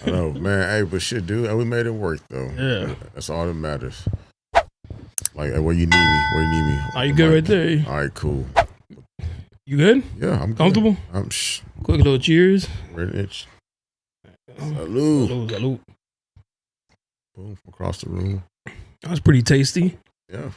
I know, man. Hey, but shit, dude, we made it work though. Yeah. That's all that matters. Like, where you need me? Where you need me? Are you good right there? All right, cool. You good? Yeah, I'm good. Comfortable? I'm Quick little cheers. Rich. Salute. Salute. Boom, across the room. That was pretty tasty. Yeah.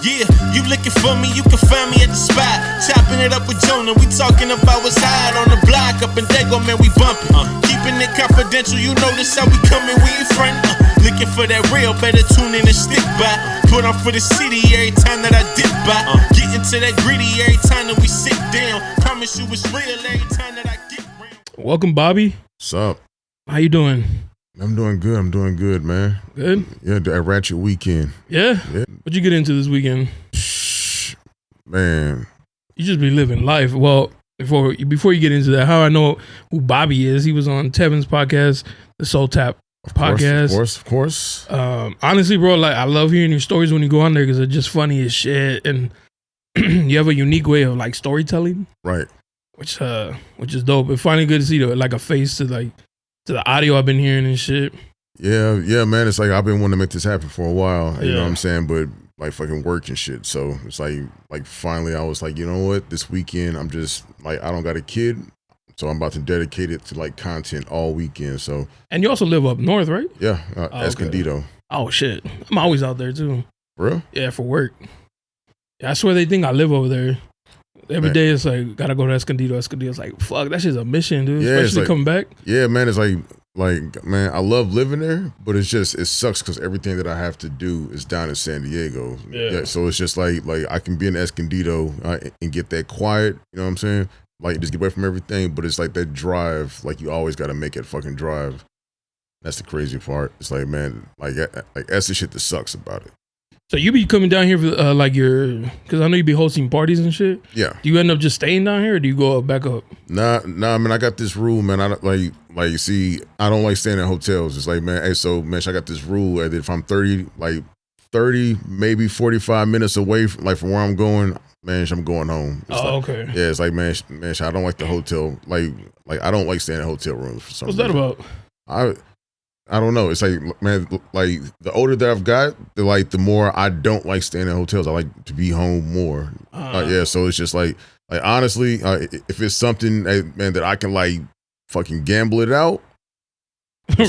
Yeah. You looking for me, you can find me at the spot. Chopping it up with JONA, we talking about what's hot on the block. Up in Dago, man, we bumping. Keeping it confidential, you know this how we coming, we in front. Looking for that real, better tune in and stick by. Put on for the city every time that I dip by. Get into that gritty every time that we sit down. Promise you it's real every time that I get round. Welcome, Bobby. What's up? How you doing? I'm doing good, man. Good? Yeah, that ratchet weekend. Yeah? What'd you get into this weekend? Man. You just be living life. Well, before you get into that, how I know who Bobby is, he was on Tevin's podcast, the Soul Tap podcast. Of course. Honestly, bro, like I love hearing your stories when you go on there because they're just funny as shit, and you have a unique way of like storytelling, right? Which is dope. It's finally good to see like a face to the audio I've been hearing and shit. Yeah, man. It's like I've been wanting to make this happen for a while. You know what I'm saying? But like fucking work and shit. So it's like finally I was like, you know what? This weekend I'm just like I don't got a kid. So I'm about to dedicate it to like content all weekend. So and you also live up north, right? Yeah, Escondido. Okay. Oh shit, I'm always out there too. For real? Yeah, for work. Yeah, I swear they think I live over there. Every day it's like gotta go to Escondido. Escondido's like fuck, that shit's a mission, dude. Yeah, especially coming back. Yeah, man. It's like man, I love living there, but it sucks because everything that I have to do is down in San Diego. Yeah. So it's just like I can be in Escondido and get that quiet. You know what I'm saying? Like just get away from everything, but it's like that drive. Like you always got to make it fucking drive. That's the crazy part. It's like man, like that's the shit that sucks about it. So you be coming down here for because I know you be hosting parties and shit. Yeah. Do you end up just staying down here, or do you go back up? Nah. I mean, I got this rule, man. I don't like you see, I don't like staying in hotels. It's like, man, hey, so man, I got this rule that if I'm 30, maybe 45 minutes away from where I'm going, man, I'm going home. It's okay. Yeah, it's like, man, I don't like the hotel. Like I don't like staying in hotel rooms for some reason. What's that about? I don't know. It's like, man, like the older that I've got, the more I don't like staying in hotels. I like to be home more. Yeah, so it's just like honestly, if it's something, man, that I can like fucking gamble it out,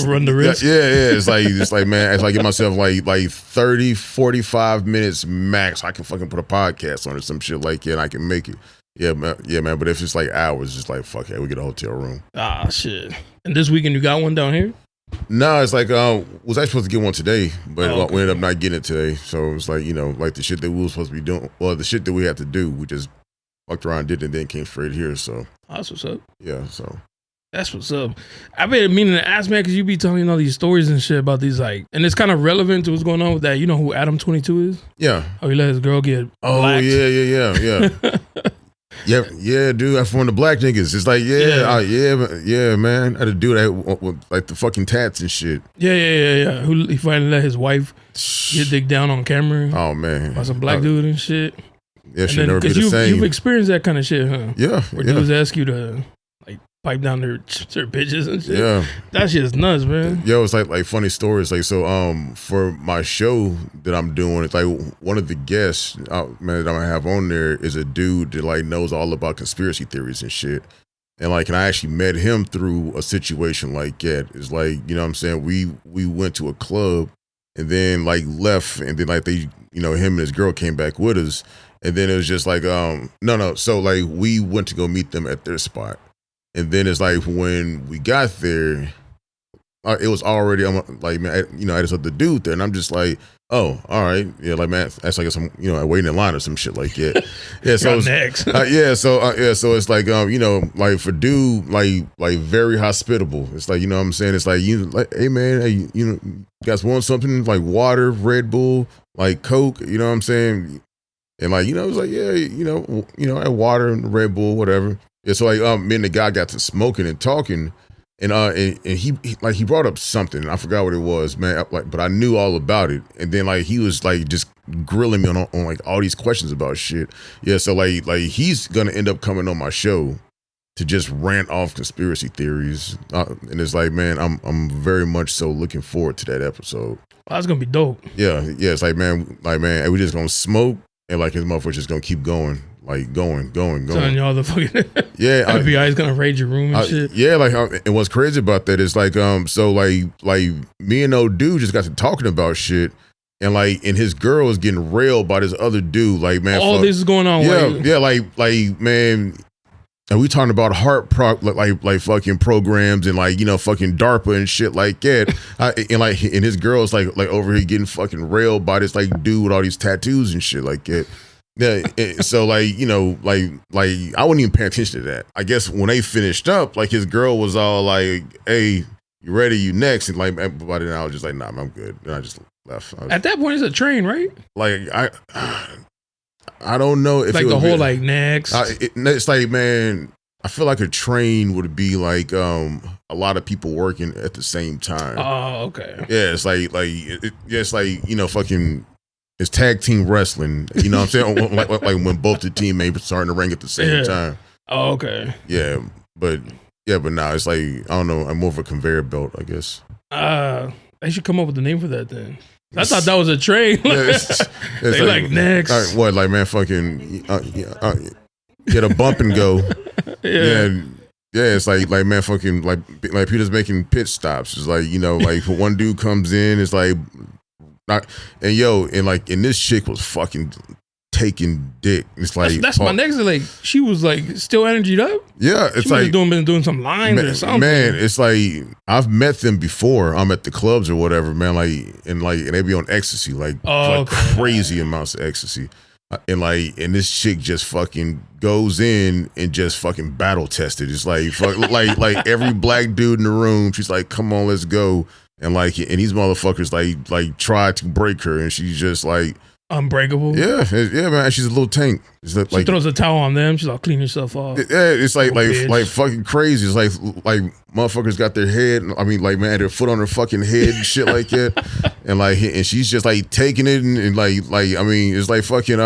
run the risk. Yeah. It's like man, it's like give myself like 30, 45 minutes max. I can fucking put a podcast on or some shit like and I can make it. Yeah, man. But if it's like hours, just like fuck it, we get a hotel room. Shit. And this weekend you got one down here? No, it's like was I supposed to get one today, but we ended up not getting it today. So it was like, you know, like the shit that we were supposed to be doing, or the shit that we had to do, we just fucked around, did it, and then came straight here. So that's what's up. Yeah, so that's what's up. I've been meaning to ask, man, because you be telling all these stories and shit about these and it's kind of relevant to what's going on with that. You know who Adam 22 is? Yeah. Oh, he let his girl get blacked. Yeah. Yeah, dude. That's one of the black niggas. It's like, yeah, man. I had to do that with like the fucking tats and shit. Yeah. Who he finally let his wife get dick down on camera? Oh man, by some black dude and shit. Yeah, she'll never be the same. You've experienced that kind of shit, huh? Yeah. Where dudes ask you to like pipe down their bitches and shit. Yeah, that shit is nuts, man. Yo, it's like funny stories. Like so, for my show that I'm doing, it's like one of the guests, man, that I'm gonna have on there is a dude that like knows all about conspiracy theories and shit. And like, and I actually met him through a situation like that. It's like, you know what I'm saying? We went to a club and then like left, and then like they, you know, him and his girl came back with us. And then it was just like, no. So like we went to go meet them at their spot. And then it's like when we got there, it was already, I'm like, man, you know, I just had the dude there. And I'm just like, oh, all right. Yeah, like, man, that's like some, you know, waiting in line or some shit like that. Yeah, so it's, next. So it's like, you know, like for dude, like very hospitable. It's like, you know what I'm saying? It's like, you like, hey man, hey, you know, you guys want something like water, Red Bull, like Coke, you know what I'm saying? And like, you know, it was like, yeah, you know, I had water and Red Bull, whatever. Yeah, so like, me and the guy got to smoking and talking, and he brought up something. I forgot what it was, man. But I knew all about it. And then like he was like just grilling me on like all these questions about shit. Yeah, so like he's gonna end up coming on my show to just rant off conspiracy theories. And it's like, man, I'm very much so looking forward to that episode. Oh, that's gonna be dope. Yeah. It's like, man, we just gonna smoke and like his motherfucker just gonna keep going. Like going. Telling y'all the fucking FBI is gonna raid your room and shit. Yeah, like and what's crazy about that is like so like me and old dude just got to talking about shit, and like and his girl was getting railed by this other dude. Like, man, all this is going on. Yeah, like man. And we talking about like fucking programs and like, you know, fucking DARPA and shit like that. And his girl's like over here getting fucking railed by this like dude with all these tattoos and shit like that. Yeah, so like, you know, like I wouldn't even pay attention to that. I guess when they finished up, like his girl was all like, "Hey, you ready? You next?" And like, by then I was just like, "Nah, I'm good." And I just left. At that point, it's a train, right? Like I don't know if like the whole like next. It's like, man, I feel like a train would be like a lot of people working at the same time. Oh, okay. Yeah, it's like it's like, you know, fucking. It's tag team wrestling, you know what I'm saying? like when both the teammates starting to ring at the same time. Oh, okay. Yeah, but now it's like, I don't know, I'm more of a conveyor belt, I guess. They should come up with a name for that then. I thought that was a train. It's they like next. What, like, man, fucking get a bump and go. Yeah, it's like man, fucking like Peter's making pit stops. It's like, you know, like one dude comes in, it's like. And this chick was fucking taking dick. It's like that's my next. Like she was like still energied up. Yeah, it's she like been doing some lines or something. Man, it's like I've met them before. I'm at the clubs or whatever, man. And they be on ecstasy, like crazy amounts of ecstasy. And this chick just fucking goes in and just fucking battle tested. It's like like every black dude in the room. She's like, "Come on, let's go." And these motherfuckers like try to break her, and she's just like unbreakable. Yeah, man. She's a little tank. She throws a towel on them. She's all clean herself off. Yeah, it's like fucking crazy. It's like motherfuckers got their head. I mean, like, man, their foot on her fucking head and shit like that. And she's just like taking it and like I mean, it's like fucking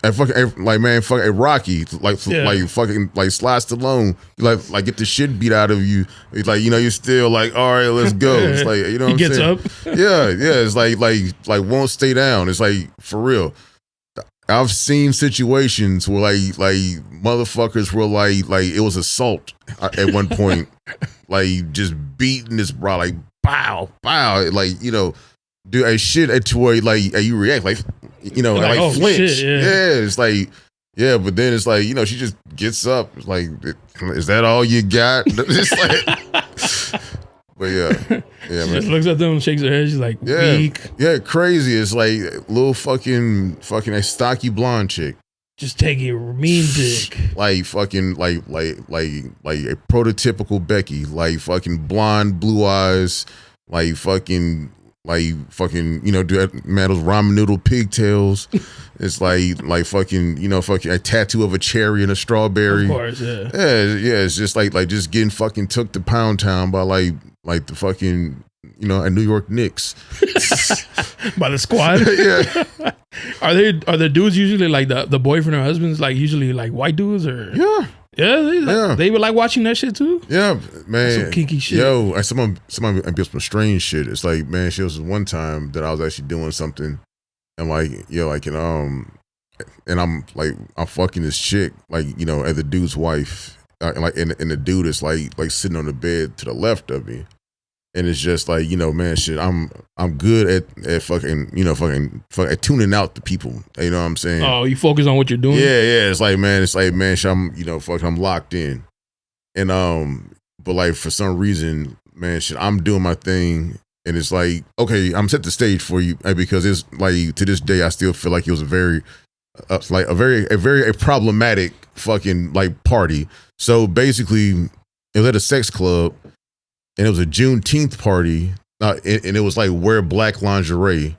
like, man, fucking Rocky, like fucking like Sly Stallone, like get the shit beat out of you. It's like, you know, you're still like, all right, let's go. It's like, you know, what he I'm gets saying? up. Yeah. It's like won't stay down. It's like, for real. I've seen situations where like motherfuckers were like it was assault at one point, like just beating this bro, like bow, like, you know, do a shit to where like you react like, you know, like oh, flinch. Shit, yeah. It's like, yeah, but then it's like, you know, she just gets up. It's like, is that all you got? It's like, but yeah, she man. Just looks at them and shakes her head. She's like, weak. Yeah, crazy. It's like little fucking a stocky blonde chick. Just taking a mean dick. Like fucking like a prototypical Becky. Like fucking blonde, blue eyes. Like fucking, you know, do that, man, those ramen noodle pigtails. It's like fucking, you know, fucking a tattoo of a cherry and a strawberry. Of course, yeah. Yeah, it's just like just getting fucking took to Pound Town by like the fucking, you know, a New York Knicks. By the squad. Yeah. Are there dudes usually like the boyfriend or husbands like usually like white dudes or they would like watching that shit too? Yeah, man. That's some kinky shit. Yo, someone built some strange shit. It's like, man, she was one time that I was actually doing something and like, yeah, like, and I'm fucking this chick, like, you know, as the dude's wife, and the dude is like sitting on the bed to the left of me. And it's just like, you know, man, shit, I'm good at fucking, you know, fucking at tuning out the people. You know what I'm saying? Oh, you focus on what you're doing? Yeah. It's like, man, shit, I'm, you know, I'm locked in. And but like for some reason, man, shit, I'm doing my thing. And it's like, okay, I'm set the stage for you because it's like, to this day, I still feel like it was a very problematic fucking like party. So basically, it was at a sex club. And it was a Juneteenth party, and it was like wear black lingerie.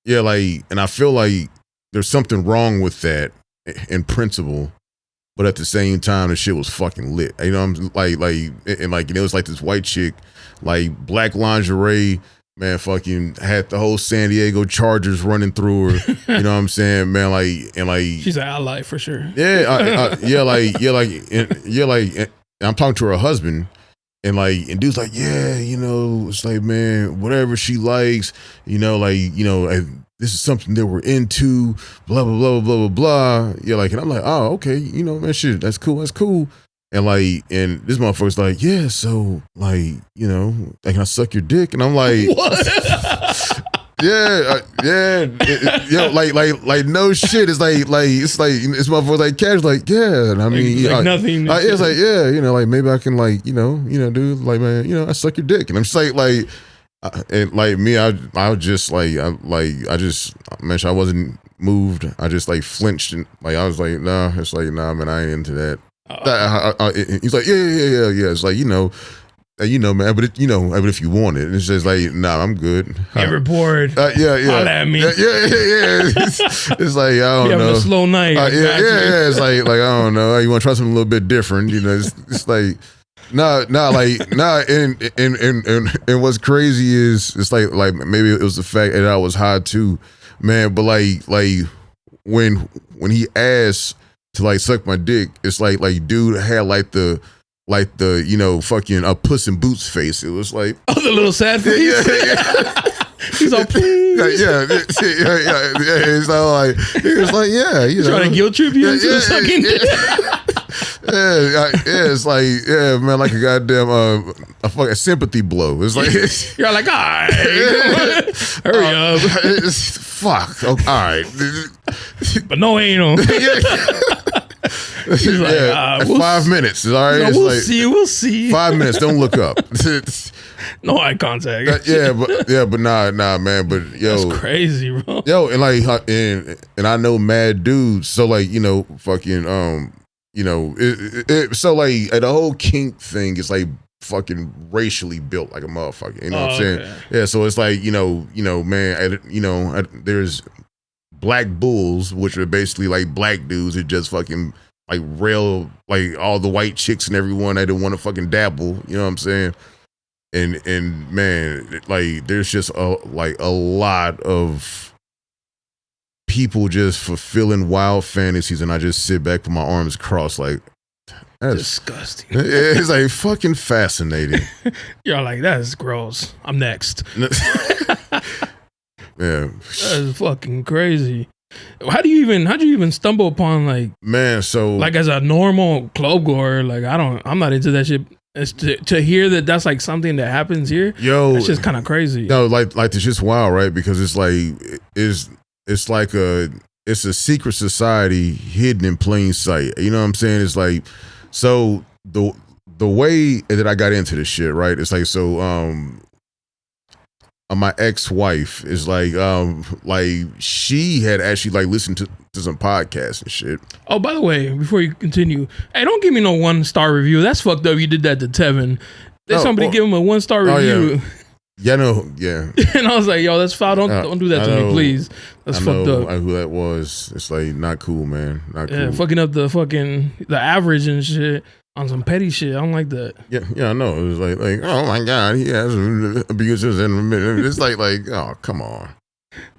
Yeah, like, and I feel like there's something wrong with that in principle. but at the same time, the shit was fucking lit. You know, I'm like, and like, it was like this white chick, like black lingerie, man, fucking had the whole San Diego Chargers running through her. You know what I'm saying, man? Like, and like, she's an ally for sure. Yeah, and I'm talking to her husband. And like, and dude's like, yeah, you know, it's like, man, whatever she likes, you know, like, you know, this is something that we're into, blah, blah, blah, blah, blah, blah. Yeah, like, and I'm like, oh, okay, you know, man, shit, that's cool. And like, and this motherfucker's like, yeah, so like, you know, like, can I suck your dick? And I'm like, what? Like no shit. It's like it's motherfuckers like cash, like, yeah. And I mean, like nothing. It's like, yeah, you know, like maybe I can like, you know, dude, like, man, you know, I suck your dick, and I'm just like, and like me, I was just like, I just, man, I wasn't moved. I just like flinched, and like I was like, nah, it's like, nah, man, I ain't into that. He's like, yeah. It's like, you know, man, but if you want it, it's just like, nah, I'm good. Ever bored? Yeah. Holla at me. Yeah. It's like, I don't know. Having a slow night. Yeah. It's like, I don't know. You want to try something a little bit different? You know, it's like, nah. And what's crazy is, it's like maybe it was the fact that I was high too, man. But like when he asked to like suck my dick, it's like dude had like the you know, fucking a Puss in Boots face. It was like, oh, the little sad face. Yeah. He's all, please. Yeah. It's like, he was like, yeah, you know, trying to guilt trip you into the sucking. Yeah, it's like, yeah, man, like a goddamn a fucking sympathy blow. It's like, you're like, all right, hurry up. Fuck. Oh, all right, but no anal. He's like, we'll 5 minutes. All right, no, we'll see. 5 minutes. Don't look up. No eye contact. But nah, man. But yo, that's crazy, bro. Yo, and like, and I know mad dudes. So like, you know, fucking, you know, so like the whole kink thing is like fucking racially built like a motherfucker. You know what I'm saying? Okay. Yeah. So it's like, you know, man, there's black bulls, which are basically like black dudes that just fucking like rail like all the white chicks and everyone that don't want to fucking dabble. You know what I'm saying? And man, like there's just a lot of people just fulfilling wild fantasies, and I just sit back with my arms crossed like, that's disgusting. It's like fucking fascinating. You're like, that's gross. I'm next. Yeah, that's fucking crazy. How'd you even stumble upon like, man? So like as a normal club goer, like I'm not into that shit. It's to hear that that's like something that happens here. Yo, it's just kind of crazy. No, like it's just wild, right? Because it's like it's like a secret society hidden in plain sight. You know what I'm saying? It's like, so the way that I got into this shit, right? It's like, so my ex-wife is like she had actually like listened to some podcasts and shit. Oh, by the way, before you continue, hey, don't give me no 1-star review. That's fucked up. You did that to Tevin. Somebody give him a 1-star review. Yeah, no, yeah. And I was like, yo, that's foul. Don't do that to me, please. That's fucked up. Who that was? It's like not cool, man. Not cool. Fucking up the average and shit on some petty shit. I don't like that. Yeah, I know. It was like, oh my god, he has abuses in a minute. It's like, oh, come on,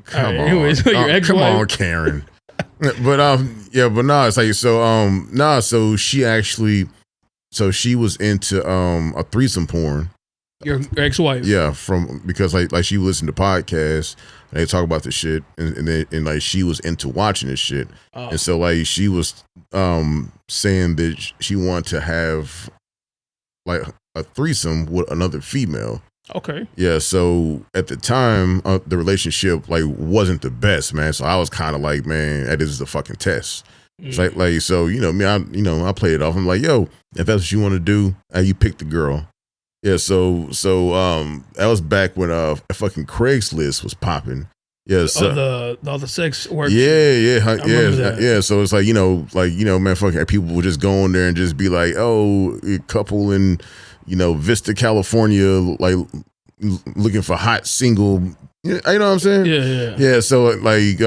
come on. Anyway, so your ex-wife. Come on, Karen. But it's like, so she was into a threesome porn. Your ex-wife. Yeah, because like she listened to podcasts and they talk about this shit, and like she was into watching this shit. Oh. And so like she was saying that she wanted to have like a threesome with another female. Okay. Yeah, so at the time the relationship like wasn't the best, man. So I was kind of like, man, that is the fucking test. It's like so, you know, me, I play it off. I'm like, yo, if that's what you want to do, you pick the girl. Yeah, so that was back when fucking Craigslist was popping. Yeah, so all the sex work. Yeah. So it's like, man, fucking people would just go in there and just be like, oh, a couple in, Vista, California, like looking for hot single. You know what I'm saying? Yeah. Yeah. So like,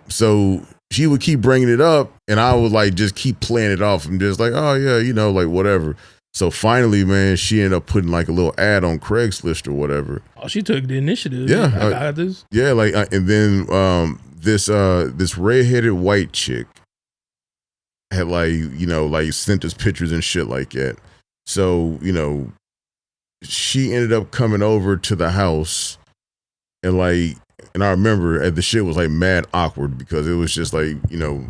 so she would keep bringing it up, and I would like just keep playing it off and just like, oh yeah, you know, like whatever. So finally, man, she ended up putting like a little ad on Craigslist or whatever. Oh, she took the initiative. Yeah, I got this. Yeah, like, and then this redheaded white chick had like, you know, like sent us pictures and shit like that. So, you know, she ended up coming over to the house, and like, and I remember the shit was like mad awkward because it was just like, you know,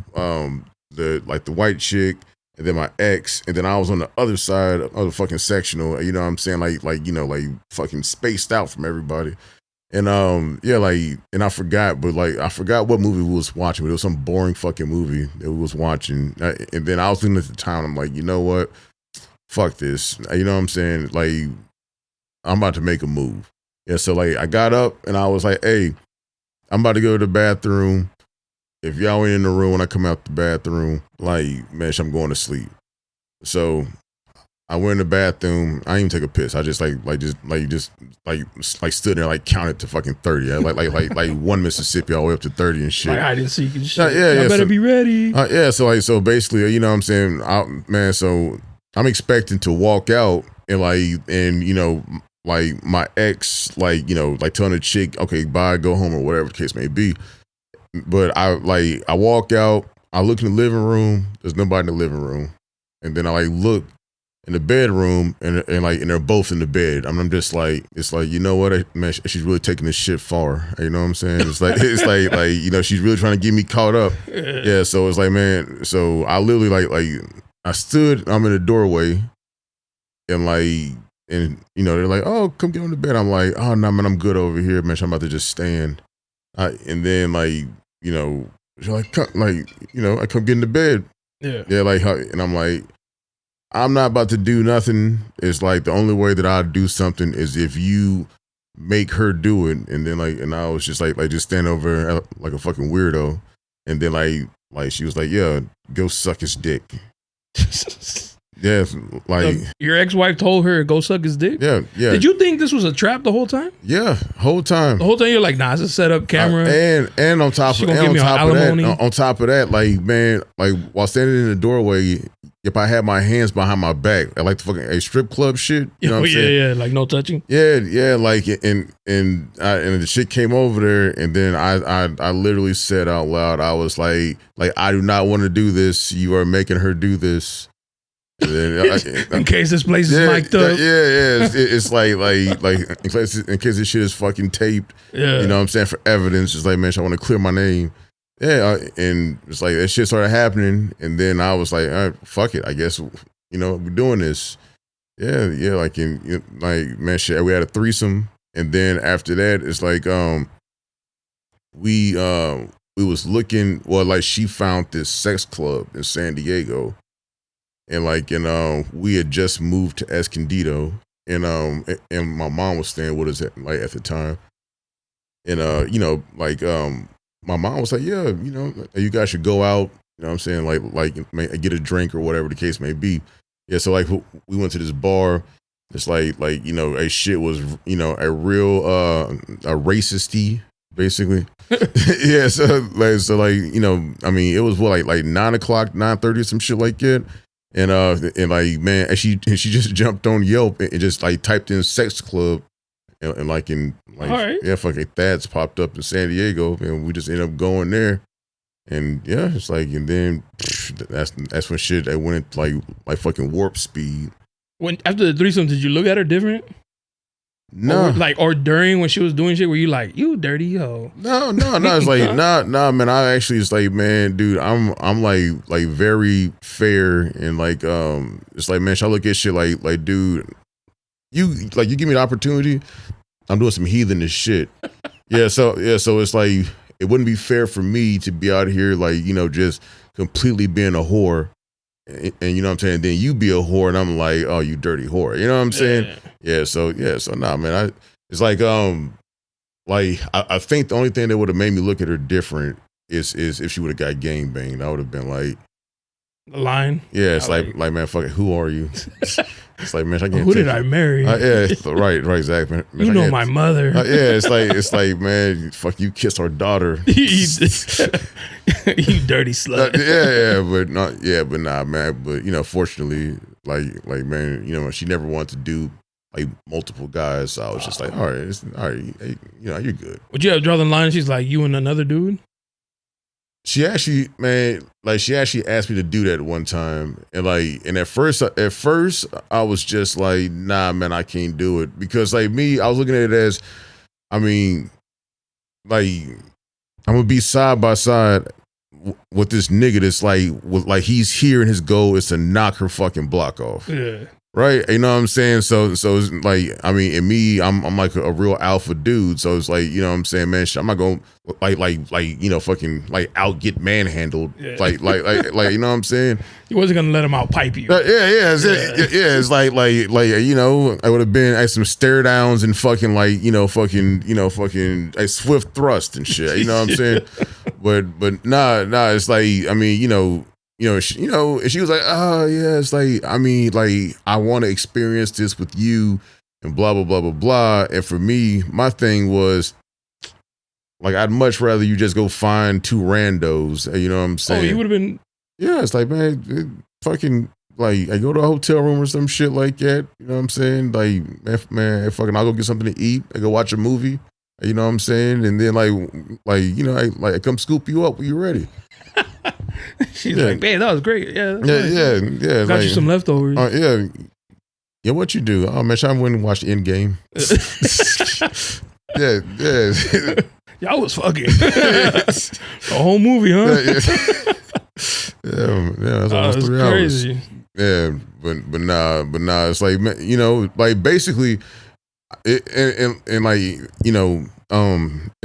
the white chick, and then my ex, and then I was on the other side of the fucking sectional, you know what I'm saying? Like, you know, like fucking spaced out from everybody. And yeah, like, and I forgot what movie we was watching, but it was some boring fucking movie that we was watching. And then I was looking at the time, I'm like, you know what? Fuck this. You know what I'm saying? Like, I'm about to make a move. Yeah, so like I got up and I was like, hey, I'm about to go to the bathroom. If y'all ain't in the room when I come out the bathroom, like, man, I'm going to sleep. So I went in the bathroom. I didn't even take a piss. I just stood there, like counted to fucking 30. Like one Mississippi all the way up to 30 and shit. Like hide and seek and shit. Yeah. I better be ready. Yeah. So basically, you know what I'm saying, man. So I'm expecting to walk out and you know, like my ex, like, you know, like telling the chick, okay, bye, go home or whatever the case may be. But I walk out, I look in the living room, there's nobody in the living room. And then I like look in the bedroom and they're both in the bed. I'm just like, it's like, you know what, man, she's really taking this shit far. You know what I'm saying? It's like, you know, she's really trying to get me caught up. Yeah. So it's like, man, so I literally like I stood, I'm in the doorway and you know, they're like, oh, come get on the bed. I'm like, oh no, man, I'm good over here, man. I'm about to just stand. And then like, you know, like, come, like, you know, I come get in the bed. Yeah, like, and I'm like, I'm not about to do nothing. It's like the only way that I do something is if you make her do it. And then like, and I was just like just stand over like a fucking weirdo. And then like she was like, yeah, go suck his dick. Yeah, like your ex-wife told her to go suck his dick. Yeah. Did you think this was a trap the whole time? Yeah, whole time. The whole time you're like, nah, it's a setup camera. And on top of that, like, man, like while standing in the doorway, if I had my hands behind my back, I like the fucking strip club shit. You know what I'm saying? Yeah, like no touching. Yeah, like and the shit came over there, and then I literally said out loud, I was like I do not want to do this. You are making her do this. In case this place is mic'd up. Yeah. It's like in case this shit is fucking taped. Yeah. You know what I'm saying? For evidence. It's like, man, I want to clear my name. Yeah. And it's like that shit started happening. And then I was like, all right, fuck it. I guess, you know, we're doing this. Yeah. Like, man, shit, we had a threesome. And then after that, it's like, we was looking, well, like she found this sex club in San Diego. And like, we had just moved to Escondido, and my mom was staying with us at the time, and you know, like, my mom was like, yeah, you know, you guys should go out, you know what I'm saying, like get a drink or whatever the case may be. Yeah, so like we went to this bar. It's like you know, a shit was, you know, a real a racist-y, basically. Yeah, so like, you know, I mean, it was what like 9:00, 9:30, some shit like that. And like, man, and she just jumped on Yelp and just like typed in sex club, and like right. Yeah, fucking Thad's popped up in San Diego, and we just ended up going there. And yeah, it's like, and then that's when shit that went into like fucking warp speed. When after the threesome, did you look at her different? No, or during when she was doing shit, were you like, you dirty hoe? No. It's like, nah, man. I actually, it's like, man, dude, I'm like very fair, and like, it's like, man, should I look at shit like, dude, you give me the opportunity, I'm doing some heathenish shit. So it's like, it wouldn't be fair for me to be out here like, you know, just completely being a whole. And you know what I'm saying? Then you be a whore, and I'm like, oh, you dirty whore. You know what I'm saying? Yeah. So nah, man. It's like I think the only thing that would have made me look at her different is if she would have got gang banged. I would have been like, The line. Yeah, it's like man, fuck it, who are you? It's like, man, I can't who did I marry? Yeah, it's, right, exactly. Man, you know my mother. Yeah, it's like, man, fuck, you kissed our daughter. You dirty slut. But nah, man. But fortunately, like, man, she never wanted to do like multiple guys. So I was just like, all right, you're good. Would you have drawn the line? She's like, you and another dude. She actually asked me to do that one time, and at first I was just like, nah, man, I can't do it, because like me, I was looking at it as, I mean, like, I'm gonna be side by side with this nigga that's like he's here and his goal is to knock her fucking block off. Yeah. Right, you know what I'm saying? So it's like, I mean, in me, I'm like a real alpha dude. So it's like, you know what I'm saying, man, I'm not gonna fucking like out get manhandled. Yeah. Like you know what I'm saying? He wasn't gonna let him out pipe you. It's like I would have been at some stare downs and fucking fucking a swift thrust and shit. You know what I'm saying? But nah, it's like, I mean, she was like, oh yeah, it's like, I mean, like, I want to experience this with you and blah, blah, blah, blah, blah. And for me, my thing was like, I'd much rather you just go find two randos. You know what I'm saying? Oh, you would have been. Yeah, it's like, man, fucking, like, I go to a hotel room or some shit like that. You know what I'm saying? Like, man, fucking, I'll go get something to eat. I go watch a movie. You know what I'm saying? And then I come scoop you up when you're ready. She's like, man, that was great. Yeah. Yeah. Got you some leftovers. Yeah, what you do? Oh, man, I went and watched Endgame. Yeah. Y'all was fucking. The whole movie, huh? Yeah, that's almost 3 crazy. hours. Yeah, but nah, it's like, like basically, it's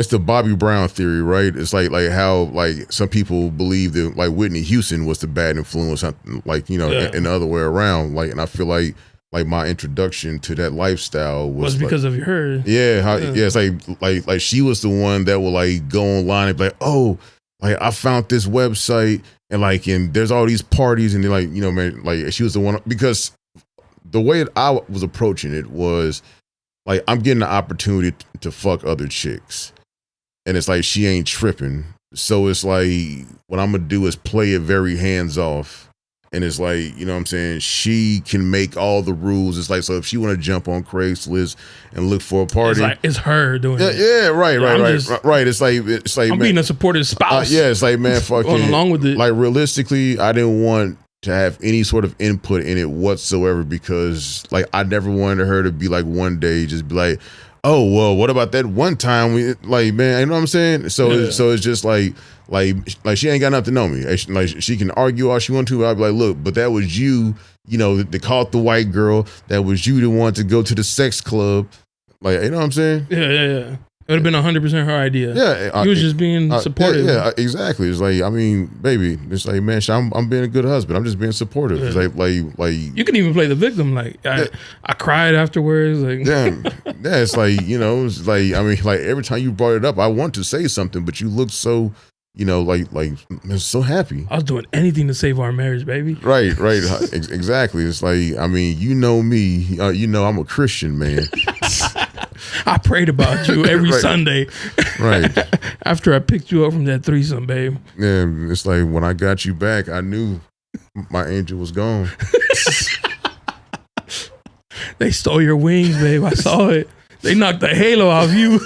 the Bobby Brown theory, right? It's like how like some people believe that like Whitney Houston was the bad influence, like in the other way around. Like, and I feel like my introduction to that lifestyle was because of her. Yeah, it's like she was the one that would like go online and be like, oh, like I found this website and there's all these parties and they're like, man, like she was the one, because the way that I was approaching it was like, I'm getting the opportunity to fuck other chicks. And it's like, she ain't tripping. So it's like, what I'm going to do is play it very hands off. And it's like, you know what I'm saying? She can make all the rules. It's like, so if she want to jump on Craigslist and look for a party. It's her doing it. Yeah, right. It's like I'm being a supportive spouse. Yeah, it's like, man, fucking. Going along with it. Like, realistically, I didn't want to have any sort of input in it whatsoever, because like I never wanted her to be like one day just be like, oh well, what about that one time we like, man, you know what I'm saying? So it's just like she ain't got nothing to know me. Like, she can argue all she want to. I'll be like, look, but that was you, they caught the white girl. That was you that wanted to go to the sex club. Like, you know what I'm saying? Yeah. It would have been 100% her idea. Yeah, he was just being supportive. Yeah, exactly. It's like, I mean, baby, it's like, man, I'm being a good husband. I'm just being supportive. Yeah. It's like you can even play the victim. Like, I cried afterwards. Like, it's like, it's like, I mean, like every time you brought it up, I want to say something, but you looked so, like so happy. I was doing anything to save our marriage, baby. Right. Exactly. It's like, I mean, me, I'm a Christian, man. I prayed about you every Sunday. Right. After I picked you up from that threesome, babe. Yeah, it's like when I got you back, I knew my angel was gone. They stole your wings, babe. I saw it. They knocked the halo off you.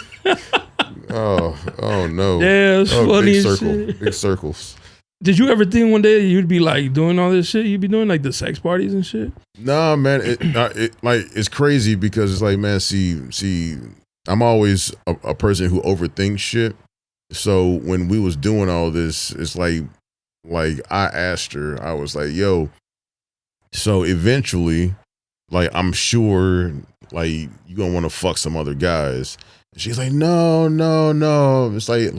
Oh no. Yeah, it's funny. Big circles. Did you ever think one day you'd be like doing all this shit? You'd be doing like the sex parties and shit? Nah, man. It's crazy because it's like, man, see, I'm always a person who overthinks shit. So when we was doing all this, it's like I asked her, I was like, yo, so eventually, like, I'm sure like you gonna want to fuck some other guys. She's like, no. It's like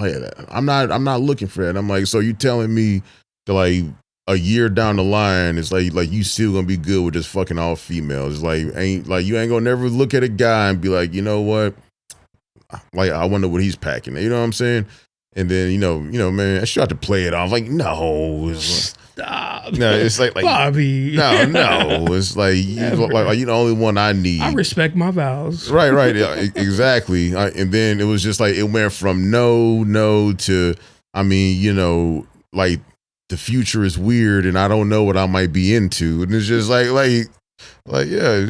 I'm not looking for that. I'm like, so you telling me that like a year down the line, it's like you still gonna be good with just fucking all females? It's like you ain't gonna never look at a guy and be like, you know what? Like, I wonder what he's packing. You know what I'm saying? And then, man, she tried to play it off like, no. Stop. No, it's like Bobby. No. It's like you're the only one I need. I respect my vows. Right. Yeah, exactly. And then it was just like it went from no to, I mean, like the future is weird and I don't know what I might be into, and it's just like yeah,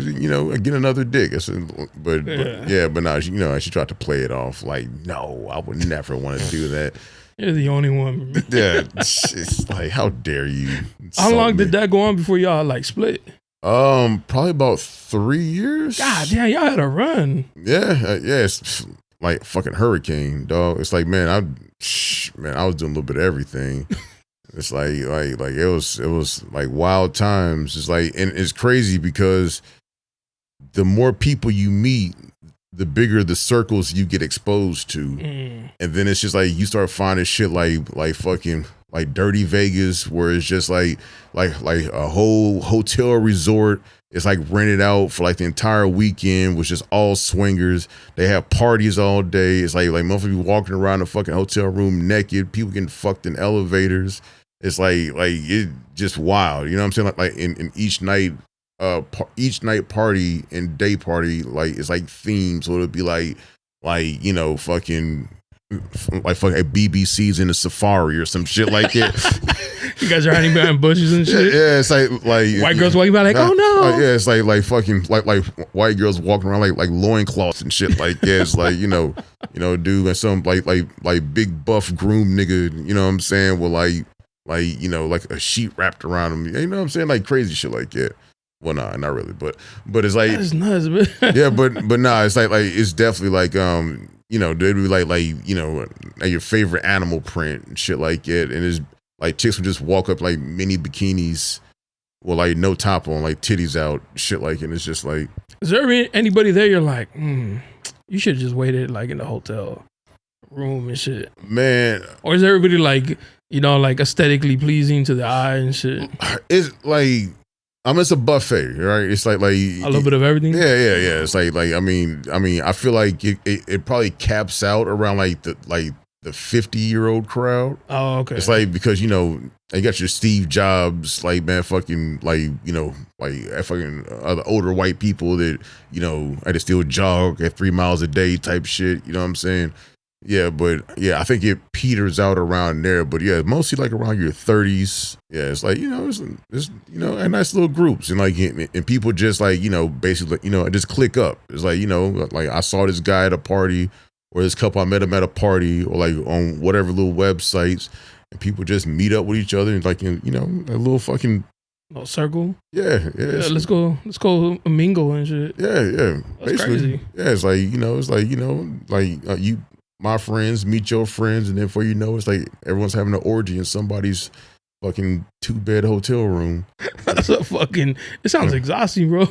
get another dick. I said, but no, she tried to play it off like, no, I would never want to do that. You're the only one. Yeah, it's like, how dare you? How long did that go on before y'all like split? Probably about 3 years. God damn, y'all had a run. Yeah, it's like fucking hurricane, dog. It's like, man, I was doing a little bit of everything. It's like it was like wild times. It's like, and it's crazy because the more people you meet, the bigger the circles you get exposed to. And then it's just like you start finding shit like fucking like Dirty Vegas, where it's just like a whole hotel resort. It's like rented out for like the entire weekend, which is all swingers. They have parties all day. It's like motherfuckers walking around the fucking hotel room naked, people getting fucked in elevators. It's like it just wild. You know what I'm saying? Like in each night party and day party, like it's like themed. So it'll be like fucking BBC's in a safari or some shit like that. You guys are hiding behind bushes and shit. Yeah, it's like white girls walking by like, oh no. Yeah, it's like fucking like white girls walking around like loincloths and shit like that. It's like, dude, and some like big buff groom nigga, you know what I'm saying, with like a sheet wrapped around him. You know what I'm saying? Like crazy shit like that. Well, nah, not really, but it's like, that's nuts, man. Yeah, but nah, it's like it's definitely like they'd be like your favorite animal print and shit like that, and it's like chicks would just walk up like mini bikinis with like no top on, like titties out, shit like, and it's just like, is there anybody there you're like, you should have just waited like in the hotel room and shit, man? Or is everybody like, like aesthetically pleasing to the eye and shit? It's like, it's a buffet, right? It's like a little bit of everything. Yeah. It's like I mean, I feel like it probably caps out around like the 50-year-old crowd. Oh, okay. It's like, because you got your Steve Jobs, like, man, fucking like fucking other older white people that had to still jog at 3 miles a day type shit. You know what I'm saying? Yeah, but yeah, I think it peters out around there. But yeah, mostly like around your 30s. Yeah, it's like, it's and nice little groups, and like, and people just like, basically, just click up. It's like, like I saw this guy at a party, or this couple, I met them at a party, or like on whatever little websites, and people just meet up with each other and like, a little fucking little circle. Yeah. Let's go mingle and shit. Yeah. That's basically crazy. Yeah, it's like, you, my friends meet your friends, and then before you know, it's like everyone's having an orgy in somebody's fucking 2-bed hotel room. That's it sounds exhausting, bro.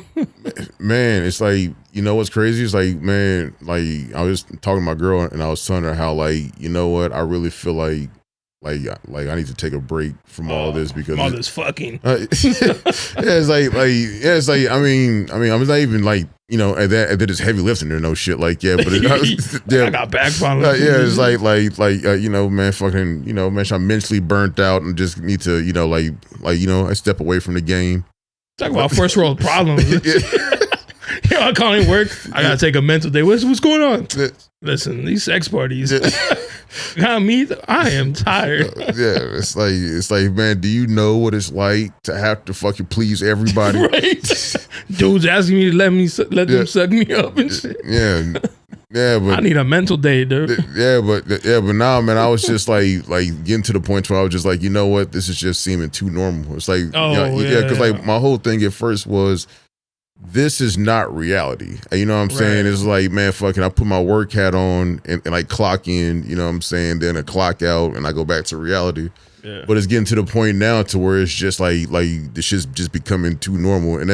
Man, it's like, what's crazy? It's like, man, like I was talking to my girl and I was telling her how, like, what, I really feel like I need to take a break from all this, because all this fucking. It's like I mean, I'm not even like, at that it's heavy lifting or no shit like that, but I got back finally. Yeah, it's like man, fucking, man, I'm mentally burnt out and just need to, I step away from the game. Talk about first world problems. I calling work. I gotta take a mental day. What's going on? Listen, these sex parties. I am tired. Yeah, it's like, man, do you know what it's like to have to fucking please everybody? Right. Dudes asking me to let them suck me up and shit. Yeah, but I need a mental day, dude. Yeah, but now, man, I was just like getting to the point where I was just like, you know what, this is just seeming too normal. It's like, because like my whole thing at first was, this is not reality. You know what I'm saying? It's like, man, fucking, I put my work hat on and like clock in, you know what I'm saying? Then I clock out and I go back to reality. Yeah. But it's getting to the point now to where it's just like this shit's just becoming too normal. And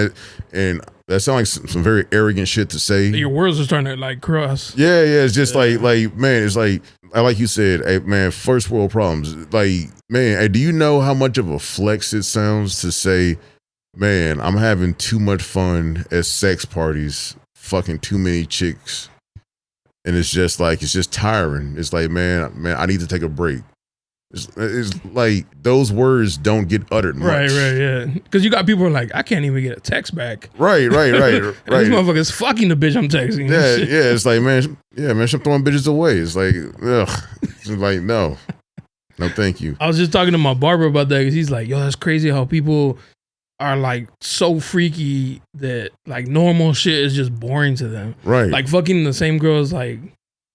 that sounds like some very arrogant shit to say. Your worlds are starting to like cross. Yeah. It's just like, man, it's like you said, hey, man, first world problems. Like, man, hey, do you know how much of a flex it sounds to say, man, I'm having too much fun at sex parties, fucking too many chicks, and it's just tiring. It's like, man, I need to take a break. It's like those words don't get uttered much. Right, yeah. Because you got people who are like, I can't even get a text back. Right. This motherfucker's fucking the bitch I'm texting. Yeah. It's like, man, stop throwing bitches away. It's like, ugh. It's like, no, thank you. I was just talking to my barber about that because he's like, yo, that's crazy how people are like so freaky that like normal shit is just boring to them. Right. Like fucking the same girl is like,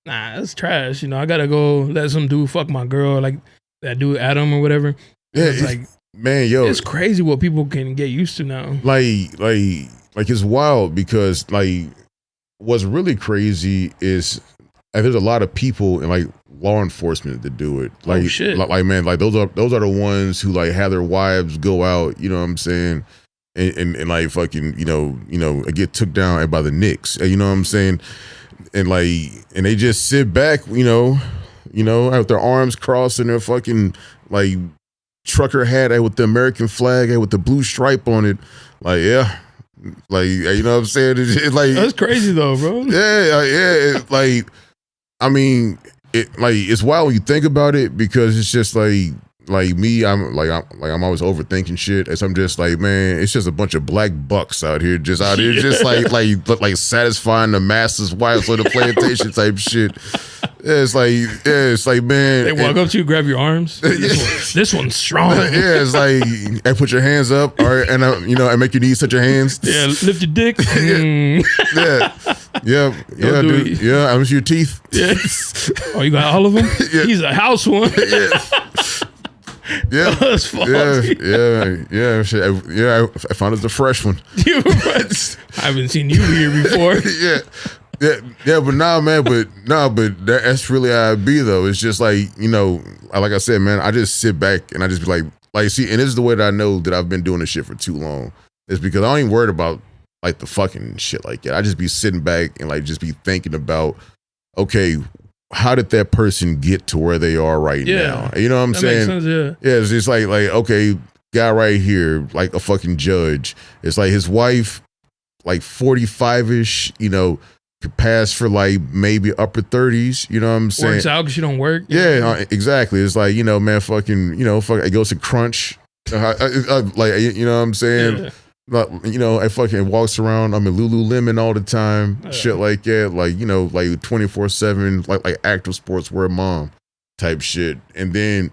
nah, that's trash. You know, I gotta go let some dude fuck my girl, like that dude Adam or whatever. Yeah, it's like, man, yo, it's crazy what people can get used to now. Like it's wild because like what's really crazy is there's a lot of people in like law enforcement that do it. Like, oh, shit. like man, like those are the ones who like have their wives go out. You know what I'm saying? And like fucking, you know, get took down by the Knicks. You know what I'm saying? And they just sit back, you know, with their arms crossed and their fucking like trucker hat with the American flag with the blue stripe on it. Like, yeah, like, you know what I'm saying? It's like, that's crazy though, bro. Yeah. Like, I mean, it's wild when you think about it because it's just like me, I'm always overthinking shit. As I'm just like, man, it's just a bunch of black bucks out here, just like satisfying the master's wives on the plantation type shit. It's like, man. They walk up to you, grab your arms. This one's strong. Yeah, it's like, hey, put your hands up, all right, and I make your knees touch your hands. Yeah, lift your dick. Yeah, dude. Yeah, I miss your teeth. Yeah. Oh, you got all of them? Yeah. He's a house one. Yeah, that's funny. Yeah. I found it the fresh one. I haven't seen you here before. Yeah, but that's really how it be though. It's just like, you know, like I said, man, I just sit back and I just be like, see, and this is the way that I know that I've been doing this shit for too long. It's because I ain't worried about like the fucking shit like that. I just be sitting back and like just be thinking about, okay, how did that person get to where they are right now? You know what I'm saying? Makes sense, yeah, it's just like, okay, guy right here, like a fucking judge. It's like his wife, like 45-ish, you know, could pass for like maybe upper 30s, you know what I'm saying? Works out because you don't work. Yeah, exactly. It's like, you know, man, fucking, you know, it goes to crunch. Like, you know what I'm saying? Yeah. You know, I fucking walks around. I'm in Lululemon all the time, shit like that. Like, you know, like 24/7, like active sportswear mom type shit. And then,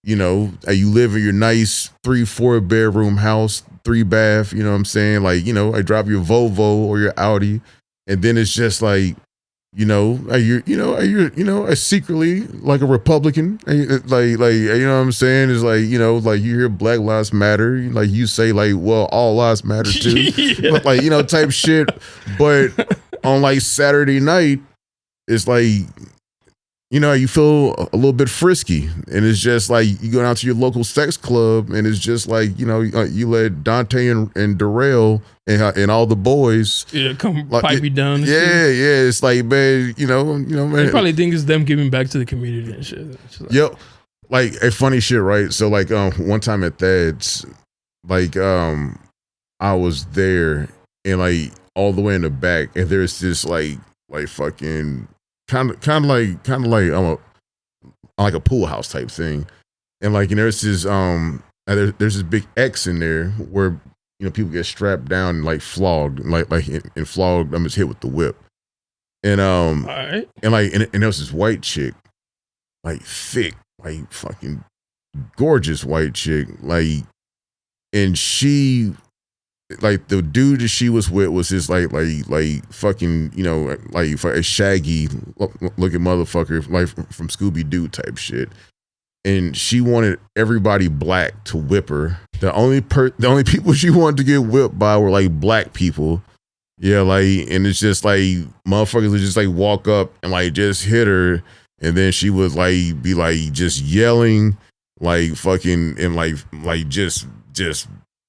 you know, you live in your nice 3-4 bedroom house, 3 bath. You know what I'm saying? Like, you know, I drive your Volvo or your Audi, and then it's just like, you know, you're secretly like a Republican, like, you know what I'm saying? It's like, you know, like you hear Black Lives Matter, like you say like, well, all lives matter too, Yeah. like, you know, type shit. But on like Saturday night, it's like, you know, you feel a little bit frisky, and it's just like you go down to your local sex club, and it's just like, you know, you let Dante and Darrell and all the boys, come like, pipe you down. Yeah. It's like, man, you know, man. They probably think it's them giving back to the community and shit. Like, Yep, like a funny shit, right? So like, one time at Thad's, like, I was there, and like all the way in the back, and there's this like fucking. Kind of like like a pool house type thing, and like, and there's this there's this big X in there where, you know, people get strapped down and like flogged, and flogged. I'm just hit with the whip, and all right. and like and there was this white chick, like thick, like fucking gorgeous white chick, like, and she. Like the dude that she was with was this like fucking, you know, like a shaggy looking motherfucker, like from Scooby-Doo type shit. And she wanted everybody black to whip her. The only people she wanted to get whipped by were like black people. Yeah, like, and it's just like motherfuckers would just like walk up and like just hit her, and then she would like be like just yelling, like fucking, and like just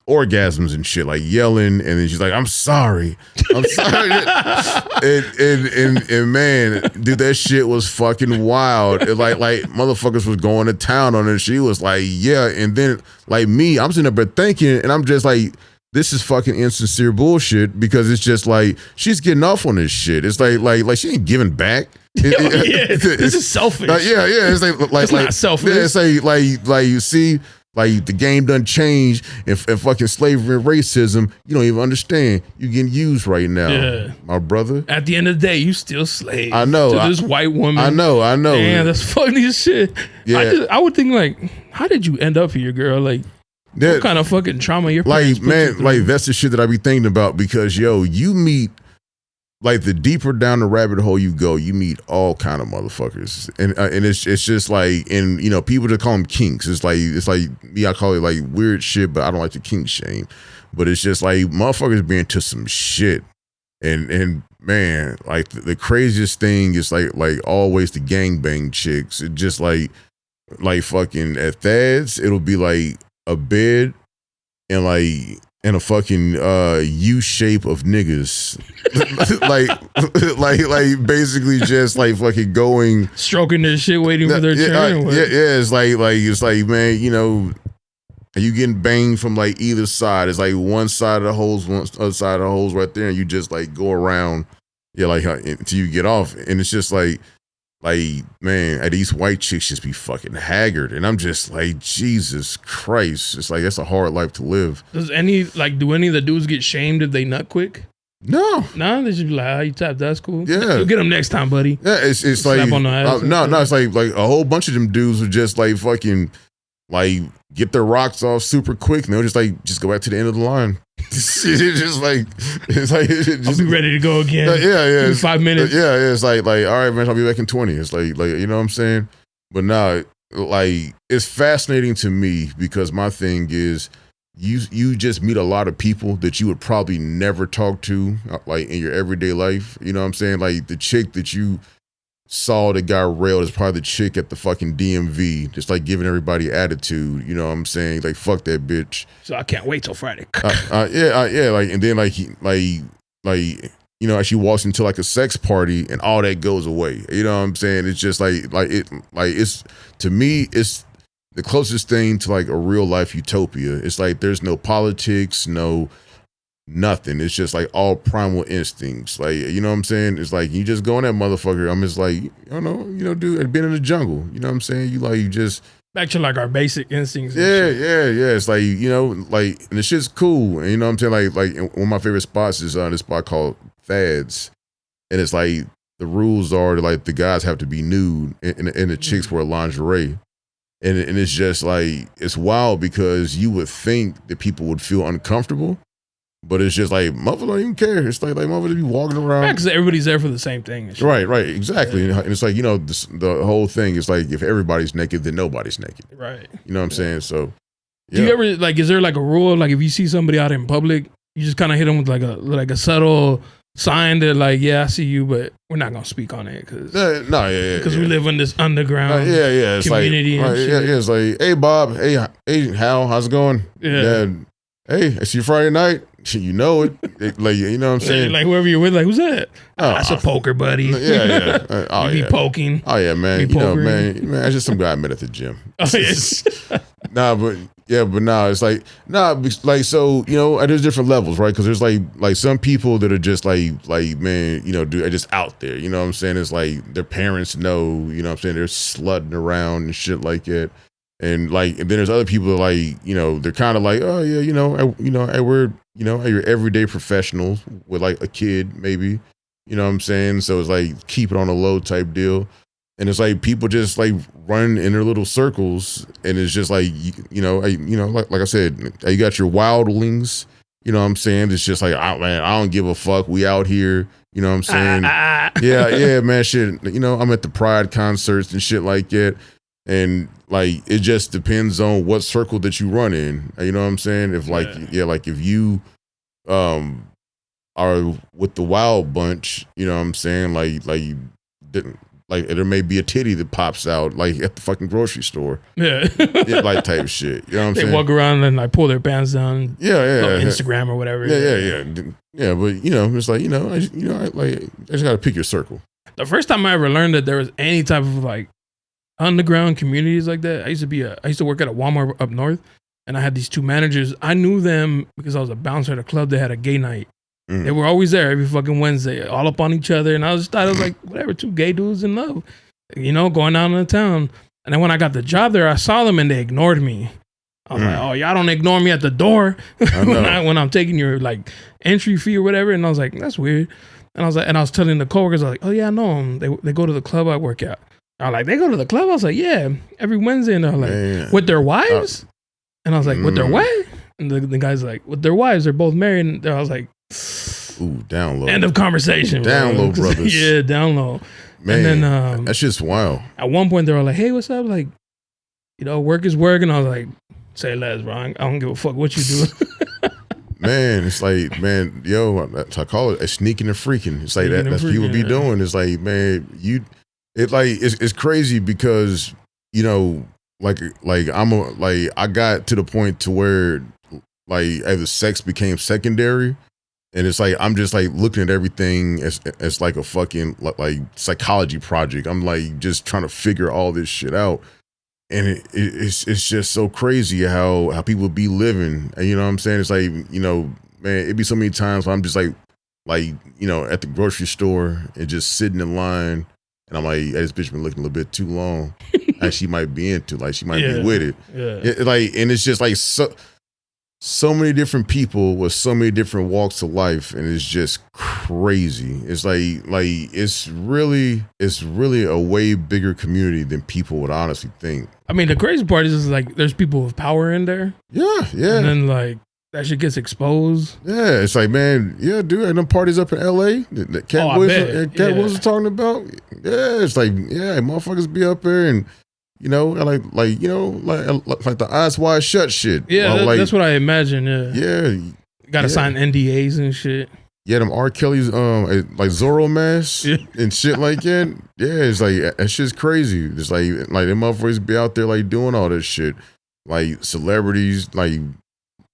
orgasms and shit, like yelling, and then she's like, I'm sorry. And man, dude, that shit was fucking wild. Like motherfuckers was going to town on her. She was like, yeah, and then like me, I'm sitting up there thinking, and I'm just like, this is fucking insincere bullshit, because it's just like she's getting off on this shit. It's like she ain't giving back. This is selfish. It's like not selfish. Yeah, it's like you see, like the game done changed, and fucking slavery and racism, you don't even understand. You getting used right now, my brother. At the end of the day, you still slave. I know. To this white woman. I know. Man, that's funny as shit. Yeah. I would think like, how did you end up here, girl? Like, what kind of fucking trauma your parents put you through? Like that's the shit that I be thinking about, because you meet, like, the deeper down the rabbit hole you go, you meet all kind of motherfuckers, and it's just like, and people that call them kinks. It's like me, I call it like weird shit, but I don't like to kink shame. But it's just like motherfuckers being to some shit, and man, like the craziest thing is like always the gangbang chicks. It just like fucking at Thad's, it'll be like a bed and a fucking U shape of niggas, like basically just like fucking going stroking their shit, waiting for their turn. It's like man, you getting banged from like either side. It's like one side of the holes, one other side of the holes right there, and you just like go around, like until you get off, and it's just like man, these white chicks just be fucking haggard, and I'm just like, Jesus Christ, it's like that's a hard life to live. Do any of the dudes get shamed if they nut quick? No, they just be like, you tapped, that's cool. Yeah, you'll get them next time, buddy. Yeah, it's like on the ass no, it's like a whole bunch of them dudes would just like fucking like get their rocks off super quick, and they'll just go back to the end of the line. It's I'll be ready to go again. Yeah. In 5 minutes. It's like all right, man, I'll be back in 20. It's like you know what I'm saying? But no, like it's fascinating to me, because my thing is you just meet a lot of people that you would probably never talk to like in your everyday life. You know what I'm saying? Like the chick that you saw that got railed is probably the chick at the fucking DMV, just like giving everybody attitude. You know what I'm saying? Like, fuck that bitch. So I can't wait till Friday. Like, and then as she walks into like a sex party and all that goes away. You know what I'm saying? It's just it's, to me, it's the closest thing to like a real life utopia. It's like there's no politics, no nothing. It's just like all primal instincts. Like, you know what I'm saying? It's like you just go in that motherfucker. I'm just like, dude, I've been in the jungle. You know what I'm saying? You just back to like our basic instincts. Yeah. It's like, and the shit's cool. And you know what I'm saying? Like one of my favorite spots is this spot called Thad's. And it's like the rules are like the guys have to be nude and the chicks wear lingerie. And it's just like, it's wild, because you would think that people would feel uncomfortable. But it's just like, motherfuckers don't even care. It's like motherfuckers be walking around. Yeah, because everybody's there for the same thing. Right, exactly. Yeah. And it's like, the whole thing is like, if everybody's naked, then nobody's naked. Right. You know what I'm saying? So, yeah. Do you ever, like, is there like a rule, like if you see somebody out in public, you just kind of hit them with like a subtle sign that like, I see you, but we're not going to speak on it because we live in this underground it's community. Like, and shit. It's like, hey, Bob, hey, Hal, how's it going? Yeah. Hey, I see you Friday night. You know it. Like, you know what I'm saying? Like whoever you're with, like, who's that? That's a poker buddy. Yeah. You be poking. Oh yeah, man. Man, that's just some guy I met at the gym. Oh yes. It's like, so, there's different levels, right? Because there's like some people that are just like, man, are just out there. You know what I'm saying? It's like their parents know, you know what I'm saying? They're slutting around and shit like that. And then there's other people that like, they're kind of like, oh yeah, we're, your everyday professionals with like a kid maybe, you know what I'm saying? So it's like keep it on a low type deal. And it's like people just like run in their little circles, and it's just like, like I said, you got your wildlings, you know what I'm saying? It's just like, I don't give a fuck. We out here, you know what I'm saying? Yeah, man, shit. I'm at the Pride concerts and shit like that. And like, it just depends on what circle that you run in. You know what I'm saying? If like, like if you are with the wild bunch, you know what I'm saying? Like there may be a titty that pops out like at the fucking grocery store. Yeah. Like type shit. You know what I'm saying? They walk around and like pull their pants down. Yeah. Instagram or whatever. Yeah, but it's like, I just gotta pick your circle. The first time I ever learned that there was any type of like underground communities like that, I used to work at a Walmart up north, and I had these two managers. I knew them because I was a bouncer at a club that had a gay night. They were always there every fucking Wednesday, all up on each other. And I just thought it was like, whatever, two gay dudes in love, going down into town. And then when I got the job there, I saw them and they ignored me. I was like, oh, y'all don't ignore me at the door when I'm taking your like entry fee or whatever. And I was like, that's weird. And I was telling the coworkers, I was like, oh yeah, I know them. They go to the club I work at. I was like, they go to the club? I was like, yeah, every Wednesday. And they're like, with their wives? And I was like, with their wife? And the guy's like, with their wives, they're both married. And I was like, ooh, down low. End of conversation. Down low, brothers. Yeah, down low. Man, and then, that's just wild. At one point, they were like, hey, what's up? Like, work is work. And I was like, say less, bro. I don't give a fuck what you do. Man, it's like, man, I call it a sneaking and freaking. It's like that's what people be doing. It's like, man, it's crazy because, I got to the point to where as sex became secondary, and it's like I'm just like looking at everything as like a fucking like psychology project. I'm like just trying to figure all this shit out, and it's just so crazy how people be living. And you know what I'm saying? It's like, man, it'd be so many times where I'm just like at the grocery store and just sitting in line, and I'm like, hey, this bitch been looking a little bit too long. And she might be into, like she might be with it. Yeah. And it's just like so many different people with so many different walks of life, and it's just crazy. It's like it's really a way bigger community than people would honestly think. I mean, the crazy part is like there's people with power in there. Yeah. And then like that shit gets exposed. Yeah, it's like, man, yeah, dude, and them parties up in LA that Cat Williams was talking about. Yeah, it's like, yeah, motherfuckers be up there and like the eyes wide shut shit. Yeah, that's what I imagine. Yeah. You gotta sign NDAs and shit. Yeah, them R. Kelly's like Zorro masks and shit like that. Yeah, it's like that shit's crazy. It's like them motherfuckers be out there like doing all this shit. Like celebrities, like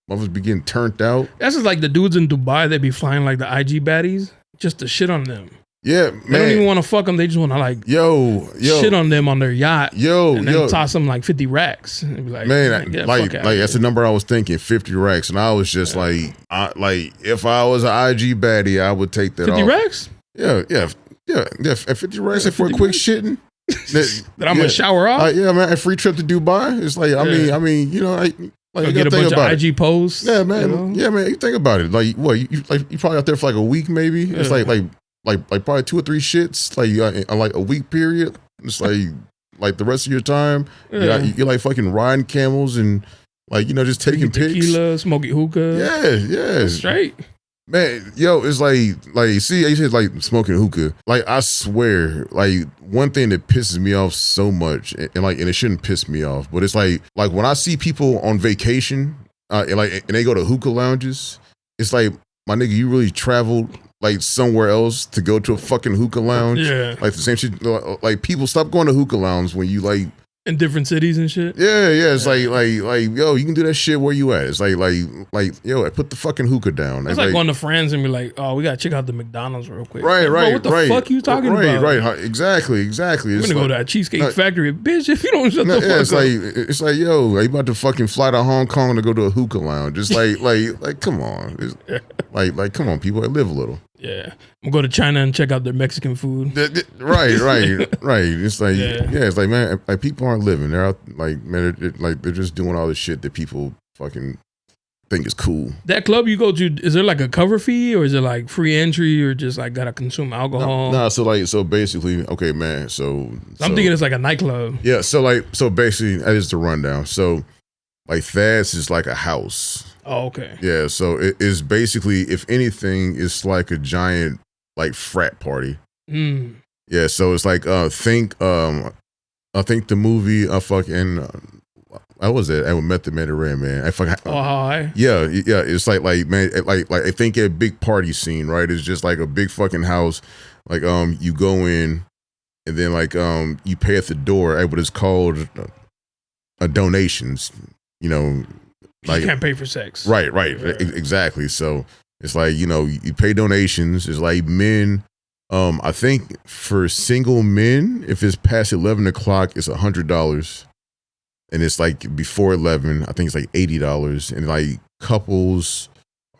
motherfuckers be getting turned out. That's just like the dudes in Dubai that be flying like the IG baddies just to shit on them. Yeah, man. They don't even want to fuck them. They just want to like shit on them on their yacht. And then toss them like 50 racks. And be like, man, like that's the number I was thinking, 50 racks. And I was just like if I was an IG baddie, I would take that 50 racks? Yeah. 50 racks for a quick shitting. that I'm gonna shower off. Yeah, man. A free trip to Dubai. It's like I mean, you get a bunch of IG posts. Yeah, man. Yeah, man. You think about it. Like, what you probably out there for like a week, maybe. Yeah. It's like probably 2 or 3 shits, like a week period. It's like the rest of your time, you're like fucking riding camels and just taking pics, tequila, smoking hookah. Yeah, straight. Man, it's like see, you said like smoking hookah. Like I swear, like one thing that pisses me off so much, and it shouldn't piss me off, but it's like when I see people on vacation, and they go to hookah lounges, it's like, my nigga, you really traveled like somewhere else to go to a fucking hookah lounge. Yeah. Like the same shit. Like people stop going to hookah lounge when you like in different cities and shit. Yeah. It's like yo, you can do that shit where you at. It's like yo, put the fucking hookah down. It's like going to friends and be like, oh, we gotta check out the McDonald's real quick. Right. What the fuck you talking about? Right. Exactly. We're gonna go to that Cheesecake Factory, bitch. If you don't shut the fuck up. It's like, yo, are you about to fucking fly to Hong Kong to go to a hookah lounge? It's like come on. Like come on, people, live a little. Yeah, I'm gonna go to China and check out their Mexican food. Right. It's like, it's like, man, like people aren't living. They're out, like, man, they're just doing all this shit that people fucking think is cool. That club you go to, is there like a cover fee, or is it like free entry, or just like gotta consume alcohol? No, so basically, okay, man. So I'm thinking it's like a nightclub. Yeah, so basically, that is the rundown. So like Thad's is like a house. Oh, okay. Yeah, so it is basically, if anything, it's like a giant like frat party. Yeah, so it's like I think the movie how was it? I met the man Red Man. I fucking Yeah. It's like man, like I think a big party scene, right? It's just like a big fucking house. Like you go in, and then like you pay at the door. What is called donations. Like, you can't pay for sex. Right. Exactly. So it's like, you pay donations. It's like men, I think for single men, if it's past 11 o'clock, it's $100. And it's like before 11, I think it's like $80. And like couples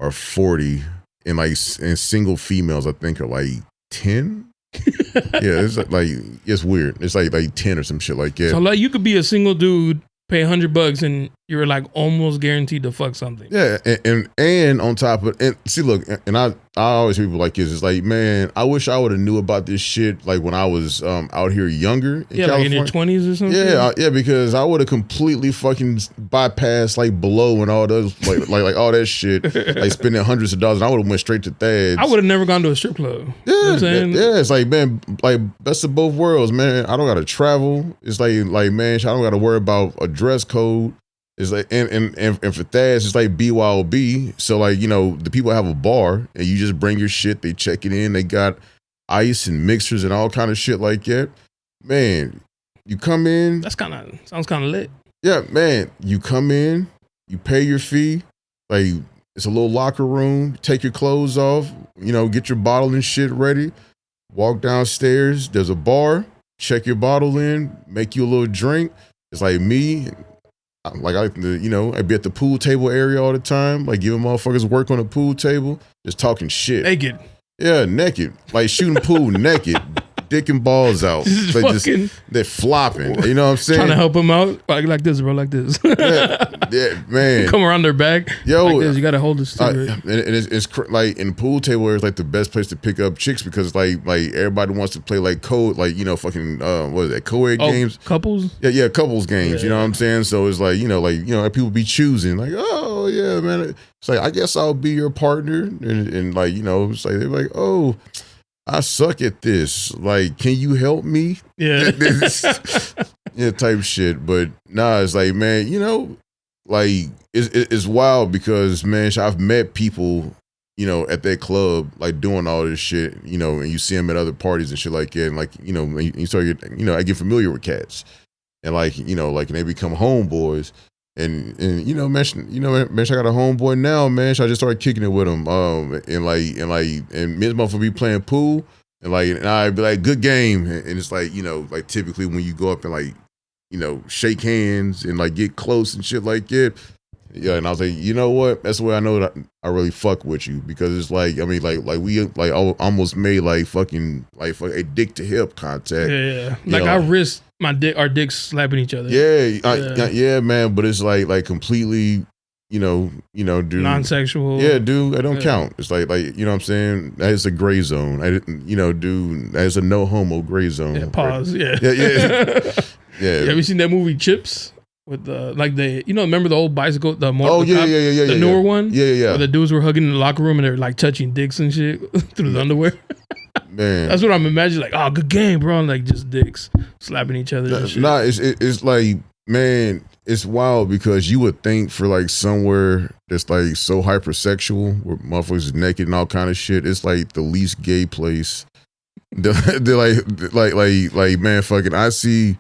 are $40. and single females I think are like 10. Yeah, it's like it's weird. It's like 10 or some shit like that. So like you could be a single dude, pay $100 and you're like almost guaranteed to fuck something. Yeah, and on top of and see, look, and I always hear people like this. It's like, man, I wish I would have knew about this shit like when I was out here younger. In California. Like in your 20s or something. Yeah, because I would have completely fucking bypassed like blow and all those like all that shit, like spending hundreds of dollars. And I would have went straight to Thad's. I would have never gone to a strip club. Yeah, you know what I'm saying? Yeah. It's like, man, like best of both worlds, man. I don't gotta travel. It's like man, I don't gotta worry about a dress code. It's like and for Thad's, it's like BYOB. So like, you know, the people have a bar and you just bring your shit, they check it in, they got ice and mixers and all kind of shit like that. Man, you come in. Sounds kind of lit. Yeah, man, you come in, you pay your fee, like it's a little locker room, take your clothes off, you know, get your bottle and shit ready, walk downstairs, there's a bar, check your bottle in, make you a little drink. It's like me. Like I be at the pool table area all the time, like giving motherfuckers work on the pool table, just talking shit. Naked. Yeah, naked. Like shooting pool naked. Dick and balls out. They're flopping. You know what I'm saying? Trying to help them out. Like this, bro, like this. yeah, man. Come around their back. Yo, like this. You gotta hold this and it's like in the pool table where it's like the best place to pick up chicks because like everybody wants to play like fucking what is that, co-ed games? Couples? Yeah, couples games, you know what I'm saying? So it's like, people be choosing, like, oh yeah, man. It's like, I guess I'll be your partner. And like, it's like they're like, oh, I suck at this. Like, can you help me? Yeah. Yeah, type shit. But nah, it's like, man, like it's wild because, man, I've met people, at that club, like doing all this shit, and you see them at other parties and shit like that. And like, you start I get familiar with cats. And like, like they become homeboys. And man, I got a homeboy now, man. So I just started kicking it with him. And me and his motherfucker be playing pool, and I'd be like, good game. And it's like, like typically when you go up and like, shake hands and like get close and shit like that. Yeah, and I was like, you know what? That's the way I know that I really fuck with you, because it's like, I mean, like we like almost made like fucking like a dick to hip contact. Yeah. Like I risked our dicks slapping each other. Yeah, man. But it's like completely, dude. Non-sexual. Yeah, dude. I don't count. It's like you know what I'm saying? That is a gray zone. I didn't, dude. That is a no homo gray zone. Yeah, pause. Right? Yeah. Yeah. Have you seen that movie Chips? With remember the old bicycle, the the newer one? Yeah. Where the dudes were hugging in the locker room and they're like touching dicks and shit through the underwear. Man. That's what I'm imagining. Like, oh, good game, bro. Like just dicks slapping each other. It's like, man, it's wild because you would think for like somewhere that's like so hypersexual where motherfuckers naked and all kind of shit, it's like the least gay place. They're like, man, fucking, I see.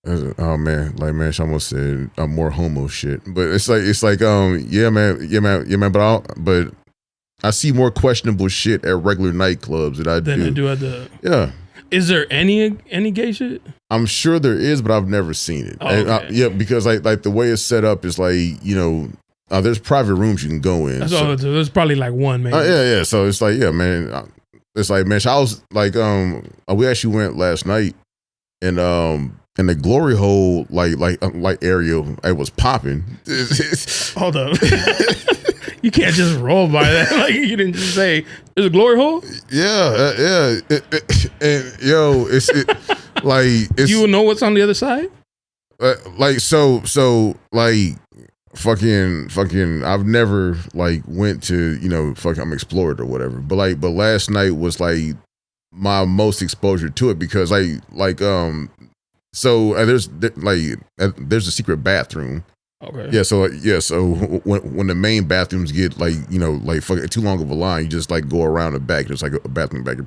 Oh man, like, man, she almost said more homo shit, but it's like yeah man, but I see more questionable shit at regular nightclubs than I do at the. Yeah. Is there any gay shit? I'm sure there is, but I've never seen it. Oh, okay. Because like the way it's set up is like, there's private rooms you can go in. So there's probably like one, maybe. Yeah. So it's like, yeah, man. It's like, man, I was like, we actually went last night, and in the glory hole, like area, it was popping. Hold up. You can't just roll by that. Like, you didn't just say, there's a glory hole? Yeah. And yo, it's you will know what's on the other side? Fucking, I've never like went to, I'm explored or whatever. But last night was like my most exposure to it because there's a secret bathroom. Okay. So when the main bathrooms get fucking too long of a line, you just like go around the back. There's like a bathroom back,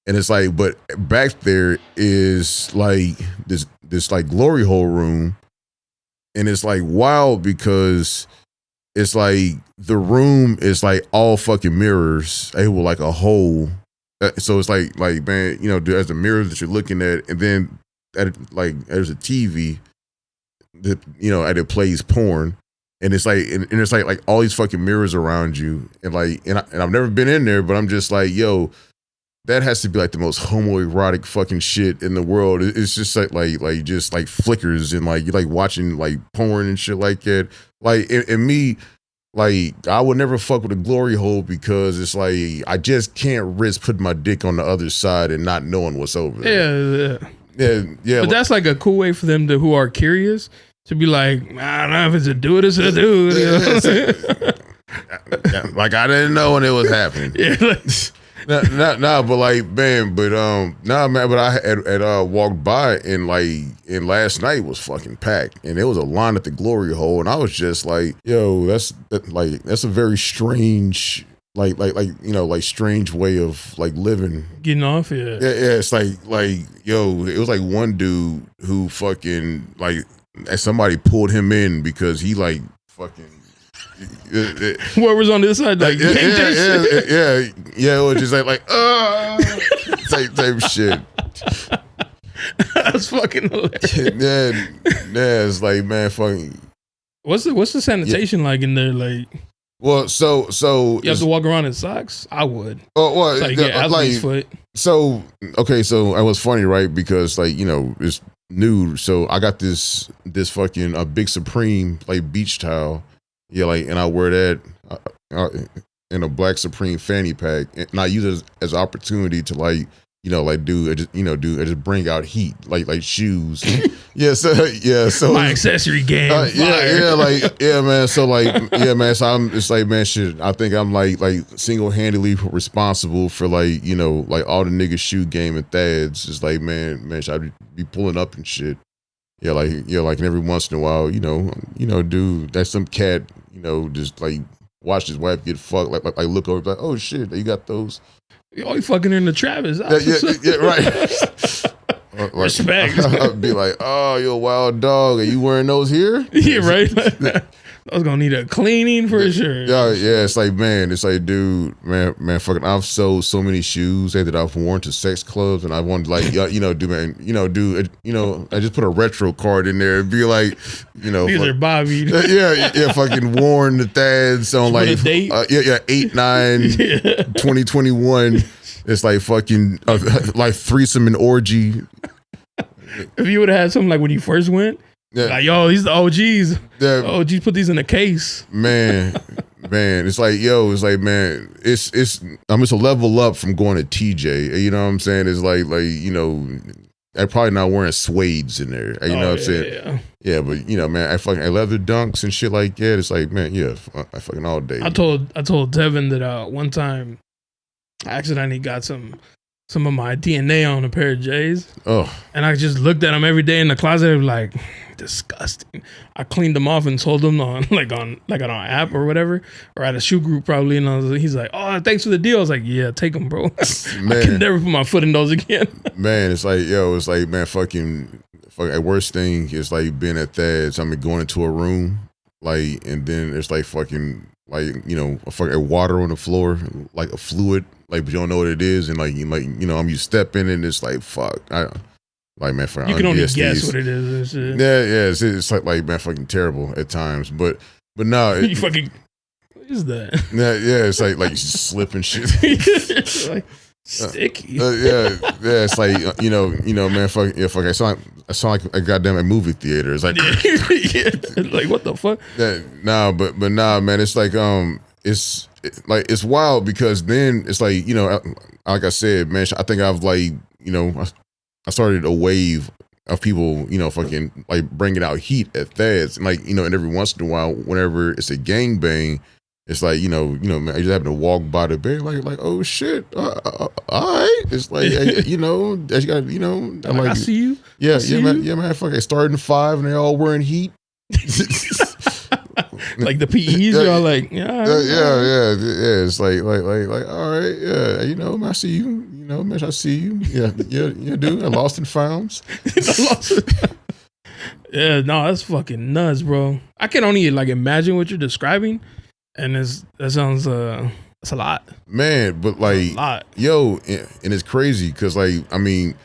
and it's like, but back there is like this like glory hole room, and it's like wild because it's like the room is like all fucking mirrors, with like a hole. So it's like man, there's the mirrors that you're looking at, and then there's a TV that it plays porn, and it's like, and it's like all these fucking mirrors around you, and like, and I've never been in there, but I'm just like, yo, that has to be like the most homoerotic fucking shit in the world. It's just like just like flickers and like you like watching like porn and shit like that. Like and me, like I would never fuck with a glory hole because it's like I just can't risk putting my dick on the other side and not knowing what's over there. Yeah. But that's like a cool way for them to who are curious to be like, I don't know if it's a dude, it's a dude. You know? Like I didn't know when it was happening. Yeah. Like, Nah, but like, man, but man, but I had walked by and last night was fucking packed, and there was a line at the glory hole, and I was just like, yo, that's a very strange, like you know, like strange way of like living, getting off, yeah. It's like yo, it was like one dude who fucking like somebody pulled him in because he like fucking. Whoever's on this side, like, yeah, it was just like type shit. That's fucking hilarious. Yeah, it's like, man, fucking. What's the sanitation like in there? Like, well, so you have to walk around in socks. I would. Oh, well, like, athlete's foot. So okay, so it was funny, right? Because like, you know, it's nude. So I got this fucking a big Supreme like beach towel. Yeah, like, and I wear that in a black Supreme fanny pack, and I use it as an opportunity to like, you know, like just bring out heat, like shoes. So my accessory game. Man. So like, yeah, man. So I'm just like, man, shit. I think I'm like single handedly responsible for like, you know, like all the nigga shoe game and Thad's. Just like, man, should I be pulling up and shit? Yeah, like, you know, like every once in a while, you know, dude, that's some cat, you know, just like watch his wife get fucked, like look over, like, oh shit, you got those. Oh, you fucking in the Travis. Yeah, right. Respect. I'd be like, oh, you're a wild dog. Are you wearing those here? Yeah, right. I was gonna need a cleaning for sure. Yeah. It's like, man, dude, man, fucking. I've sold so many shoes that I've worn to sex clubs, and I wanted like, I just put a retro card in there and be like, you know, these are Bobby. Yeah, fucking worn the Thad's on like, 8/9, 2021. It's like fucking like threesome and orgy. If you would have had something like when you first went. Yeah. Like, yo, these are the OGs. Yeah. The OGs put these in a case. Man. It's like, yo, man, it's I'm just a level up from going to TJ. You know what I'm saying? It's like, you know, I'm probably not wearing suedes in there. You know what I'm saying? Yeah, but you know, man, I leather dunks and shit like that. It's like, man, yeah, I fucking all day. I told Tevin that one time I accidentally got some of my DNA on a pair of J's. Oh. And I just looked at them every day in the closet and like, disgusting. I cleaned them off and sold them on an app or whatever, or at a shoe group probably. And he's like, oh, thanks for the deal. I was like, yeah, take them, bro. Man. I can never put my foot in those again. Man, it's like, man, fucking worst thing is like being at Thad's. I mean, going into a room, like, and then it's like fucking, like, you know, fucking water on the floor, like a fluid, like, but you don't know what it is, and like, you know, you step in it and it's like, fuck, like, man, you can only guess what it is. Yeah, it's like man, fucking terrible at times, but no, you fucking, what is that? Yeah, it's like you slip and shit. Like sticky. It's like, you know, man, fuck, I sound like a goddamn movie theater. It's like, like what the fuck? But nah, man, it's like it's wild because then it's like, you know, like I said, man, I think I've like, you know, I started a wave of people, you know, fucking like bringing out heat at Thad's, and like, you know, and every once in a while, whenever it's a gangbang, it's like, you know, man, I just happen to walk by the bed, like, oh shit, all right. It's like, you know, you got, you know, I see you. Yeah, man, fucking starting 5 and they're all wearing heat. Like the PEs, y'all like, yeah. It's like, all right, yeah, you know, I see you, you know, man, I see you, yeah, dude, Lost and Founds. Yeah, no, that's fucking nuts, bro. I can only like imagine what you're describing, and that sounds that's a lot, man. But like, yo, and it's crazy because like, I mean,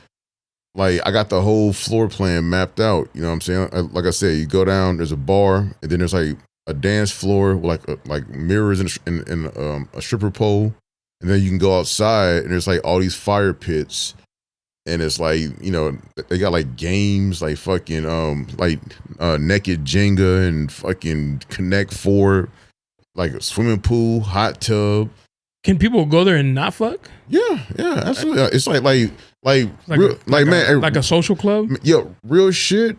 like I got the whole floor plan mapped out. You know what I'm saying? Like I said, you go down, there's a bar, and then there's like a dance floor with like mirrors and a stripper pole, and then you can go outside and there's like all these fire pits, and it's like, you know, they got like games like fucking naked Jenga and fucking Connect 4, like a swimming pool, hot tub. Can people go there and not fuck? Yeah, absolutely. It's like a social club. Yo, real shit.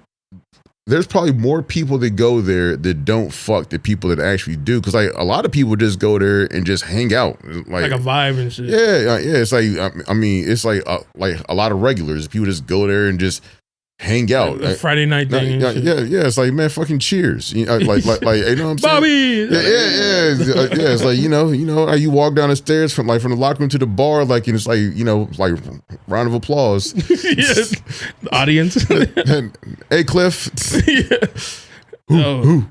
There's probably more people that go there that don't fuck than people that actually do. Because like a lot of people just go there and just hang out, like a vibe and shit. Yeah. It's like it's like a lot of regulars. People just go there and just hang out. Like Friday night thing. Yeah. It's like, man, fucking cheers. You know, like you know what I'm saying? Bobby. Yeah. It's like, you know how you walk down the stairs from the locker room to the bar, like, and it's like, you know, like round of applause. Yes. The audience. Hey, Cliff. Ooh.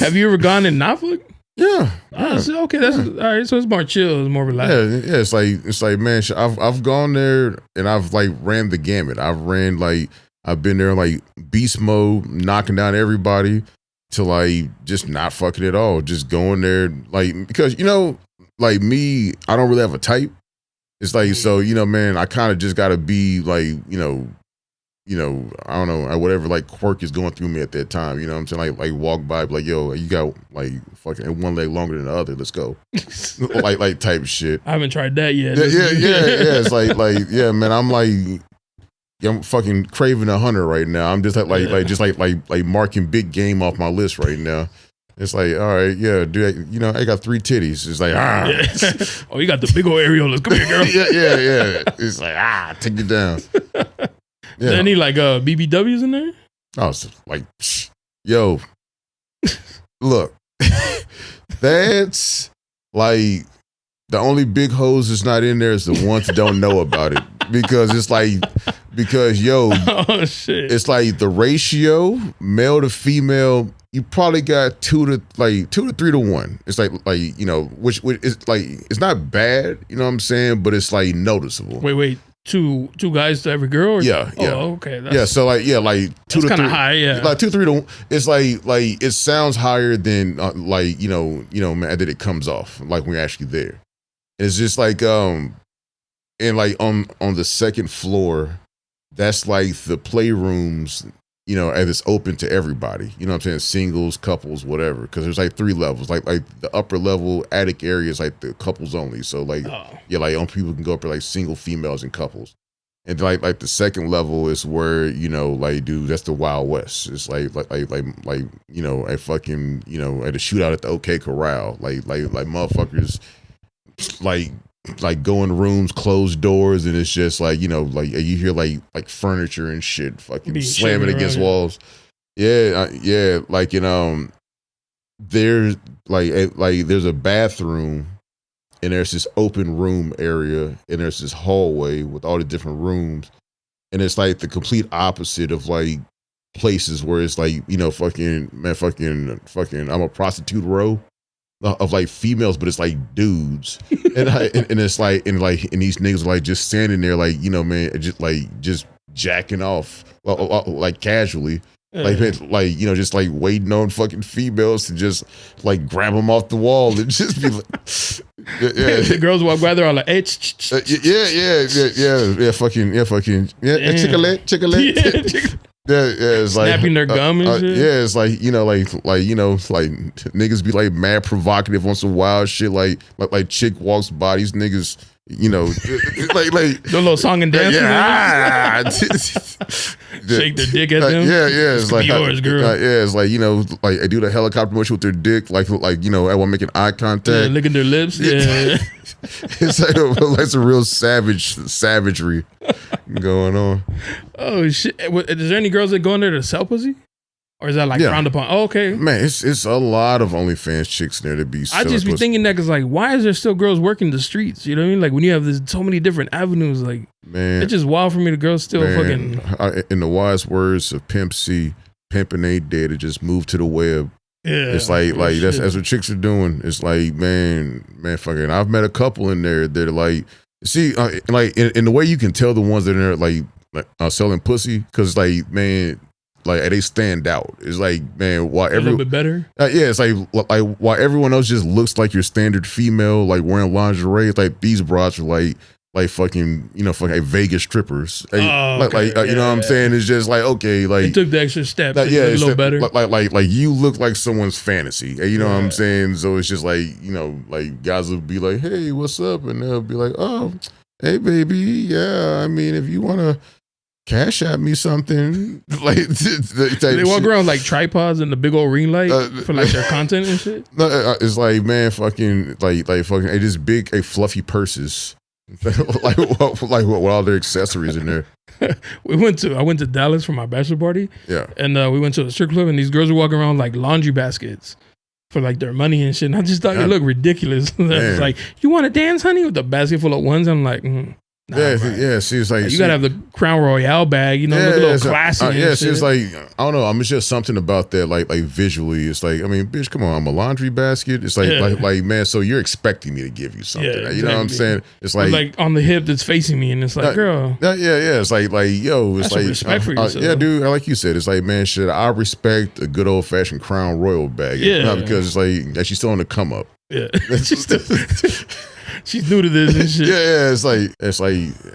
Have you ever gone and not fuck? Yeah. Okay, that's all right. So it's more chill, it's more relaxed. Yeah. It's like, man, I've gone there and I've like ran the gamut. I've been there like beast mode, knocking down everybody, to like just not fucking at all, just going there like, because, you know, like me, I don't really have a type. It's like, so, you know, man, I kind of just got to be like, you know, I don't know, whatever like quirk is going through me at that time. You know what I'm saying? Like walk by, like, yo, you got like fucking one leg longer than the other. Let's go. like type of shit. I haven't tried that yet. Yeah. It's like, yeah, man. I'm fucking craving a hunter right now. I'm just like marking big game off my list right now. It's like, all right, yeah, dude, you know, I got 3 titties. It's like, Yeah. Oh, you got the big old areolas. Come here, girl. Yeah. It's like, take it down. Yeah. Is there any like BBWs in there? I was like, yo, look, that's like the only big hoes that's not in there is the ones that don't know about it, because yo, oh shit, it's like the ratio male to female. You probably got 2 to 3 to 1. It's like you know, which is like, it's not bad, you know what I'm saying, but it's like noticeable. Wait. Two guys to every girl? Or? Yeah. Oh, okay. So like 2 to 3. Kind of high, yeah. Like 2, 3 to 1. It's like it sounds higher than like, you know, man, that it comes off like when you're actually there. It's just like and like on the second floor, that's like the playrooms, you know, and it's open to everybody. You know what I'm saying? Singles, couples, whatever. Because there's like 3 levels. Like the upper level attic area is like the couples only. So like, yeah, like only people can go up to like single females and couples. And like the second level is where, you know, like, dude, that's the Wild West. It's like you know, a fucking, you know, at a shootout at the OK Corral. Like motherfuckers like go in rooms, close doors, and it's just like, you know, like you hear like furniture and shit fucking slamming against walls. Yeah, like, you know, there's there's a bathroom, and there's this open room area, and there's this hallway with all the different rooms, and it's like the complete opposite of like places where it's like, you know, fucking I'm a prostitute row of like females, but it's like dudes, and it's like, and these niggas are like just standing there, like, you know, man, just jacking off, like casually, like, you know, just like waiting on fucking females to just like grab them off the wall and just be like, the girls walk by, they're all like, hey, chicken. Yeah, it's like snapping their gum and shit. Yeah, it's like, you know, like niggas be like mad provocative on some wild shit, like chick walks by, these niggas, you know, like the little song and dance. Shake their dick at them. Yeah, it's like yours, girl. Yeah, it's like, you know, like they do the helicopter motion with their dick, like you know, everyone making eye contact, licking their lips. Yeah. It's like some real savagery going on. Oh shit! Is there any girls that go in there to sell pussy, or is that like frowned upon? Oh, okay, man, it's a lot of OnlyFans chicks in there to be. I just be thinking that because like, why is there still girls working the streets? You know what I mean? Like when you have so many different avenues, like, man, it's just wild for me. The girls still fucking. In the wise words of Pimp C, pimping ain't dead. It just moved to the web. Yeah, it's like that's what chicks are doing. It's like, man, fucking. I've met a couple in there that are like, see, like in the way you can tell the ones that are like selling pussy, because like, man, they stand out. It's like, man, while a little bit better. Yeah, it's like while everyone else just looks like your standard female, like wearing lingerie, it's like these broads are like fucking, fucking Vegas strippers. You know what I'm saying? It's just like, okay, like they took the extra step. A little better. Like you look like someone's fantasy. You know what I'm saying? So it's just like, like guys will be like, hey, what's up? And they'll be like, oh, hey, baby. Yeah, I mean, if you want to cash at me something. Like they walk around like tripods and the big old ring light for like their content and shit. No, it's like, man, fucking like fucking just big fluffy purses. like what all their accessories in there. I went to Dallas for my bachelor party. Yeah. And we went to a strip club and these girls were walking around like laundry baskets for like their money and shit. And I just thought it looked ridiculous. I was like, you want to dance, honey? With a basket full of ones. I'm like, nah, she was like, you gotta have the Crown Royale bag, look a little classy. She was like, I don't know, it's just something about that, like visually. It's like, I mean, bitch, come on, I'm a laundry basket. It's like, like man, so you're expecting me to give you something? You know what I'm saying? It's like on the hip that's facing me, and it's like, girl, it's like yo, it's like respect for yourself. Yeah, dude, like you said, it's like, man, shit, I respect a good old fashioned Crown Royal bag. Not because it's like that she's still on the come up. Yeah. She's new to this and shit. It's like,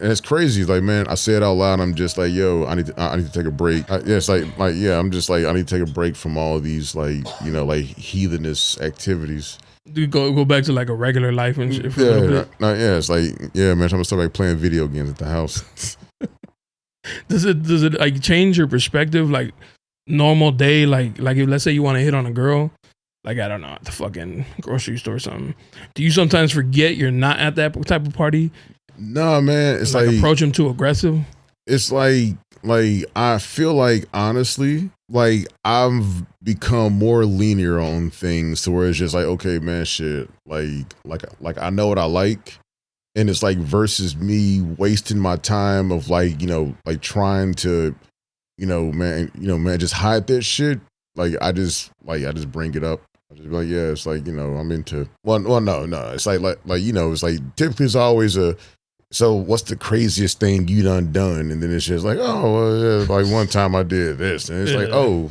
and it's crazy. It's like, man, I say it out loud. I'm just like, yo, I need to take a break. It's like, I'm just like, I need to take a break from all of these, like, like heathenous activities. Do you go back to like a regular life and shit for a little bit? It's like, yeah, man, I'm gonna start like playing video games at the house. Does it like change your perspective? Like normal day, like if let's say you want to hit on a girl. Like, I don't know, at the fucking grocery store or something. Do you sometimes forget you're not at that type of party? No, man. It's like approach them too aggressive? It's like I feel like, honestly, like I've become more linear on things to where it's just like, okay, man, shit. Like I know what I like. And it's like versus me wasting my time of like trying to, man, just hide that shit. Like I just bring it up. I just be like, yeah, it's like, I'm into no. It's like it's like typically it's always so what's the craziest thing you done? And then it's just like, oh, well, yeah, like one time I did this. And it's like, oh,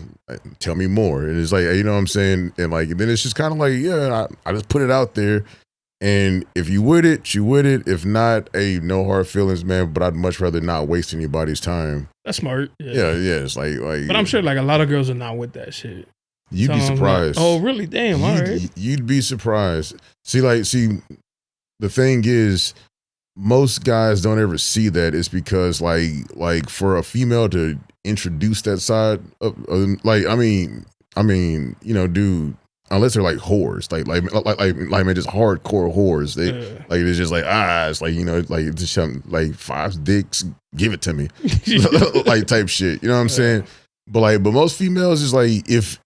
tell me more. And it's like, you know what I'm saying? And like, and then it's just kind of like, yeah, I just put it out there. And if you with it, you with it. If not, hey, no hard feelings, man. But I'd much rather not waste anybody's time. That's smart. Yeah. It's like. But I'm sure like a lot of girls are not with that shit. You'd be surprised. Like, oh, really? Damn. All right. You'd be surprised. See, the thing is, most guys don't ever see that. It's because like for a female to introduce that side of like, I mean, dude. Unless they're like whores, like man, just hardcore whores. They like it's just like it's like like just like 5 dicks, give it to me, like type shit. You know what I'm saying? But most females is like if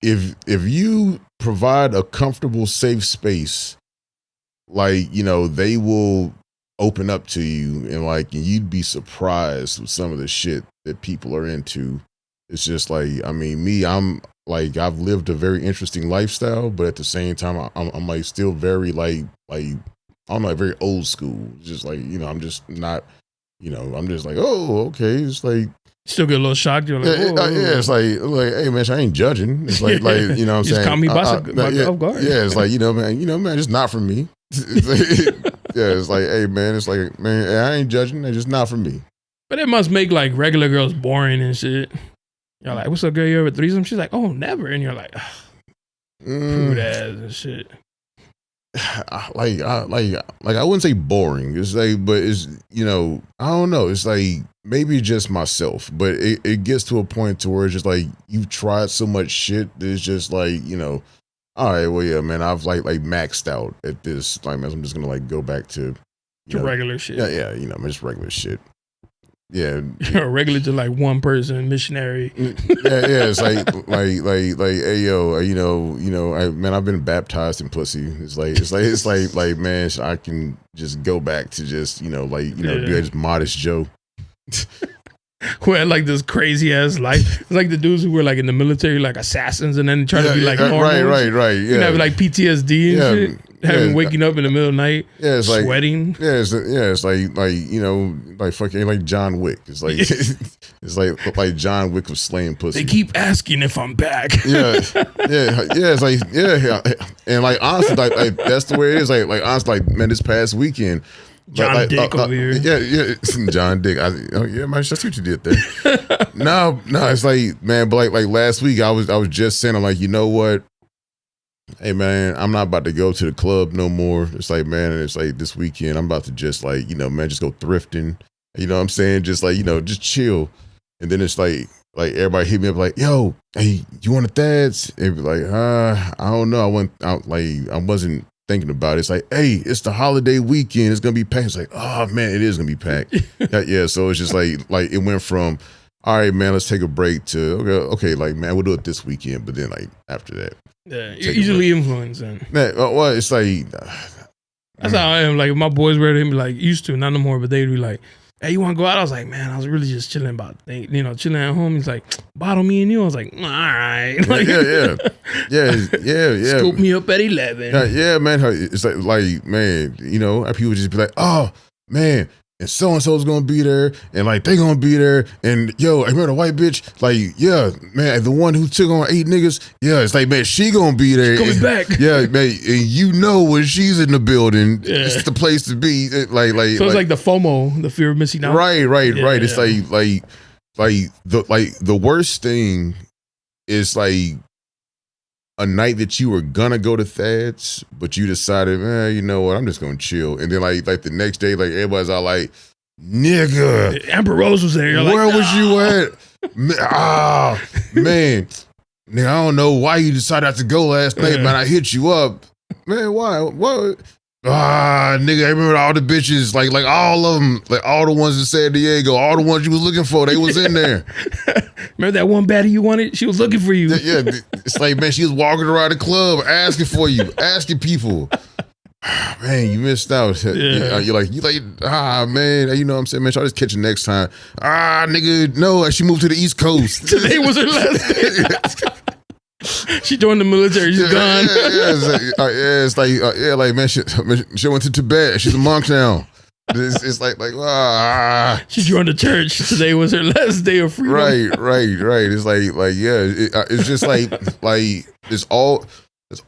you provide a comfortable, safe space, like they will open up to you and you'd be surprised with some of the shit that people are into. It's just like, I mean, me, I'm. Like I've lived a very interesting lifestyle, but at the same time, I'm like still very like I'm like very old school. Just like I'm just not, I'm just like, oh, okay. It's like still get a little shocked. You're like, it's like hey man, I ain't judging. It's like what I'm saying. Just caught me off guard. Yeah, it's like man, it's not for me. It's like hey man, it's like man, I ain't judging. It's just not for me. But it must make like regular girls boring and shit. You're like, what's up, girl? You ever threesome? She's like, oh, never. And you're like, prude ass and shit. Like I wouldn't say boring. It's like, but it's I don't know. It's like maybe just myself, but it gets to a point to where it's just like you've tried so much shit that it's just like all right, well yeah, man, I've like maxed out at this. Like, man, I'm just gonna like go back to regular shit. Yeah, just regular shit. Yeah, you're regular to like one person missionary. It's like hey yo, man, I've been baptized in pussy. It's like man, I can just go back to just be just modest Joe. Who had like this crazy ass life. It's like the dudes who were like in the military, like assassins, and then try to be like normal. Right. Yeah, have like PTSD and shit. having waking up in the middle of the night, it's like sweating. It's like like fucking like John Wick. It's like it's like John Wick was slaying pussy. They keep asking if I'm back. It's like and like honestly, like that's the way it is. Like honestly, like man, this past weekend. John Dick over here. Yeah, John Dick. Man, that's what you did there. No, it's like, man, but like last week, I was just saying, I'm like, you know what? Hey, man, I'm not about to go to the club no more. It's like, man, it's like this weekend, I'm about to just like, man, just go thrifting. You know what I'm saying? Just like, just chill. And then it's like everybody hit me up like, yo, hey, you want the Thads? And be like, I don't know. I wasn't thinking about it. It's like, hey, it's the holiday weekend. It's gonna be packed. It's like, oh man, it is gonna be packed. Yeah. So it's just like it went from, all right, man, let's take a break to okay, like man, we'll do it this weekend. But then like after that, you're easily influencing. Man, well, it's like that's how I am. Like my boys were to be like used to, not no more, but they'd be like, hey, you want to go out? I was like, man, I was really just chilling chilling at home. He's like, bottle me and you. I was like, all right. Like, yeah. Scoop me up at 11. Yeah, man. It's like man, people just be like, oh, man, and so-and-so's going to be there, and like they going to be there, and yo, I remember the white bitch, like, yeah, man, the one who took on 8 niggas, yeah, it's like, man, she going to be there. She's coming back. Yeah, man, and when she's in the building, it's the place to be. So it's like the FOMO, the fear of missing out. Right. It's the worst thing is like a night that you were gonna go to Thad's, but you decided, man, you know what, I'm just gonna chill. And then like the next day, like everybody's all like, nigga, Amber Rose was there. You're where like, was you at? Man, nigga, I don't know why you decided not to go last night, man. I hit you up. Man, why? What? Nigga, I remember all the bitches, like all of them, like all the ones in San Diego, all the ones you was looking for, they was in there. Remember that one baddie you wanted? She was looking for you. Yeah, it's like, man, she was walking around the club asking for you, asking people. Man, you missed out. Yeah. You're like, man, you know what I'm saying, man, I'll just catch you next time. Nigga, no, she moved to the East Coast. Today was her last day. She joined the military. She's gone. It's like man, she went to Tibet. She's a monk now. It's like she joined the church. Today was her last day of freedom. Right. It's like yeah. It's just like it's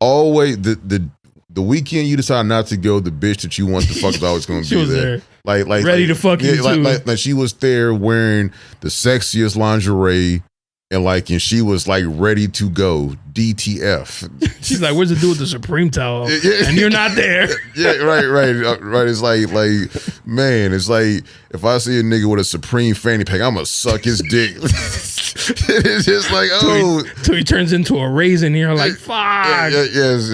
always the weekend you decide not to go. The bitch that you want to fuck is always going to be there. Like ready to fuck you too. Like she was there wearing the sexiest lingerie. And she was like ready to go. DTF. She's like, where's the dude with the Supreme towel? And you're not there. Yeah, right. It's like, man, it's like if I see a nigga with a Supreme fanny pack, I'm gonna suck his dick. It's just like, till he turns into a raisin here, like, fuck. It's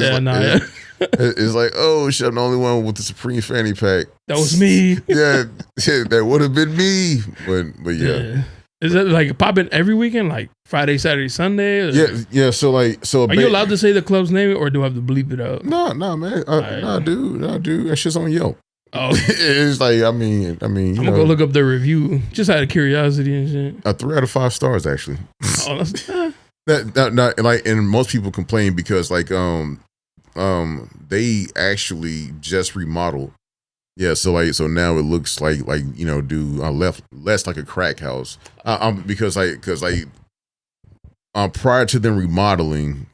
like, oh shit, I'm the only one with the Supreme fanny pack. That was me. Yeah, that would have been me. But yeah. Is that like popping every weekend, like Friday, Saturday, Sunday? Yeah. So are you allowed to say the club's name, or do I have to bleep it out? No, man. Dude. That shit's on Yelp. Oh, it's like I mean. I'm gonna go look up the review, just out of curiosity and shit. 3 out of 5 stars actually. Oh, that's that like, and most people complain because like they actually just remodeled. Yeah, so now it looks like less like a crack house. Because prior to them remodeling,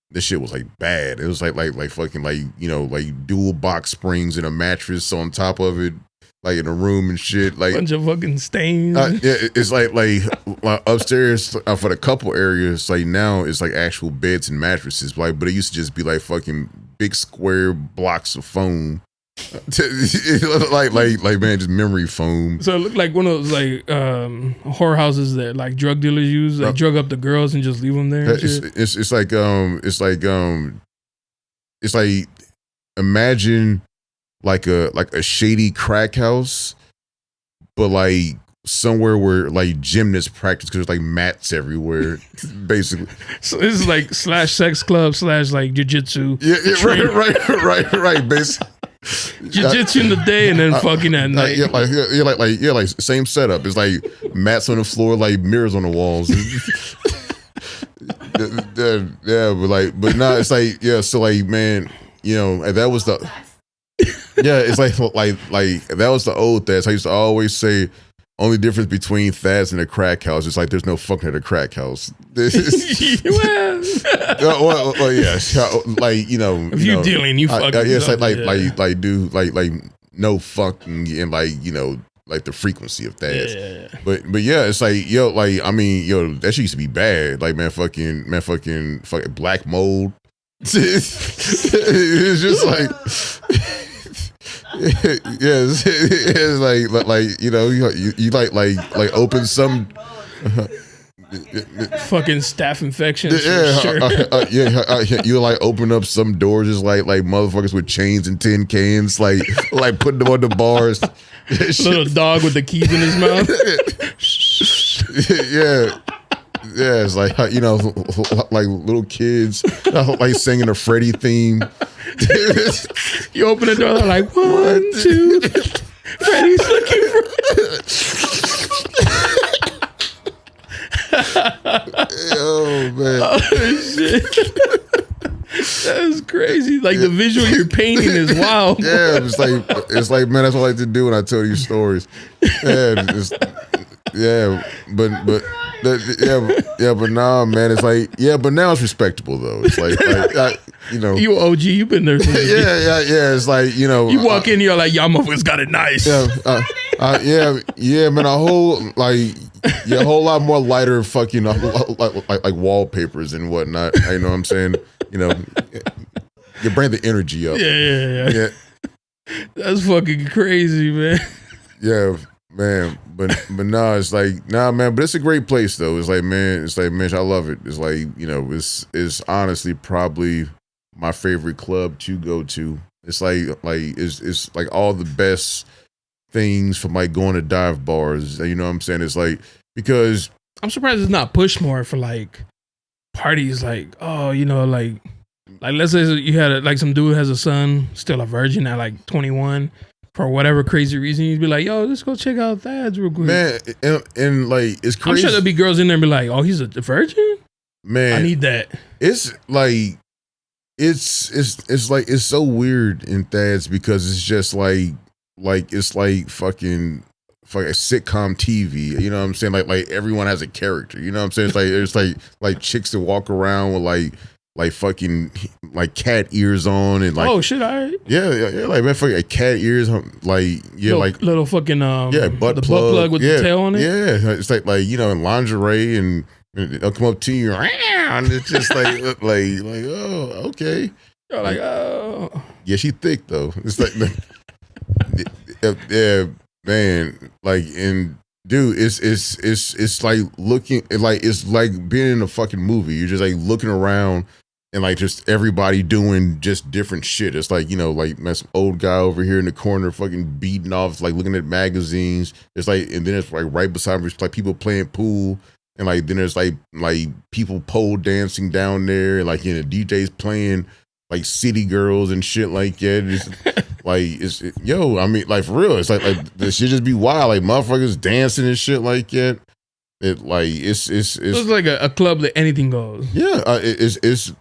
this shit was like bad. It was like fucking like dual box springs and a mattress on top of it, like in a room and shit. Like bunch of fucking stains. It's like upstairs for the couple areas. Like now it's like actual beds and mattresses. Like, but it used to just be like fucking big square blocks of foam. like man, just memory foam. So it looked like one of those like horror houses that like drug dealers use, like drug up the girls and just leave them there. It's like imagine like a shady crack house, but like somewhere where like gymnasts practice because there's like mats everywhere, basically. So this is like /sex club / like jiu-jitsu. Yeah, right, basically. Jiu-jitsu in the day and then fucking at night. Like same setup. It's like mats on the floor, like mirrors on the walls. But nah, it's like, yeah. So like, man, and that was the it's like that was the old Thad. I used to always say only difference between Thad's and a crack house is like there's no fucking at a crack house. Well, yeah, like if you're dealing, you fucking it's like no fucking and like the frequency of that. Yeah. But yeah, it's like that shit used to be bad. Like fucking black mold. It's just like it's like you like open some fucking staph infections. You like open up some doors just like motherfuckers with chains and tin cans like putting them on the bars. Little dog with the keys in his mouth. It's like like little kids like singing a Freddy theme. You open the door, they're like 1, 2. Freddy's looking for. Oh man! Oh shit! That's crazy. Like the visual you're painting is wild. Yeah, it's like man, that's what I like to do when I tell these stories. But nah, man, it's like but now it's respectable though. It's like you OG, you've been there. It's like you walk in, you're like y'all motherfuckers got it nice. Man, a whole lot more lighter fucking like wallpapers and whatnot. You know what I'm saying? You bring the energy up. Yeah. That's fucking crazy, man. Yeah, man. But nah, it's like man. But it's a great place though. It's like man, I love it. It's like it's honestly probably my favorite club to go to. It's it's like all the best things from like going to dive bars. You know what I'm saying? It's like because I'm surprised it's not pushed more for like parties. Like like let's say you had like some dude has a son, still a virgin at like 21. For whatever crazy reason, you'd be like, yo, let's go check out Thad's real quick. Man, and like, it's crazy. I'm sure there'll be girls in there and be like, oh, he's a virgin? Man. I need that. It's like, it's so weird in Thad's because it's just like it's like fucking sitcom TV. You know what I'm saying? Like everyone has a character. You know what I'm saying? It's like chicks that walk around with like fucking like cat ears on and like shit, all right. Yeah, like man, fucking cat ears, like little fucking butt plug with the tail on it. Yeah, it's like in lingerie and they'll come up to you and it's just like oh okay. You're like oh yeah, she thick though. It's like yeah man, like and. Dude, it's like looking it's like being in a fucking movie. You're just like looking around and like just everybody doing just different shit. It's like like man, some old guy over here in the corner fucking beating off, like looking at magazines. It's like and then it's like right beside me, it's like people playing pool and like then there's like people pole dancing down there and like the DJ's playing like City Girls and shit like that. It's like I mean like for real. It's like this shit just be wild. Like motherfuckers dancing and shit like that. It's like a club that anything goes. Yeah, it's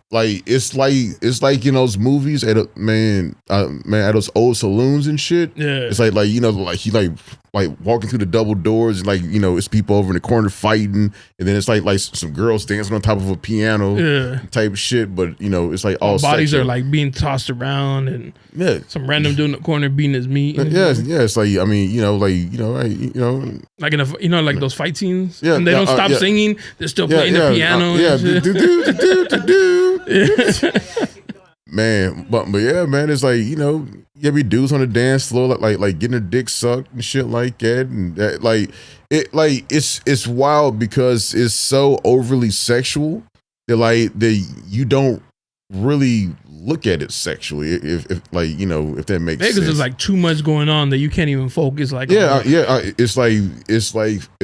like in those movies at at those old saloons and shit. Yeah, it's like like he like walking through the double doors and like it's people over in the corner fighting and then it's like some girls dancing on top of a piano type shit. But it's like all bodies sexual. are like being tossed around and some random dude in the corner beating his meat. It's like I mean like in a like those fight scenes. Yeah, and they don't stop singing. They're still playing the piano. Man, but yeah, man, it's like you be dudes on the dance floor like getting their dick sucked and shit like that, and that, it's wild because it's so overly sexual that you don't really look at it sexually if that makes sense. Because there's like too much going on that you can't even focus. Like it's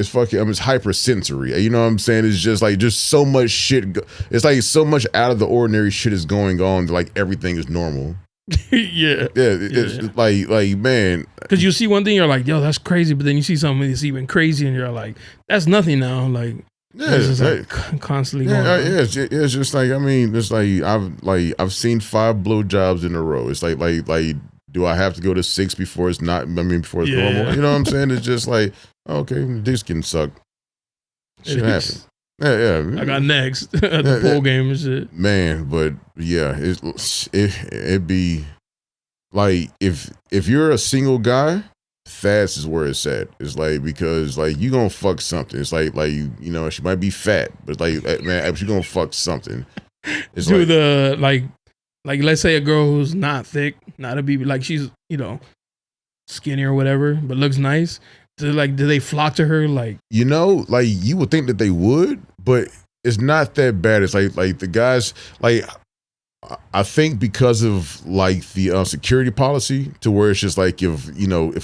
fucking it's hypersensory. You know what I'm saying? It's just so much shit. It's like so much out of the ordinary shit is going on. Like everything is normal. It's like man. Because you see one thing, you're like, yo, that's crazy. But then you see something that's even crazy, and you're like, that's nothing now. Like Yeah, it's just constantly going on. Yeah, it's just like, I mean, it's I've seen 5 blowjobs in a row. It's like do I have to go to 6 before it's not? I mean, before it's normal. You know what I'm saying? It's just like, okay, this can suck. Shit happens. Yeah. I got next at the pool game and shit. Man, but yeah, it'd be like if you're a single guy, fast is where it's at. It's like, because like you gonna fuck something. It's like you know, she might be fat, but like, man, you gonna fuck something. It's like let's say a girl who's not thick, not a BB, like she's, you know, skinny or whatever, but looks nice. Do they flock to her? Like, you know, like you would think that they would, but it's not that bad. It's like the guys, like, I think because of like the security policy, to where it's just like, if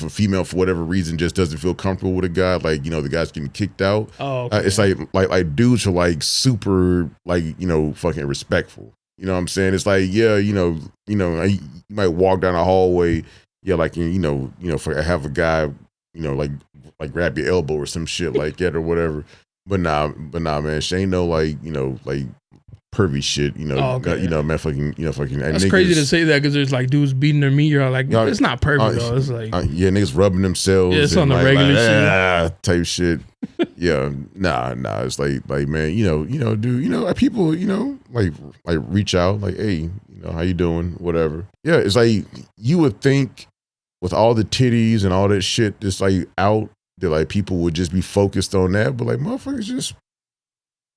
a female for whatever reason just doesn't feel comfortable with a guy, like, you know, the guy's getting kicked out. Oh, okay. It's like dudes are like super, like, you know, fucking respectful. You know what I'm saying? It's like, yeah, you know, you might walk down a hallway, yeah, like, you know, have a guy, you know, like grab your elbow or some shit like that or whatever. But nah, man, she ain't no like, you know, like pervy shit, you know. Oh, okay. You know, man, fucking. That's niggas, crazy to say that, because there's like dudes beating their meat. You're like, it's not pervy though. It's like, yeah, niggas rubbing themselves. Yeah, it's on the like, regular shit type shit. Yeah, nah. It's like, man, you know, dude, you know, people, you know, like reach out, like, hey, you know, how you doing, whatever. Yeah, it's like, you would think with all the titties and all that shit that's like out, that like people would just be focused on that, but like motherfuckers just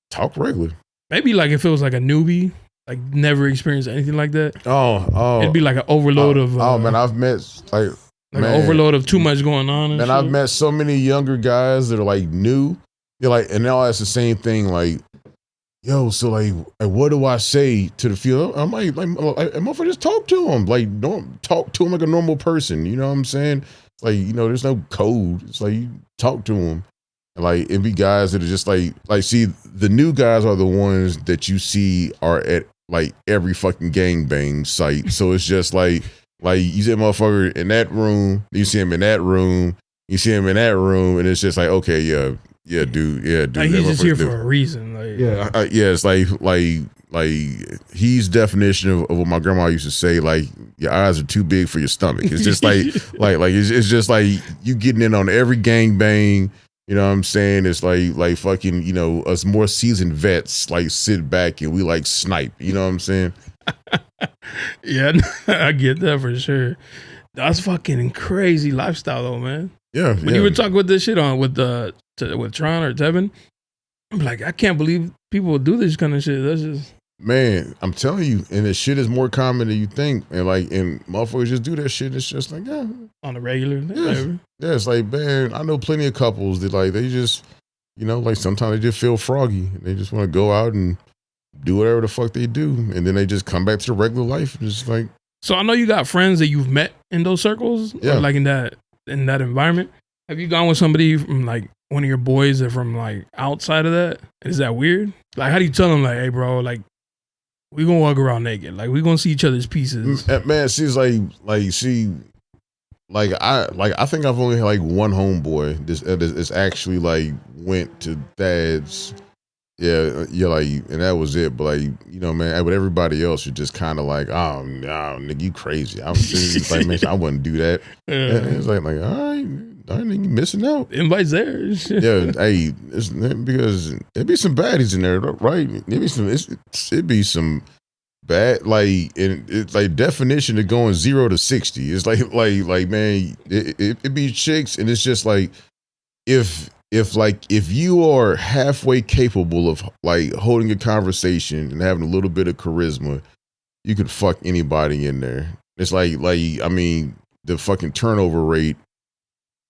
talk regular. Maybe like if it was like a newbie, like never experienced anything like that. Oh, it'd be like an overload of. Man, I've met like an overload of too much going on. And I've met so many younger guys that are like new. They're like, and they all ask the same thing, like, yo, so like what do I say to the field? I'm like, motherfucker, just talk to him. Like, don't talk to him like a normal person. You know what I'm saying? Like, you know, there's no code. It's like, you talk to him. Like, it'd be guys that are just like, see, the new guys are the ones that you see are at like every fucking gangbang site. So it's just like you see a motherfucker in that room, you see him in that room, you see him in that room, and it's just like, okay, yeah, dude. Like, he's just here for a reason. Like, it's like he's definition of what my grandma used to say, like, your eyes are too big for your stomach. It's just like it's just like you getting in on every gangbang. You know what I'm saying? It's like fucking, you know, us more seasoned vets like sit back and we like snipe. You know what I'm saying? Yeah, I get that for sure. That's fucking crazy lifestyle though, man. Yeah. When you were talking with this shit on with Tron or Tevin, I'm like, I can't believe people would do this kind of shit. That's just, man, I'm telling you, and the shit is more common than you think. And motherfuckers just do that shit. It's just like, yeah, on the regular. Yeah, it's like, man, I know plenty of couples that like, they just, you know, like sometimes they just feel froggy and they just want to go out and do whatever the fuck they do, and then they just come back to the regular life. And just like, so I know you got friends that you've met in those circles, yeah, or like in that environment. Have you gone with somebody from like one of your boys that from like outside of that? Is that weird? Like, how do you tell them, like, hey, bro, like, we gonna walk around naked, like, we gonna see each other's pieces? Man, she's I think I've only had like one homeboy this actually like went to dad's. Yeah, like, and that was it. But like, you know, man, with everybody else, you're just kind of like, oh, no, nigga, you crazy. I'm just like, man, I wouldn't do that. Yeah. And it's like, all right, nigga, you missing out. Invites there. Yeah, hey, because it'd be some baddies in there, right? It'd be some bad, like, and it's like definition of going 0 to 60. It's like man, it'd be chicks, and it's just like, if you are halfway capable of like holding a conversation and having a little bit of charisma, you could fuck anybody in there. It's like I mean, the fucking turnover rate.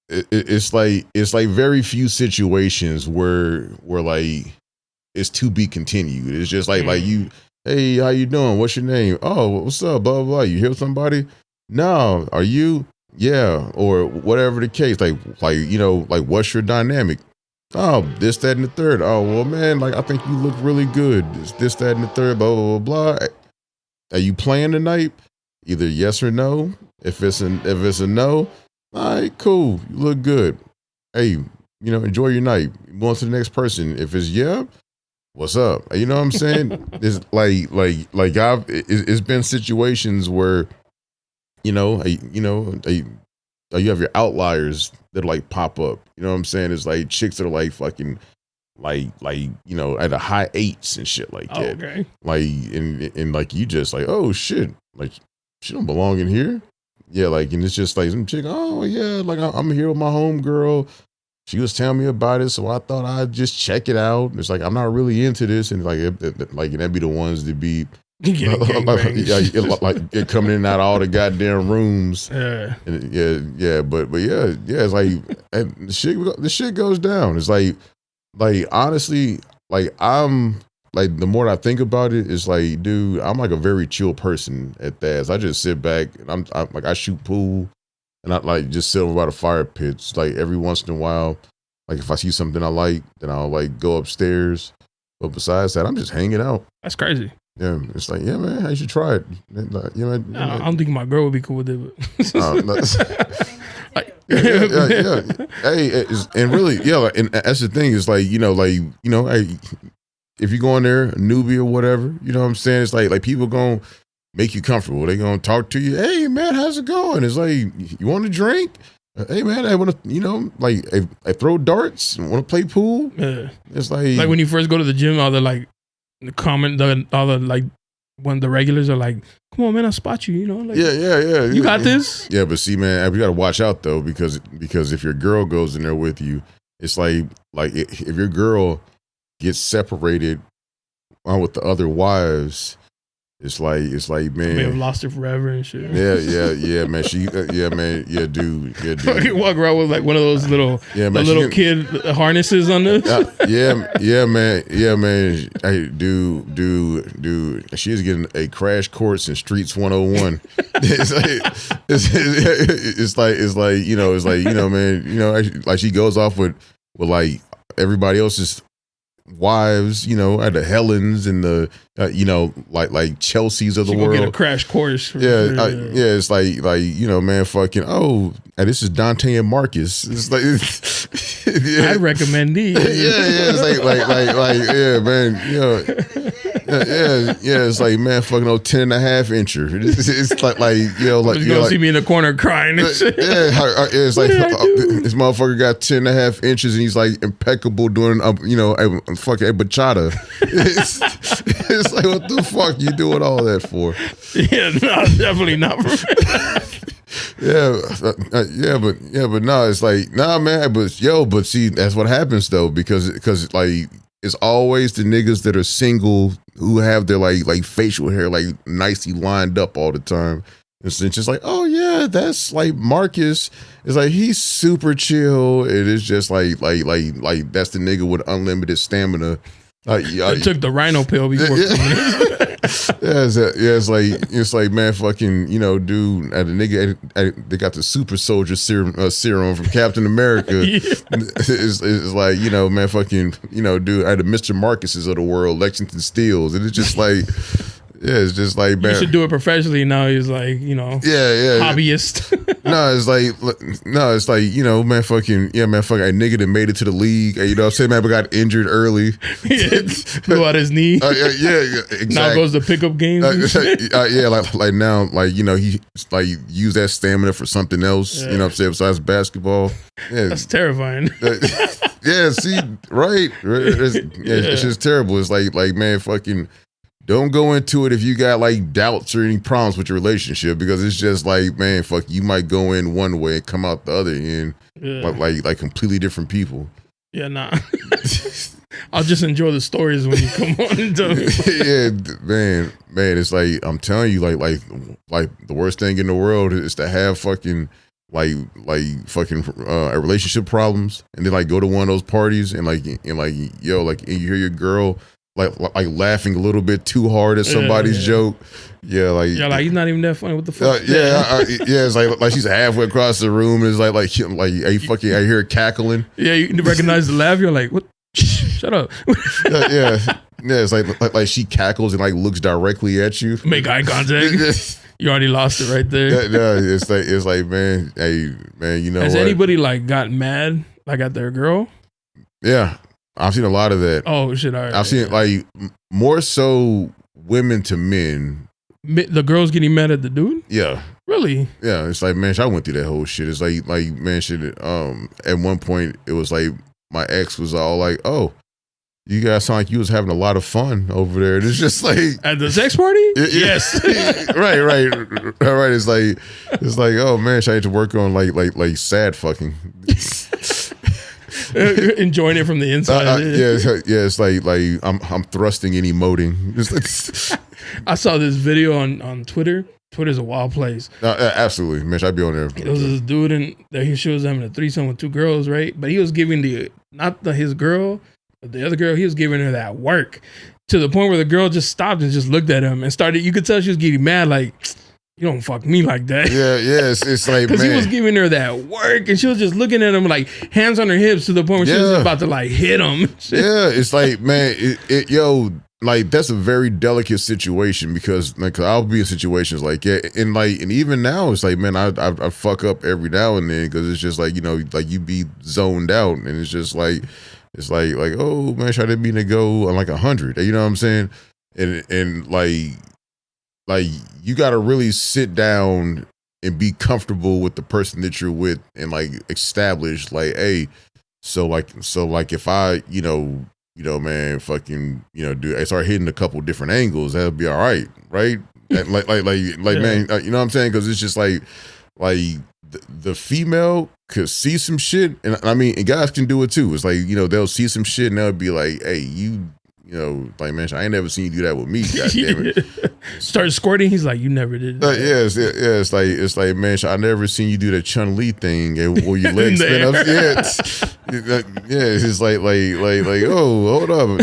It's like very few situations where like it's to be continued. It's just like you, hey, how you doing? What's your name? Oh, what's up? Blah blah blah. You hear somebody? No, are you? Yeah, or whatever the case, like you know, like, what's your dynamic? Oh, this, that, and the third. Oh, well, man, like, I think you look really good. This, that, and the third. Blah blah blah blah. Are you playing tonight? Either yes or no. If it's a no, all right, cool. You look good. Hey, enjoy your night. Move on to the next person. If it's what's up? You know what I'm saying? It's it's been situations where, you have your outliers that like pop up. You know what I'm saying? It's like chicks that are like fucking at a high 8s and shit like that. Okay. Like and like you just like, oh shit, like she don't belong in here. Yeah, like, and it's just like some chick, oh yeah, like I'm here with my homegirl. She was telling me about it, so I thought I'd just check it out. It's like I'm not really into this, and and that'd be the ones that be like coming in and out of all the goddamn rooms. Yeah, and but it's like the shit goes down. It's like honestly, like I'm like the more I think about it, it's like, dude, I'm like a very chill person at that. So I just sit back and I'm like I shoot pool. And I like just sit over by the fire pits. Like every once in a while, like if I see something I like, then I'll like go upstairs. But besides that, I'm just hanging out. That's crazy. Yeah, it's like, yeah, man, you should try it. Like, I don't think my girl would be cool with it. But yeah. Hey, and really, and that's the thing. Is like, hey, if you go in there, a newbie or whatever, you know what I'm saying? It's like people gonna make you comfortable. They gonna talk to you. Hey man, how's it going? It's like, you want a drink? Hey man, I want to, I throw darts. Want to play pool? Yeah. It's like when you first go to the gym, all the like all the like when the regulars are like, come on man, I'll spot you. Like, yeah. You got this. Yeah, but see, man, we got to watch out though because if your girl goes in there with you, it's like if your girl gets separated with the other wives. It's like, man. May have lost it forever and shit. Yeah, man. Dude. Fucking walk around with like one of those little, kid harnesses on this. Yeah, man. Hey, dude. She's getting a crash course in Streets 101. Man. Like she goes off with like everybody else's wives, at the Helens and the like Chelsea's of the world. Get a crash course. It's like man, fucking this is Dante and Marcus. It's like I recommend these. It's like man, it's like, man, fucking 10.5 incher. It's like you gonna see me in the corner crying and shit. It's like this motherfucker got 10.5 inches and he's like impeccable doing a fucking a bachata. It's like, what the fuck you doing all that for? Yeah, no, definitely not for me. But no, it's like, nah, man, but see, that's what happens though, because like it's always the niggas that are single who have their like facial hair like nicely lined up all the time. It's just like, oh yeah, that's like Marcus. It's like he's super chill. It is just like that's the nigga with unlimited stamina. I took the rhino pill before coming in. It's like man, fucking, dude, the nigga, they got the super soldier serum from Captain America. It's like, man, fucking, dude, I had the Mr. Marcuses of the world, Lexington Steels, and it's just like, it's just like, man, you should do it professionally now. He's like, hobbyist. It's like, man, fucking, a nigga that made it to the league. You know what I'm saying, man, but got injured early. Blew out his knee. Exactly. Now goes to pickup games. Like now, he like use that stamina for something else. You know what I'm saying, besides basketball. Yeah. That's terrifying. See, right? It's just terrible. It's like, man, fucking. Don't go into it if you got like doubts or any problems with your relationship, because it's just like, man, fuck, you might go in one way and come out the other end, like completely different people. Yeah, nah. I'll just enjoy the stories when you come on and tell me. Yeah, man, it's like, I'm telling you, like the worst thing in the world is to have fucking relationship problems, and then like go to one of those parties and and you hear your girl like laughing a little bit too hard at somebody's joke. Like he's not even that funny. What the fuck? It's like she's halfway across the room. And it's like I hear her cackling. Yeah, you recognize the laugh. You're like, what? Shut up. It's like she cackles and like looks directly at you. Make eye contact. You already lost it right there. It's like, man, hey, man, Has anybody like got mad Like at their girl? Yeah. I've seen a lot of that. Oh, shit. All right. I've seen like more so women to men. The girls getting mad at the dude? Yeah. Really? Yeah. It's like, man, I went through that whole shit. It's like, man, shit. At one point, it was like my ex was all like, "Oh, you guys sound like you was having a lot of fun over there." And it's just like at the sex party. Yes. right. It's like, oh man, I need to work on like sad fucking. Enjoying it from the inside. Yeah. It's like I'm thrusting and emoting. I saw this video on Twitter. Twitter's a wild place. Absolutely, man. I'd be on there. There was this dude and he was having a threesome with 2 girls, right? But he was giving his girl, but the other girl, he was giving her that work to the point where the girl just stopped and just looked at him and started. You could tell she was getting mad, like, you don't fuck me like that. Yeah. It's like, because he was giving her that work and she was just looking at him like hands on her hips to the point where she was about to like hit him. Yeah, it's like, man, yo. Like that's a very delicate situation because like I'll be in situations like and even now it's like, man, I fuck up every now and then because it's just like, you know, like you be zoned out and it's just like oh man, I didn't mean to go on like 100, you know what I'm saying? And like you got to really sit down and be comfortable with the person that you're with and like establish like, hey, so like if I man, fucking, I start hitting a couple different angles, that'll be all right? And like, man, you know what I'm saying? Because it's just like the female could see some shit, and I mean, and guys can do it too. It's like, they'll see some shit and they'll be like, hey, like, man, I ain't never seen you do that with me. God damn it. Start squirting. He's like, you never did that. It's like, man, I never seen you do that Chun-Li thing where your legs spin up. It's like, oh, hold up.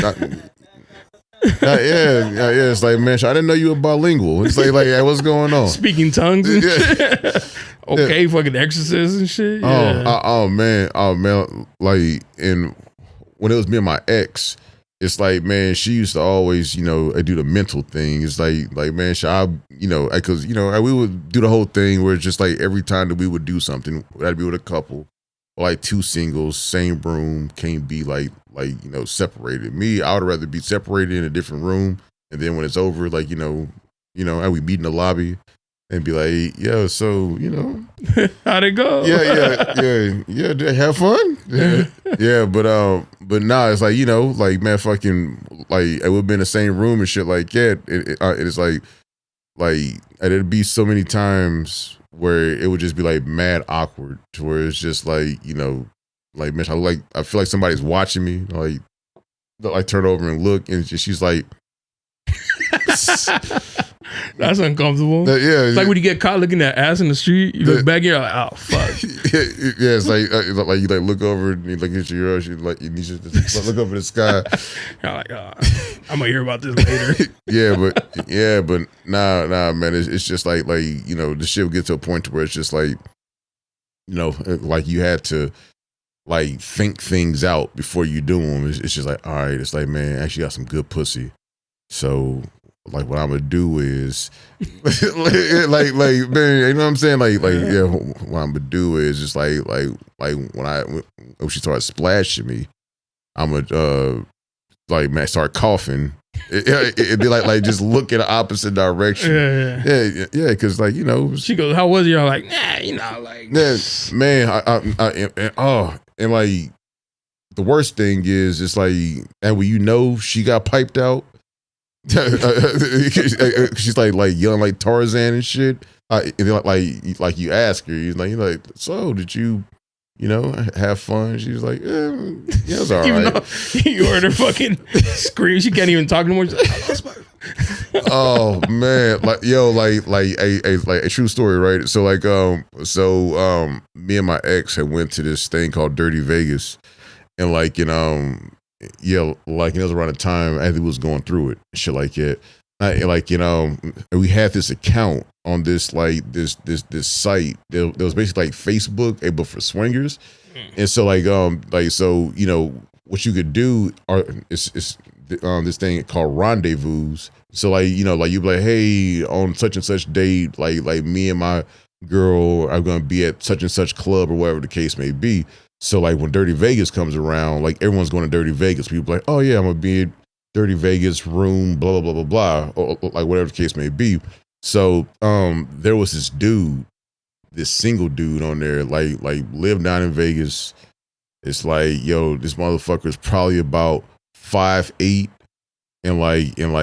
It's like, man, I didn't know you were bilingual. It's like, hey, what's going on? Speaking tongues and shit. Okay, fucking exorcists and shit. Yeah. Oh man, like, and when it was me and my ex, it's like, man, she used to always, do the mental thing. It's like, man, because, we would do the whole thing where it's just like every time that we would do something, that'd be with a couple, or like 2 singles, same room, can't be like separated. Me, I would rather be separated in a different room, and then when it's over, like, and we meet in the lobby and be like, yeah, so, how'd it go? Yeah. Did I have fun? Yeah, but nah, it's like, like, man, fucking, like, I would be in the same room and shit like that. It's like, it'd be so many times where it would just be like mad awkward to where it's just like, like, man, I feel like somebody's watching me, like turn over and look, and she's like, that's uncomfortable. Yeah, it's like when you get caught looking at ass in the street, you look back, you're like, oh fuck. Yeah, it's like you like look over and you look at your girl, you need to just look over the sky. You're like, oh, I'm gonna hear about this later. but nah, man, it's just like the shit will get to a point where it's just like, like you had to like think things out before you do them. It's just like, all right, it's like, man, I actually got some good pussy, so. Like what I'm gonna do is, like man, you know what I'm saying? Like yeah, what I'm gonna do is just like when she starts splashing me, I'm gonna like, man, start coughing. It'd be like just look in the opposite direction. Yeah, because like she goes, how was it? You're like, nah, like man, and like the worst thing is it's like, and when she got piped out. She's like yelling like Tarzan and shit. And then like you ask her, you're like, so did you have fun? She's like, yeah, it was all right. You heard her fucking scream. She can't even talk no more. She's like, oh man, like a true story, right? So me and my ex had went to this thing called Dirty Vegas, and yeah, like it was around the time as he was going through it, shit like that. We had this account on this site that was basically like Facebook, but for swingers. And so what you could do is this thing called rendezvous. So you be like, hey, on such and such date, like me and my girl are gonna be at such and such club or whatever the case may be. So like when Dirty Vegas comes around, like everyone's going to Dirty Vegas. People like, oh yeah, I'm gonna be in Dirty Vegas room, blah blah blah blah blah, or like whatever the case may be. So there was this dude, this single dude on there, like lived down in Vegas. It's like, yo, this motherfucker is probably about 5'8", and like this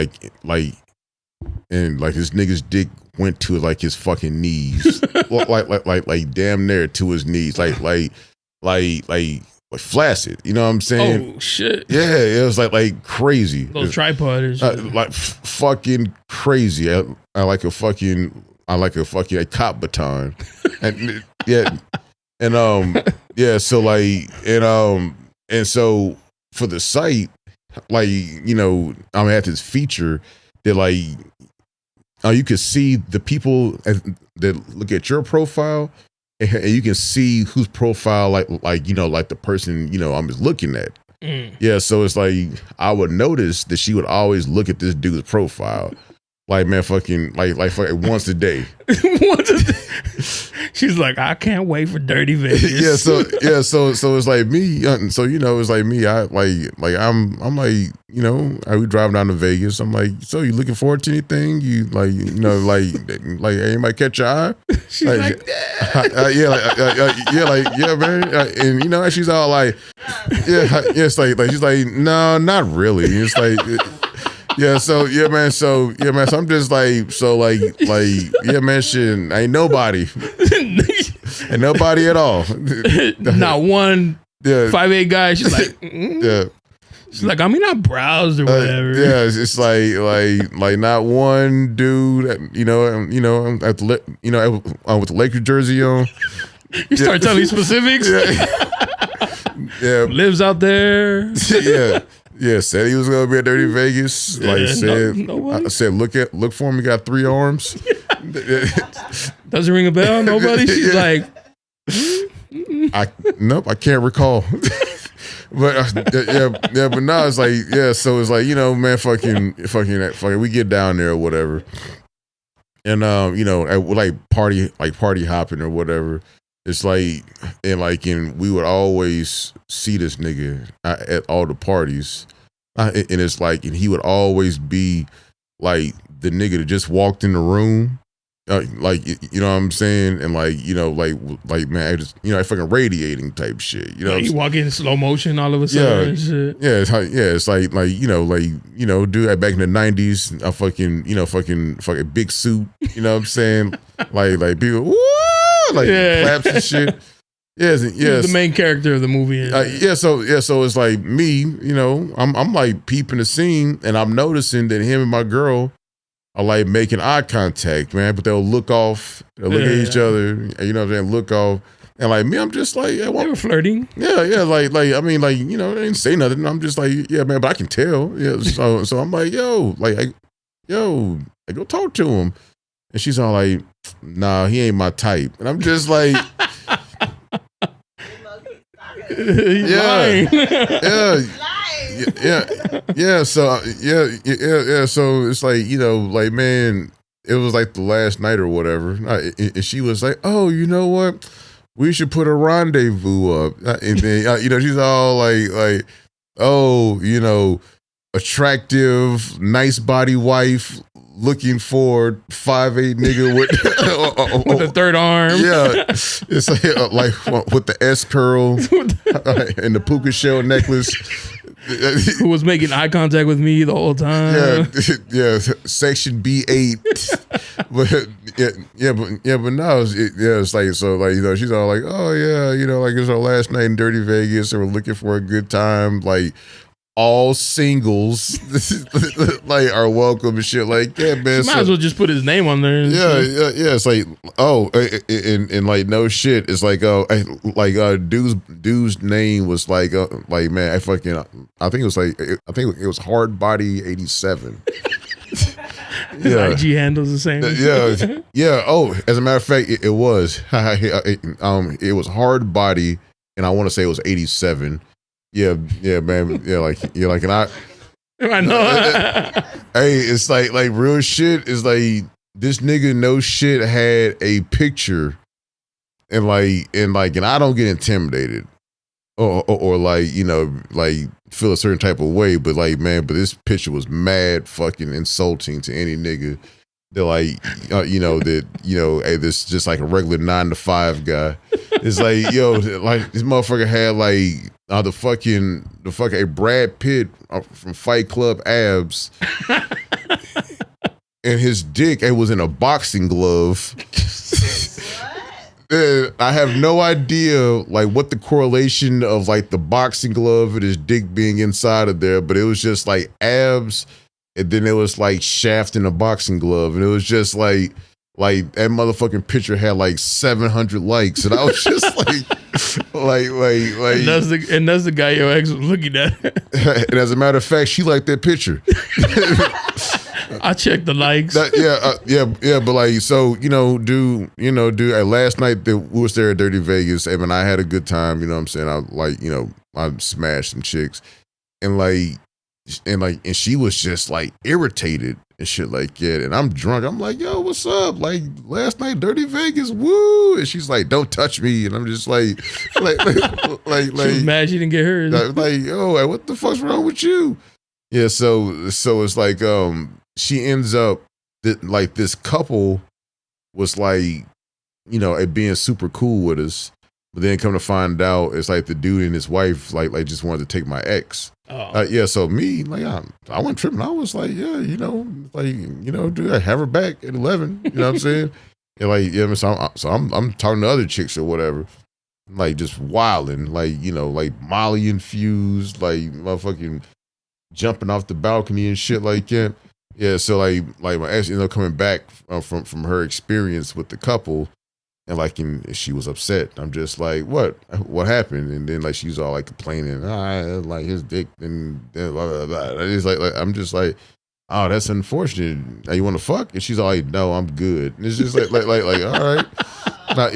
nigga's dick went to like his fucking knees, like damn near to his knees, like flaccid. You know what I'm saying? Oh shit! Yeah, it was like crazy. Those tripods, like fucking crazy. I like a cop baton, and yeah, and yeah. So like and so for the site, like I'm at this feature that like you can see the people that look at your profile, and you can see whose profile like the person I'm just looking at. Yeah, so it's like I would notice that she would always look at this dude's profile, like man, fucking like once a day. Once a day. She's like, I can't wait for Dirty Vegas. So it's like me. So it's like me. I'm like we drive down to Vegas. I'm like, so you looking forward to anything? You like anybody catch your eye? She's like yeah, man. And she's all like, it's like she's like, no, not really. It's like. Yeah, so man, so I'm just like, yeah, man, shit, ain't nobody at all. Not one 5'8" guy. She's like, yeah. She's like, I mean, I browsed or whatever. Yeah, it's like not one dude. At the with the Lakers jersey on. You start telling specifics. Yeah, lives out there. Yeah. Yeah, said he was gonna be at Dirty Vegas. Like I said, look for him. He got 3 arms. Doesn't ring a bell. Nobody. She's like, nope, I can't recall. But but now it's like so it's like man, fucking, we get down there or whatever, and like party hopping or whatever. It's like, and we would always see this nigga at all the parties. And it's like, and he would always be like the nigga that just walked in the room. Like, you know what I'm saying? And like, man, I just, fucking radiating type shit. You know, you walk in slow motion all of a sudden and shit. Yeah, it's like, dude, back in the 90s, I fucking big suit. You know what I'm saying? like people, woo! Like claps and shit. Yes. He's the main character of the movie. So it's like me, I'm like peeping the scene, and I'm noticing that him and my girl are like making eye contact, man. But they'll look off, they'll look at each other, and look off, and like me, I'm just like, they were flirting. Yeah, I mean, they didn't say nothing. I'm just like, yeah, man, but I can tell. Yeah, so I'm like, yo, I go talk to him, and she's all like, nah, he ain't my type. And I'm just like, So it's like, man, it was like the last night or whatever. And she was like, oh, you know what? We should put a rendezvous up. And then, she's all like, oh, attractive, nice body wife, looking for 5'8" nigga with the 3rd arm. Yeah, it's like with the S curl and the puka shell necklace. Who was making eye contact with me the whole time? Yeah. Section B8. but now it's like, so like she's all like, oh yeah, like it's our last night in Dirty Vegas, and we're looking for a good time, like. All singles like are welcome and shit. Like, yeah, man. Might as well just put his name on there. Yeah. It's like, and like no shit. It's like, dude's name was like man, I think it was Hard Body 87. His IG handles the same. Yeah. Oh, as a matter of fact, it was. It was Hard Body, and I want to say it was 87. Yeah, man. And I know. Hey, it's like real shit is like this nigga no shit had a picture, and I don't get intimidated. or like, you know, like feel a certain type of way, but like, man, but this picture was mad fucking insulting to any nigga. They're like, you know, that, you know, hey, this is just like a regular 9-to-5 guy. It's like, yo, like this motherfucker had like the fucking a Brad Pitt from Fight Club abs, and his dick, it was in a boxing glove. I have no idea like what the correlation of like the boxing glove and his dick being inside of there, but it was just like abs. And then it was like shaft in a boxing glove. And it was just like that motherfucking picture had like 700 likes. And I was just like. And that's the guy your ex was looking at. And as a matter of fact, she liked that picture. I checked the likes. Yeah. But like, so, dude, last night that we was there at Dirty Vegas, and I had a good time, you know what I'm saying? I smashed some chicks. And she was just like irritated and shit like that. And I'm drunk. I'm like, yo, what's up? Like last night, Dirty Vegas, woo. And she's like, don't touch me. And I'm just like, she was mad she didn't get hers. Like, yo, what the fuck's wrong with you? Yeah. So it's like, she ends up like this couple was like, being super cool with us. But then come to find out, it's like the dude and his wife like just wanted to take my ex. Oh. So me, like I went tripping. I was like, yeah, dude, I have her back at 11. You know what I'm saying? And like, yeah, so I'm talking to other chicks or whatever, like just wilding, like like Molly infused, like motherfucking jumping off the balcony and shit like that. Yeah, so like my ex, coming back from her experience with the couple. And she was upset. I'm just like, what happened? And then like she's all like complaining, like his dick and blah, blah, blah. And it's like I'm just like, oh, that's unfortunate. You want to fuck? And she's all like, no, I'm good. And it's just like all right.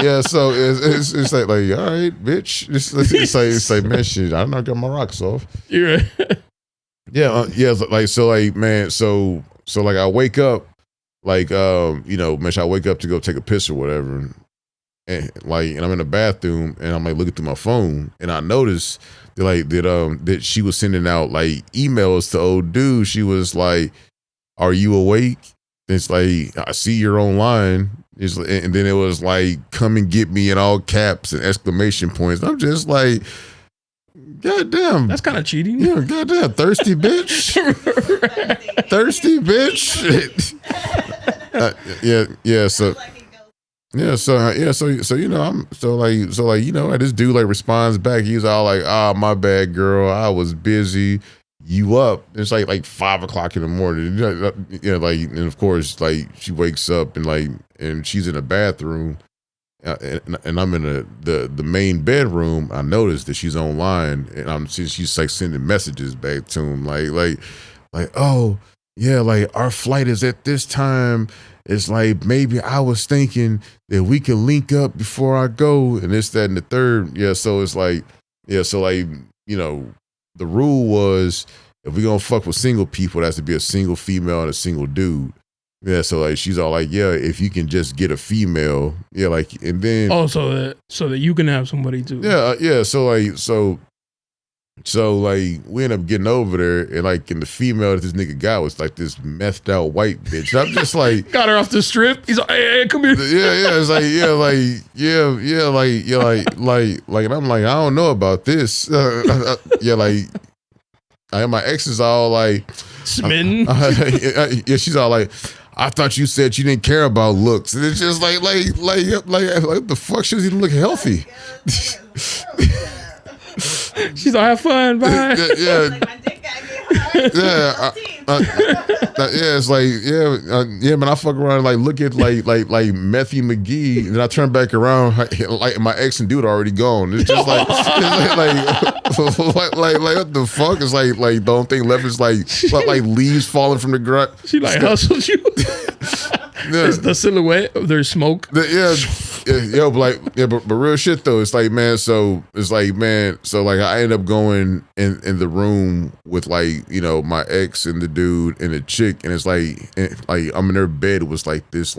Yeah, so it's like all right, bitch. It's like man, shit, I got my rocks off. You're right. Yeah, man. So like I wake up, like man, I wake up to go take a piss or whatever. And I'm in the bathroom and I'm like looking through my phone and I noticed that she was sending out like emails to old dude. She was like, "Are you awake?" And it's like, "I see you're online." And then it was like, "Come and get me" in all caps and exclamation points. I'm just like, God damn. That's kind of cheating. Yeah, goddamn, thirsty bitch. Thirsty bitch. This dude like responds back. He's all like, my bad, girl. I was busy. You up? It's like 5 o'clock in the morning. And of course, like she wakes up and she's in the bathroom, and I'm in the main bedroom. I noticed that she's online, and she's like sending messages back to him, like, oh yeah, like our flight is at this time. It's like, maybe I was thinking that we can link up before I go, and this, that, and the third. Yeah, so it's like, the rule was if we're gonna fuck with single people, it has to be a single female and a single dude. Yeah, so like she's all like, yeah, if you can just get a female, yeah, like, and then so that you can have somebody too. Yeah, so we end up getting over there, and the female that this nigga got was like this methed out white bitch. And I'm just like, got her off the strip. He's like, hey, come here. Yeah, it's like, and I'm like, I don't know about this. My ex is all like, smitten. Yeah, she's all like, I thought you said you didn't care about looks. And it's just like the fuck, she doesn't even look healthy. She's like, have fun, bye. It's like, man, I fuck around and like look at like Methy McGee, and then I turn back around, like my ex and dude already gone. It's just like what the fuck? It's like the only thing left is like leaves falling from the ground. She like hustled you. It's the silhouette of their smoke. But real shit though. It's like, man, so I end up going in the room with my ex and the dude and the chick, and it's like I'm in their bed. It was like this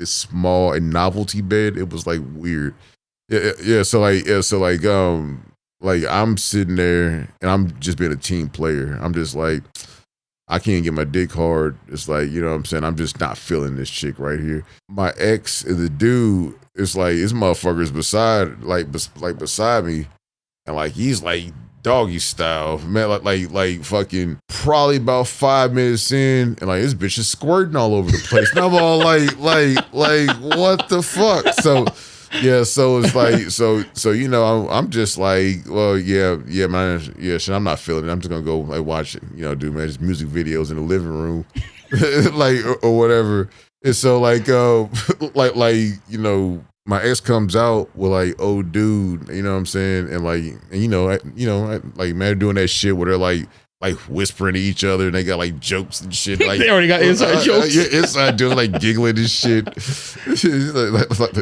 small and novelty bed. It was like weird. So I'm sitting there and I'm just being a team player. I'm just like, I can't get my dick hard. It's like, you know what I'm saying? I'm just not feeling this chick right here. My ex is the dude. It's like, this motherfucker's beside me. And like, he's like doggy style, man, like fucking probably about 5 minutes in. And like, this bitch is squirting all over the place. And I'm all like, what the fuck? So, yeah, so it's like, so you know, I'm just like, well, yeah, man, yeah, shit, I'm not feeling it. I'm just gonna go like watch it, you know, do man, just music videos in the living room, like or whatever. And so like, like you know, my ex comes out with like, oh dude, you know what I'm saying, and like, and you know, like man, doing that shit where they're like whispering to each other and they got like jokes and shit. Like they already got inside jokes. Yeah, inside jokes, like giggling and shit.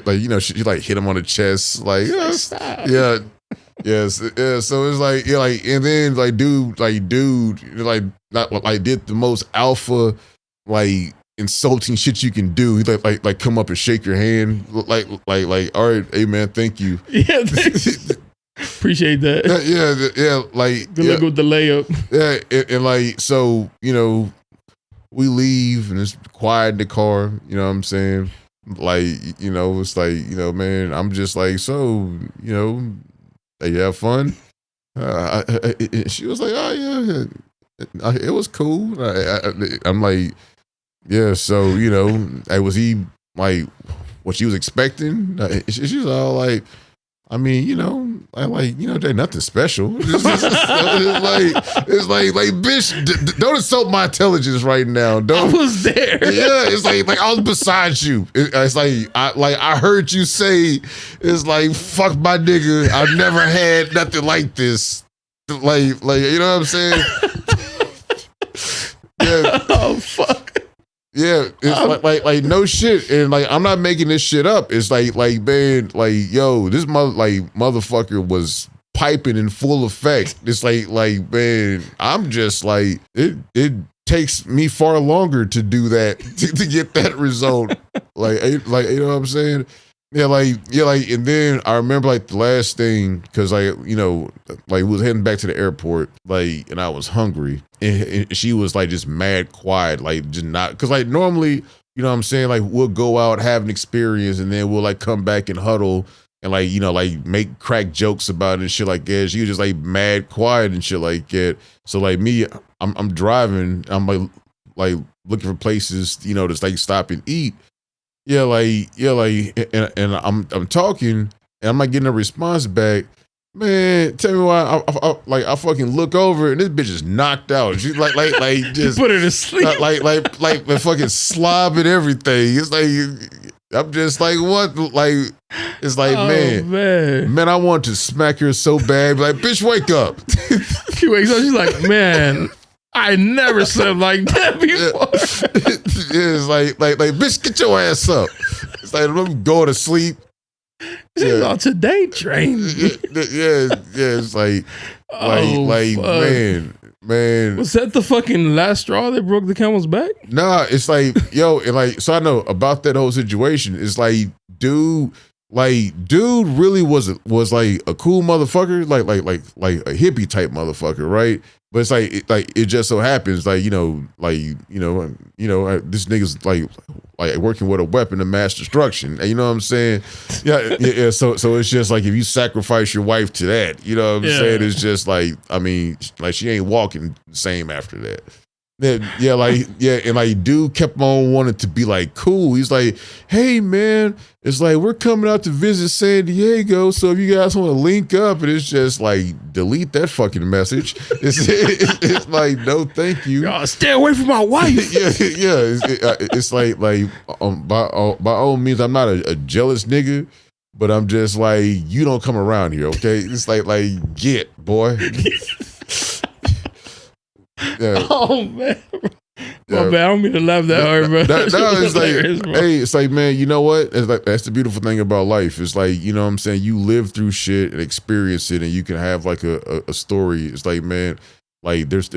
like you know, she like hit him on the chest, like yeah. Yes, yeah. So it's like, yeah, like, and then like dude, not like did the most alpha, like insulting shit you can do. He like come up and shake your hand, like, all right, hey man, thank you. Yeah, appreciate that. Yeah, like good luck with the layup. Yeah, and like, so you know, we leave and it's quiet in the car. You know what I'm saying? Like, you know, it's like, you know, man, I'm just like, so, you know, you have fun? She was like, oh yeah, it was cool. I'm like, yeah, so, you know, was he like what she was expecting? She was all like, I mean, you know, I like, you know, there's nothing special. It's like, bitch, don't insult my intelligence right now. I was there. Yeah, it's like I was beside you. It's like I heard you say, it's like, fuck my nigga. I've never had nothing like this. Like, you know what I'm saying? Yeah. Oh fuck. Yeah, it's like no shit, and like I'm not making this shit up. It's like man, like yo, this motherfucker was piping in full effect. It's like man, I'm just like it takes me far longer to do that to get that result. like you know what I'm saying? Yeah, and then I remember like the last thing, because like, you know, like we was heading back to the airport, like, and I was hungry, and she was like just mad quiet, like just not, because like normally, you know what I'm saying, like we'll go out, have an experience, and then we'll like come back and huddle and like, you know, like make crack jokes about it and shit like that. She was just like mad quiet and shit like that. So like me, I'm driving, I'm like looking for places, you know, to like stop and eat. Yeah, and I'm talking, and I'm not getting a response back. Man, tell me why I fucking look over and this bitch is knocked out. She's like just put her to sleep. Like fucking slob and everything. It's like I'm just like, what? Like, it's like, oh, man, I want to smack her so bad. Like, bitch, wake up. She wakes up. She's like, man, I never slept like that before. It's like, bitch, get your ass up. It's like, let me go to sleep. She's on today train. Yeah. It's like, man. Was that the fucking last straw that broke the camel's back? Nah, it's like, yo, and like, so I know about that whole situation. It's like, dude really was like a cool motherfucker, like a hippie type motherfucker, right? But it's like it just so happens, like, this nigga's like working with a weapon of mass destruction. You know what I'm saying? Yeah. So it's just like, if you sacrifice your wife to that, you know what I'm saying? It's just like, I mean, like, she ain't walking the same after that. And like dude kept on wanting to be like cool. He's like, hey man, it's like, we're coming out to visit San Diego, so if you guys want to link up, and it's just like, delete that fucking message. It's like, no thank you. Y'all stay away from my wife. It's like by all means, I'm not a jealous nigga, but I'm just like, you don't come around here, okay? It's like get, boy. Yeah. Oh man. Oh man, I don't mean to laugh that hard, bro. It's like, hey, it's like, man, you know what? It's like, that's the beautiful thing about life. It's like, you know what I'm saying? You live through shit and experience it, and you can have like a story. It's like, man, like there's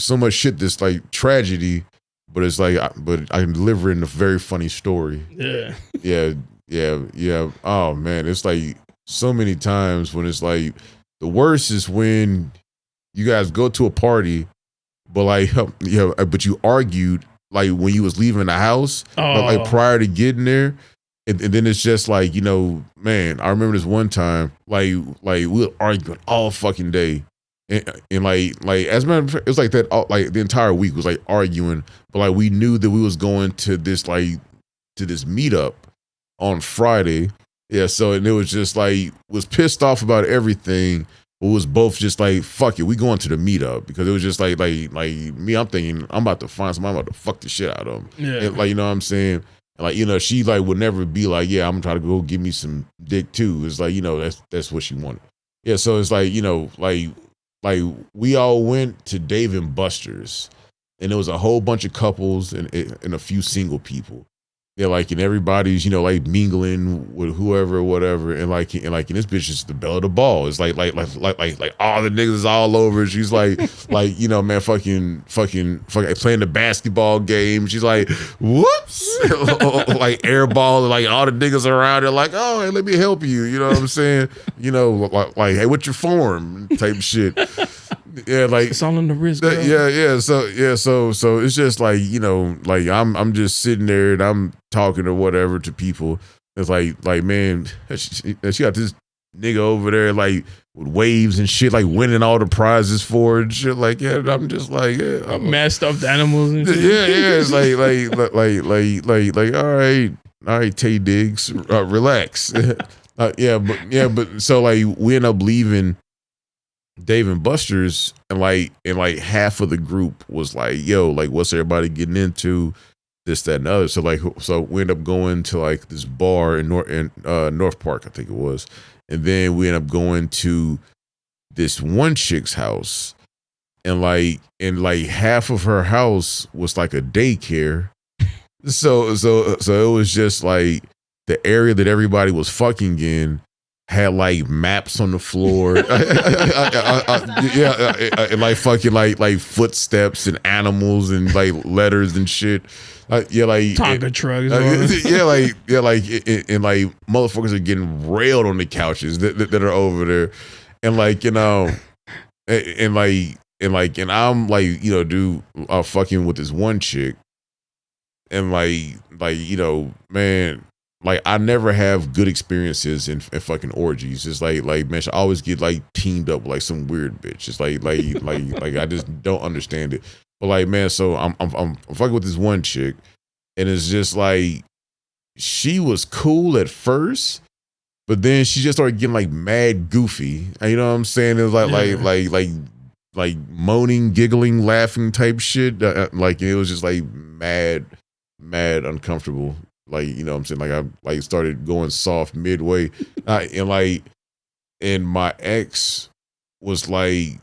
so much shit that's like tragedy, but it's like, but I can deliver it in a very funny story. Yeah. Oh man, it's like so many times when it's like, the worst is when you guys go to a party, but like, but you argued like when you was leaving the house, like prior to getting there. And then it's just like, man, I remember this one time, like we were arguing all fucking day. And like as a matter of fact, it was like that, like the entire week was like arguing, but like we knew that we was going to this meetup on Friday. Yeah, so and it was just like, was pissed off about everything, but was both just like, fuck it, we going to the meetup, because it was just like me, I'm thinking I'm about to find somebody, I'm about to fuck the shit out of them. Yeah. And like, you know what I'm saying? Like, she like would never be like, yeah, I'm trying to go give me some dick too. It's like, that's what she wanted. Yeah, so it's like, like we all went to Dave and Buster's, and there was a whole bunch of couples and a few single people. Yeah, like, and everybody's, like mingling with whoever or whatever, and this bitch is the belle of the ball. It's like all the niggas is all over. She's like, man, fucking playing the basketball game. She's like, whoops, like airball, like all the niggas around her, like, oh, hey, let me help you. You know what I'm saying? Like, hey, what's your form? Type shit. Yeah, like it's all in the wrist. So it's just like, like I'm just sitting there and I'm talking or whatever to people. It's like man, she got this nigga over there like with waves and shit, like winning all the prizes for it and shit. Like, yeah, I'm just like, yeah, I'm mad stuffed animals and shit. Yeah, it's like all right, Tay Diggs, relax. But so like we end up leaving Dave and Buster's, and like half of the group was like, yo, like what's everybody getting into, this, that, and the other. So we end up going to like this bar in North Park, I think it was, and then we end up going to this one chick's house, and like half of her house was like a daycare. So it was just like the area that everybody was fucking in had like maps on the floor, and like fucking like footsteps and animals and like letters and shit. Like Tonka trucks. And like motherfuckers are getting railed on the couches that are over there, and like and I'm like dude, fucking with this one chick, and like man. Like I never have good experiences in fucking orgies. It's like man, I always get like teamed up with like some weird bitch. It's like I just don't understand it. But like, man, so I'm fucking with this one chick, and it's just like she was cool at first, but then she just started getting like mad goofy. You know what I'm saying? It was like moaning, giggling, laughing type shit. Like it was just like mad uncomfortable. Like, you know what I'm saying? Like I like started going soft midway. And my ex was like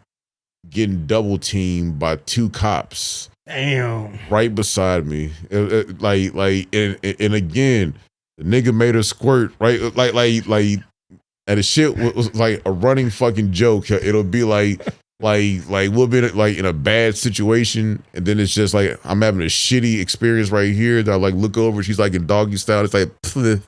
getting double teamed by two cops. Damn. Right beside me. And again, the nigga made her squirt, right? Like and the shit was like a running fucking joke. It'll be like we'll be like in a bad situation, and then it's just like I'm having a shitty experience right here that I like look over, she's like in doggy style. It's like because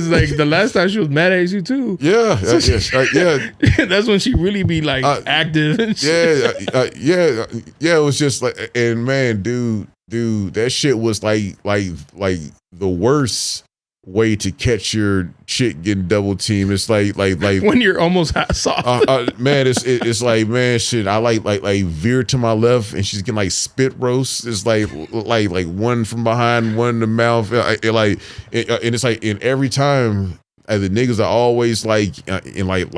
like the last time she was mad at you too. Yeah. That's when she really be like active and shit. It was just like, and man, dude, that shit was like the worst way to catch your chick getting double teamed. It's like when you're almost soft. Man, it's like, man, shit. I like veer to my left, and she's getting like spit roast. It's like one from behind, one in the mouth. And it's like, and every time. And the niggas are always like in like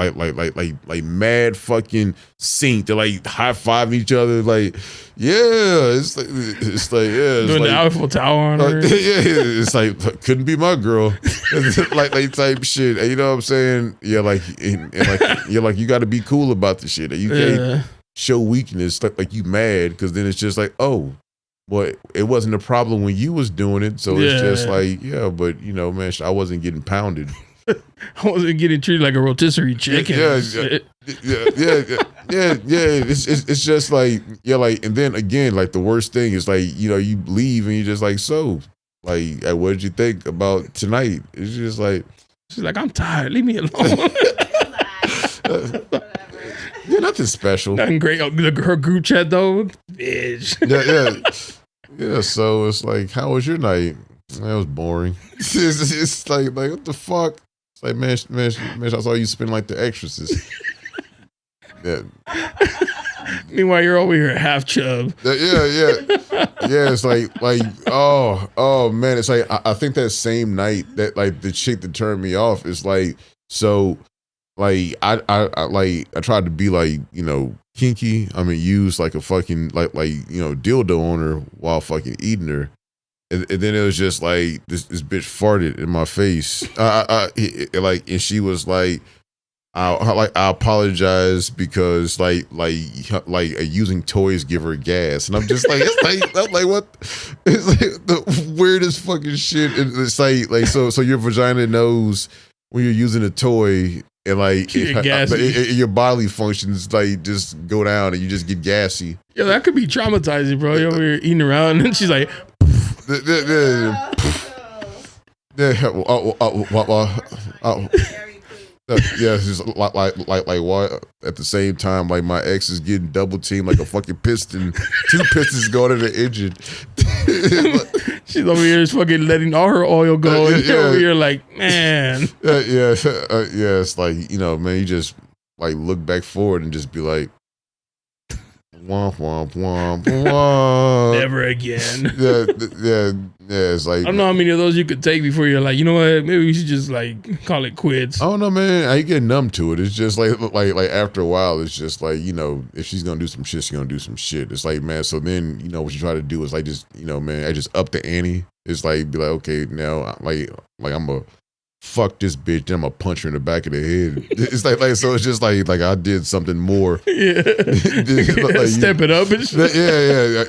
mad fucking sync. They're like high fiving each other. Like, yeah, it's like yeah, doing the Eiffel Tower on her. It's like couldn't be my girl. like type shit. And you know what I'm saying? Yeah, like you're like you got to be cool about the shit. You can't show weakness like you mad, because then it's just like, oh, well, it wasn't a problem when you was doing it. So it's just like, yeah, but man, I wasn't getting pounded. I wasn't getting treated like a rotisserie chicken. Yeah. It's just like, like, and then again, like the worst thing is like, you leave and you just like, so, like, what did you think about tonight? It's just like, she's like, I'm tired. Leave me alone. Yeah, nothing special. Nothing great. Her group chat though, bitch. Yeah. So it's like, how was your night? That was boring. It's like what the fuck? It's like, man, I saw you spend like the extras. Yeah. Meanwhile, you're over here half chub. Yeah. It's like, oh man, it's like I think that same night that like the chick that turned me off is like, so like I tried to be like, you know, kinky. I mean, use like a fucking like you know, dildo on her while fucking eating her. And then it was just like this bitch farted in my face. And she was like, I apologize because like using toys give her gas, and I'm just like, I'm like what? It's like the weirdest fucking shit. It's like so your vagina knows when you're using a toy, and like your bodily functions like just go down, and you just get gassy. Yeah, that could be traumatizing, bro. You're over here eating around, and she's like. Yeah, it's just like why at the same time like my ex is getting double teamed like a fucking piston, 2 pistons going in the engine. She's over here just fucking letting all her oil go, and you're over here like, man. It's like, you know, man, you just like look back forward and just be like, womp womp womp womp. Never again. Yeah. It's like, I don't know how many of those you could take before you're like, you know what? Maybe we should just like call it quits. I don't know, man. I get numb to it. It's just like after a while, it's just like, you know, if she's gonna do some shit, she's gonna do some shit. It's like, man. So then, you know, what you try to do is like just, you know, man, I just up the ante. It's like be like, okay, now like I'm a fuck this bitch, then I'm gonna punch her in the back of the head. It's like so it's just like I did something more. Yeah. Like, step it up and shit. Yeah.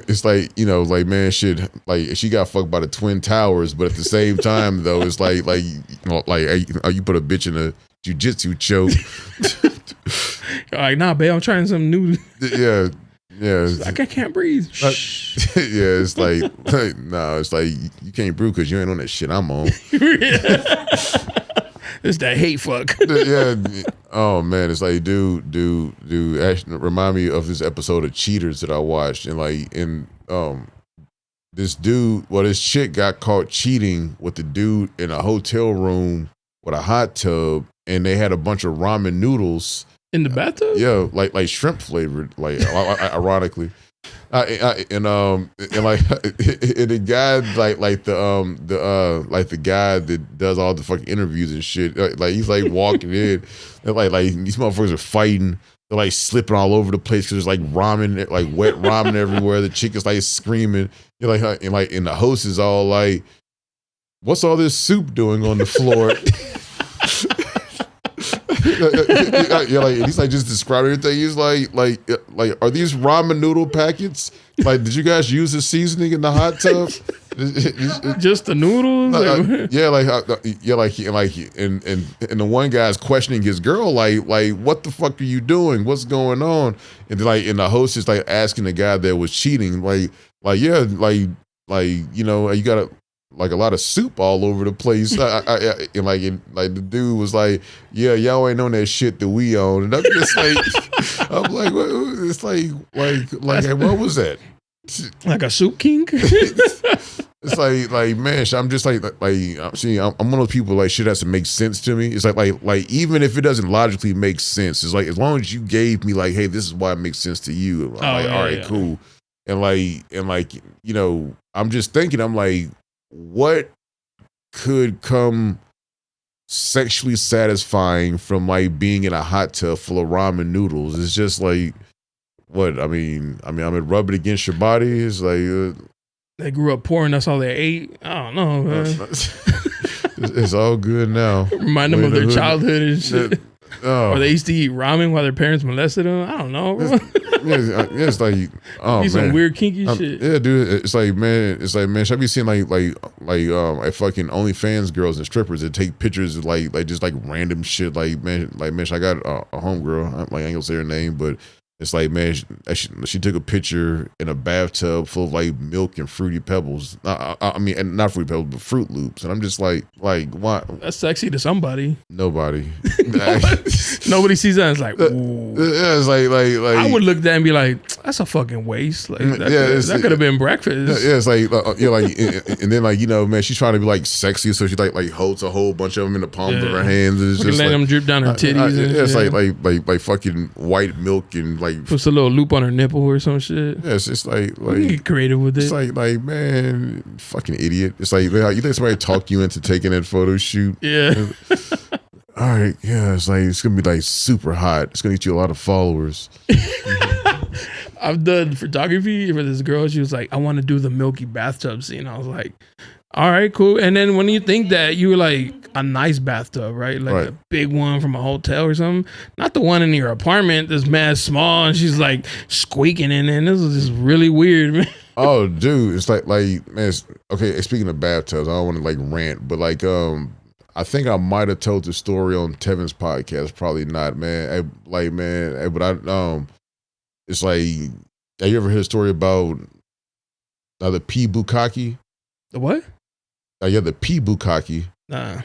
It's like, you know, like, man, shit, like she got fucked by the Twin Towers, but at the same time though, it's like you know, like you put a bitch in a jiu-jitsu choke. You're like, nah, babe, I'm trying something new. Yeah. Like, I can't breathe. Yeah, it's like no, it's like you can't breathe because you ain't on that shit I'm on. It's that hate fuck. Yeah. Oh man, it's like dude. Actually, remind me of this episode of Cheaters that I watched, and like this chick got caught cheating with the dude in a hotel room with a hot tub, and they had a bunch of ramen noodles. In the bathtub? Yeah, like shrimp flavored, like ironically, and like and the guy like the guy that does all the fucking interviews and shit, like he's like walking in, and like these motherfuckers are fighting, they're like slipping all over the place because there's like ramen, like wet ramen everywhere. The chick is like screaming, you're like, and the host is all like, "What's all this soup doing on the floor?" Yeah, like he's like just describing everything. He's like, are these ramen noodle packets? Like, did you guys use the seasoning in the hot tub? Just the noodles? And the one guy's questioning his girl, like, what the fuck are you doing? What's going on? And then, and the host is like asking the guy that was cheating, like, you know, you got a lot of soup all over the place. And the dude was like, yeah, y'all ain't on that shit that we own. And I'm just like, I'm like, it's like what was that? Like a soup king? It's like, man, I'm just like, see, I'm one of those people, like, shit has to make sense to me. It's like, even if it doesn't logically make sense, it's like, as long as you gave me like, hey, this is why it makes sense to you. I'm all right, cool. And like, you know, I'm just thinking, I'm like, what could come sexually satisfying from like being in a hot tub full of ramen noodles? It's just like, what? I mean, I'm gonna rub it against your body. It's like they grew up poor and that's all they ate. I don't know, man. It's all good now. Remind them of their childhood and shit. Or they used to eat ramen while their parents molested them. I don't know, bro. It's like, oh man, some weird kinky shit. Yeah, dude. It's like, man, should I be seeing like fucking OnlyFans girls and strippers that take pictures of like just like random shit. Like, man, I got a homegirl. I ain't gonna say her name, but It's like, man, she took a picture in a bathtub full of like milk and fruity pebbles. I mean, and not fruity pebbles, but Fruit Loops. And I'm just like, what? That's sexy to somebody. Nobody. Nobody sees that. And it's like, ooh. Yeah, it's like I would look at that and be like, that's a fucking waste. Like that could have been breakfast. Yeah, it's like and then like, you know, man, she's trying to be like sexy, so she like holds a whole bunch of them in the palms of her hands. And it's just let them drip down her titties. It's like fucking white milk and like puts a little loop on her nipple or some shit. Yeah, it's just like get creative with it. It's like man, fucking idiot. It's like you think somebody talked you into taking that photo shoot? Yeah. All right, yeah, it's gonna be like super hot. It's gonna get you a lot of followers. I've done photography for this girl. She was like, I want to do the milky bathtub scene. I was like, all right, cool. And then when you think that you were like a nice bathtub, right? Like a big one from a hotel or something, not the one in your apartment that's mad small and she's like squeaking in it. And this was just really weird, man. Oh, dude, it's like man. Okay, speaking of bathtubs, I don't want to like rant, but like I think I might have told the story on Tevin's podcast. Probably not, man. But it's like, have you ever heard a story about the pea bukkake? The what? Yeah, the pea bukkake. Nah.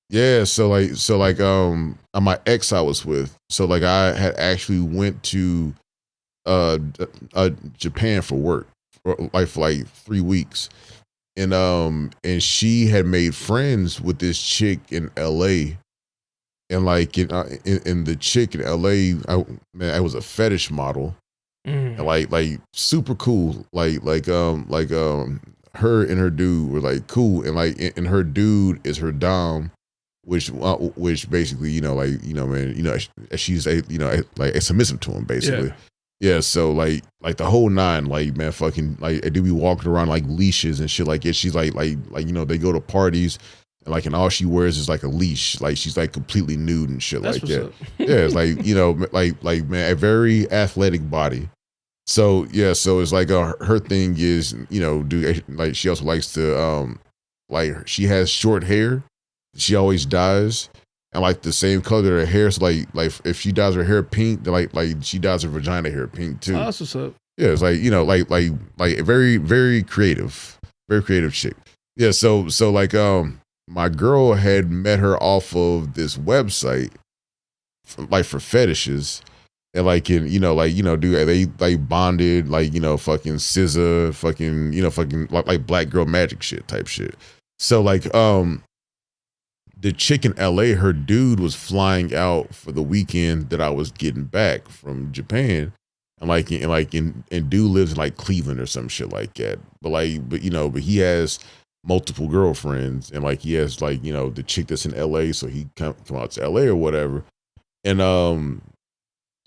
Yeah, so my ex I was with, so like I had actually went to Japan for work for like 3 weeks, and she had made friends with this chick in LA, and like in the chick in LA, I was a fetish model, and like super cool, her and her dude were like cool, and her dude is her dom, which basically man, she's like submissive to him basically. Yeah, so like the whole nine, like man, fucking like they be walking around like leashes and shit like it. She's like they go to parties and all she wears is like a leash, like she's like completely nude and shit. That's like that. Yeah, it's like like man, a very athletic body. So yeah, so it's like her thing is like she also likes to like she has short hair, she always dyes. And like the same color of her hair, so like if she dyes her hair pink, then like she dyes her vagina hair pink too. Oh, that's what's up. Yeah, it's like like a very very creative chick. Yeah, so like my girl had met her off of this website, like for fetishes, and like dude, they bonded like fucking SZA, fucking like black girl magic shit type shit. So like the chick in LA, her dude was flying out for the weekend that I was getting back from Japan, and dude lives in like Cleveland or some shit like that. But he has multiple girlfriends, and like he has like the chick that's in LA, so he come out to LA or whatever, and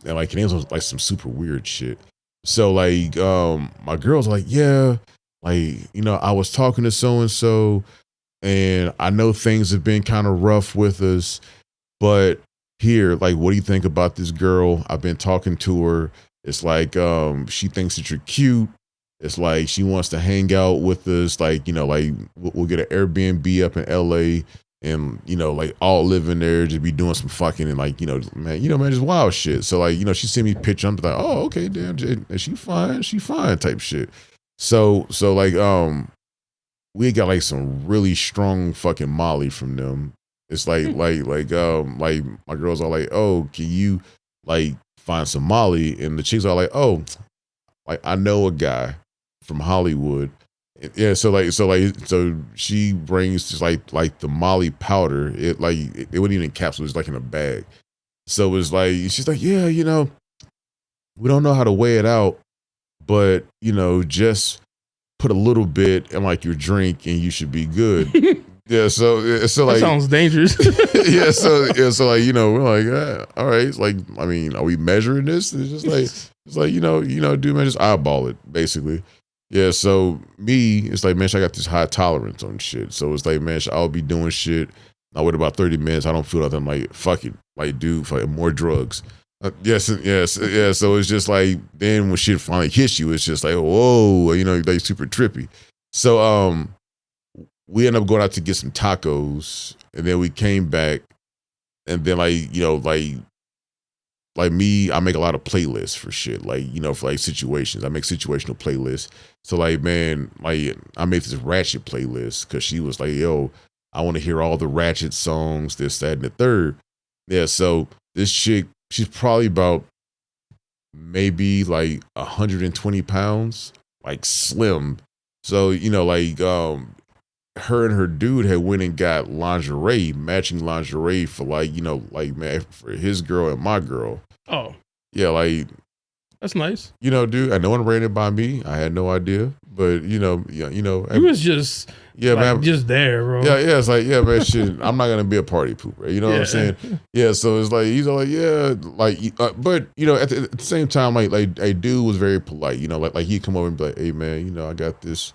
like it was like some super weird shit. So like my girl's like, yeah, like I was talking to so and so. And I know things have been kind of rough with us, but here, like, what do you think about this girl? I've been talking to her. It's like, she thinks that you're cute. It's like, she wants to hang out with us. Like, like we'll get an Airbnb up in LA and, like all live in there, just be doing some fucking and like, man, just wild shit. So like, she sent me a picture. I'm like, oh, okay, damn, she fine type shit. So like, we got like some really strong fucking Molly from them. It's like my girls are like, oh, can you like find some Molly? And the chicks are like, oh, like I know a guy from Hollywood. Yeah, so she brings just like the Molly powder. It wasn't even in capsules, it's like in a bag. So it's like she's like, yeah, we don't know how to weigh it out, but just put a little bit in like your drink and you should be good. Yeah, so like that sounds dangerous. yeah, so like we're like, all right. It's like, I mean, are we measuring this? It's like dude, man, just eyeball it basically. Yeah, so me, it's like, man, I got this high tolerance on shit. So it's like, man, I'll be doing shit. I wait about 30 minutes. I don't feel nothing. I'm like, fuck it, like, dude, fuck more drugs. Yes. So it's just like, then when shit finally hits you, it's just like, whoa, like super trippy. So we ended up going out to get some tacos, and then we came back, and then like like me, I make a lot of playlists for shit, like, you know, for like situations. I make situational playlists. So like, man, like I made this Ratchet playlist because she was like, yo, I want to hear all the Ratchet songs, this, that, and the third. Yeah, so this chick, she's probably about maybe like 120 pounds, like slim. So, you know, like her and her dude had went and got lingerie, matching lingerie for like, you know, like, man, for his girl and my girl. Oh. Yeah, like, that's nice. You know, dude, no one ran it by me. I had no idea. But, you know, he was just man, just there, bro. Yeah, it's like, yeah, man, shit, I'm not gonna be a party pooper. You know what I'm saying? Yeah, so it's like, he's all like, yeah, like, but, you know, at the same time, like a dude was very polite, you know, like he'd come over and be like, hey, man, you know, I got this,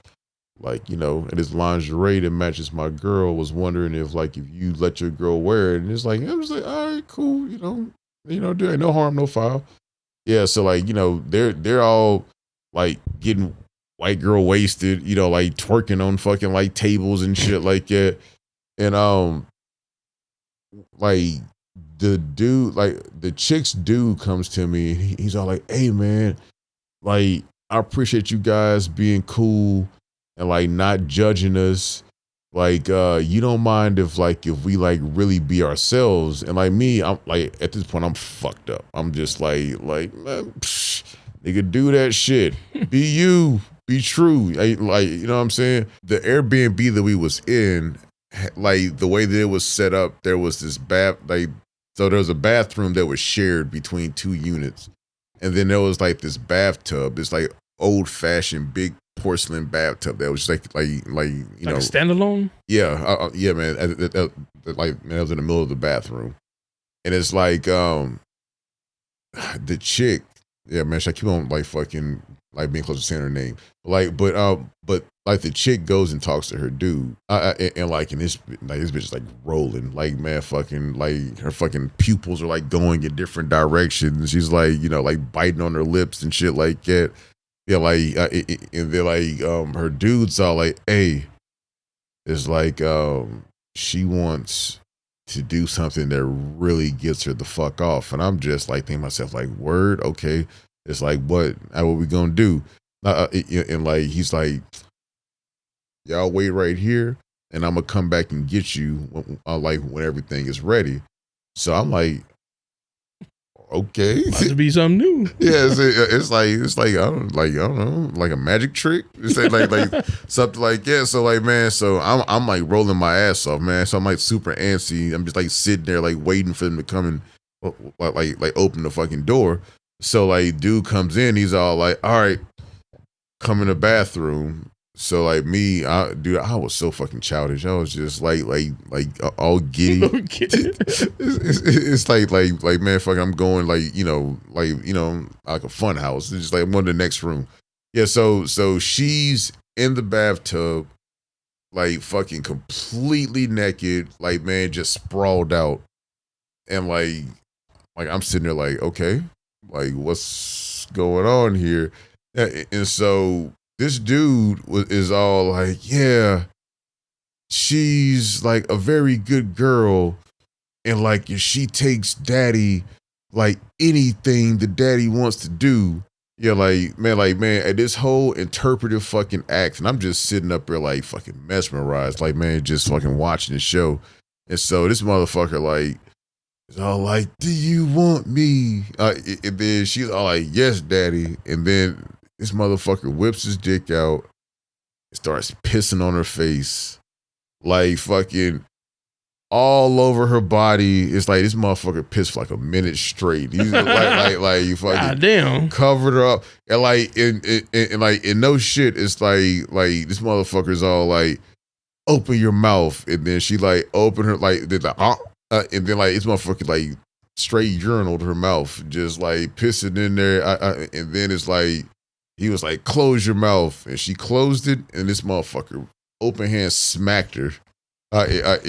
like, you know, and this lingerie that matches my girl, was wondering if, like, if you let your girl wear it. And it's like, I'm just like, all right, cool, you know, dude, no harm, no foul. Yeah, so like, you know, they're all like getting white girl wasted, you know, like twerking on fucking like tables and shit like that. And like the dude, like the chick's dude comes to me and he's all like, hey man, like I appreciate you guys being cool and like not judging us. Like, you don't mind if we like really be ourselves. And like me, I'm like, at this point, I'm fucked up. I'm just like, man, nigga, do that shit. Be you, be true. Like, you know what I'm saying? The Airbnb that we was in, like the way that it was set up, there was this so there was a bathroom that was shared between 2 units. And then there was like this bathtub. It's like old fashioned big porcelain bathtub that was like you know, a standalone. Yeah, man. Like, man, I was in the middle of the bathroom, and it's like the chick. Yeah, man. I keep on like fucking like being close to saying her name. Like, but like the chick goes and talks to her dude, and this bitch is like rolling, like, man, fucking like her fucking pupils are like going in different directions. She's like, you know, like biting on her lips and shit like that. Yeah, like, and they're like, her dude's all like, hey, it's like, she wants to do something that really gets her the fuck off. And I'm just like thinking to myself, like, word, okay. It's like, what we gonna do? And like, he's like, y'all wait right here, and I'm gonna come back and get you when everything is ready. So I'm like, okay, about to be something new. Yeah, it's like I don't know, like a magic trick. It's like something like that. So like, man, so I'm like rolling my ass off, man. So I'm like super antsy. I'm just like sitting there like waiting for them to come and like open the fucking door. So like, dude comes in, he's all like, all right, come in the bathroom. So like me, I was so fucking childish. I was just like all giddy. It's like man, fuck, I'm going like a fun house. It's just like I'm going to the next room. Yeah, so she's in the bathtub, like fucking completely naked, like, man, just sprawled out, and like I'm sitting there like, okay, like what's going on here? And so this dude is all like, yeah, she's like a very good girl, and like if she takes daddy, like anything the daddy wants to do. Yeah, like man, at this whole interpretive fucking act, and I'm just sitting up there like fucking mesmerized, like, man, just fucking watching the show. And so this motherfucker like is all like, do you want me? And then she's all like, yes, daddy. And then this motherfucker whips his dick out and starts pissing on her face, like fucking all over her body. It's like this motherfucker pissed for like a minute straight. He's like you fucking goddamn covered her up, and like in no shit. It's like this motherfucker's all like, open your mouth, and then she like open her like and then like this motherfucker like straight urinal to her mouth, just like pissing in there. And then it's like, he was like, close your mouth. And she closed it, and this motherfucker open hand smacked her. Like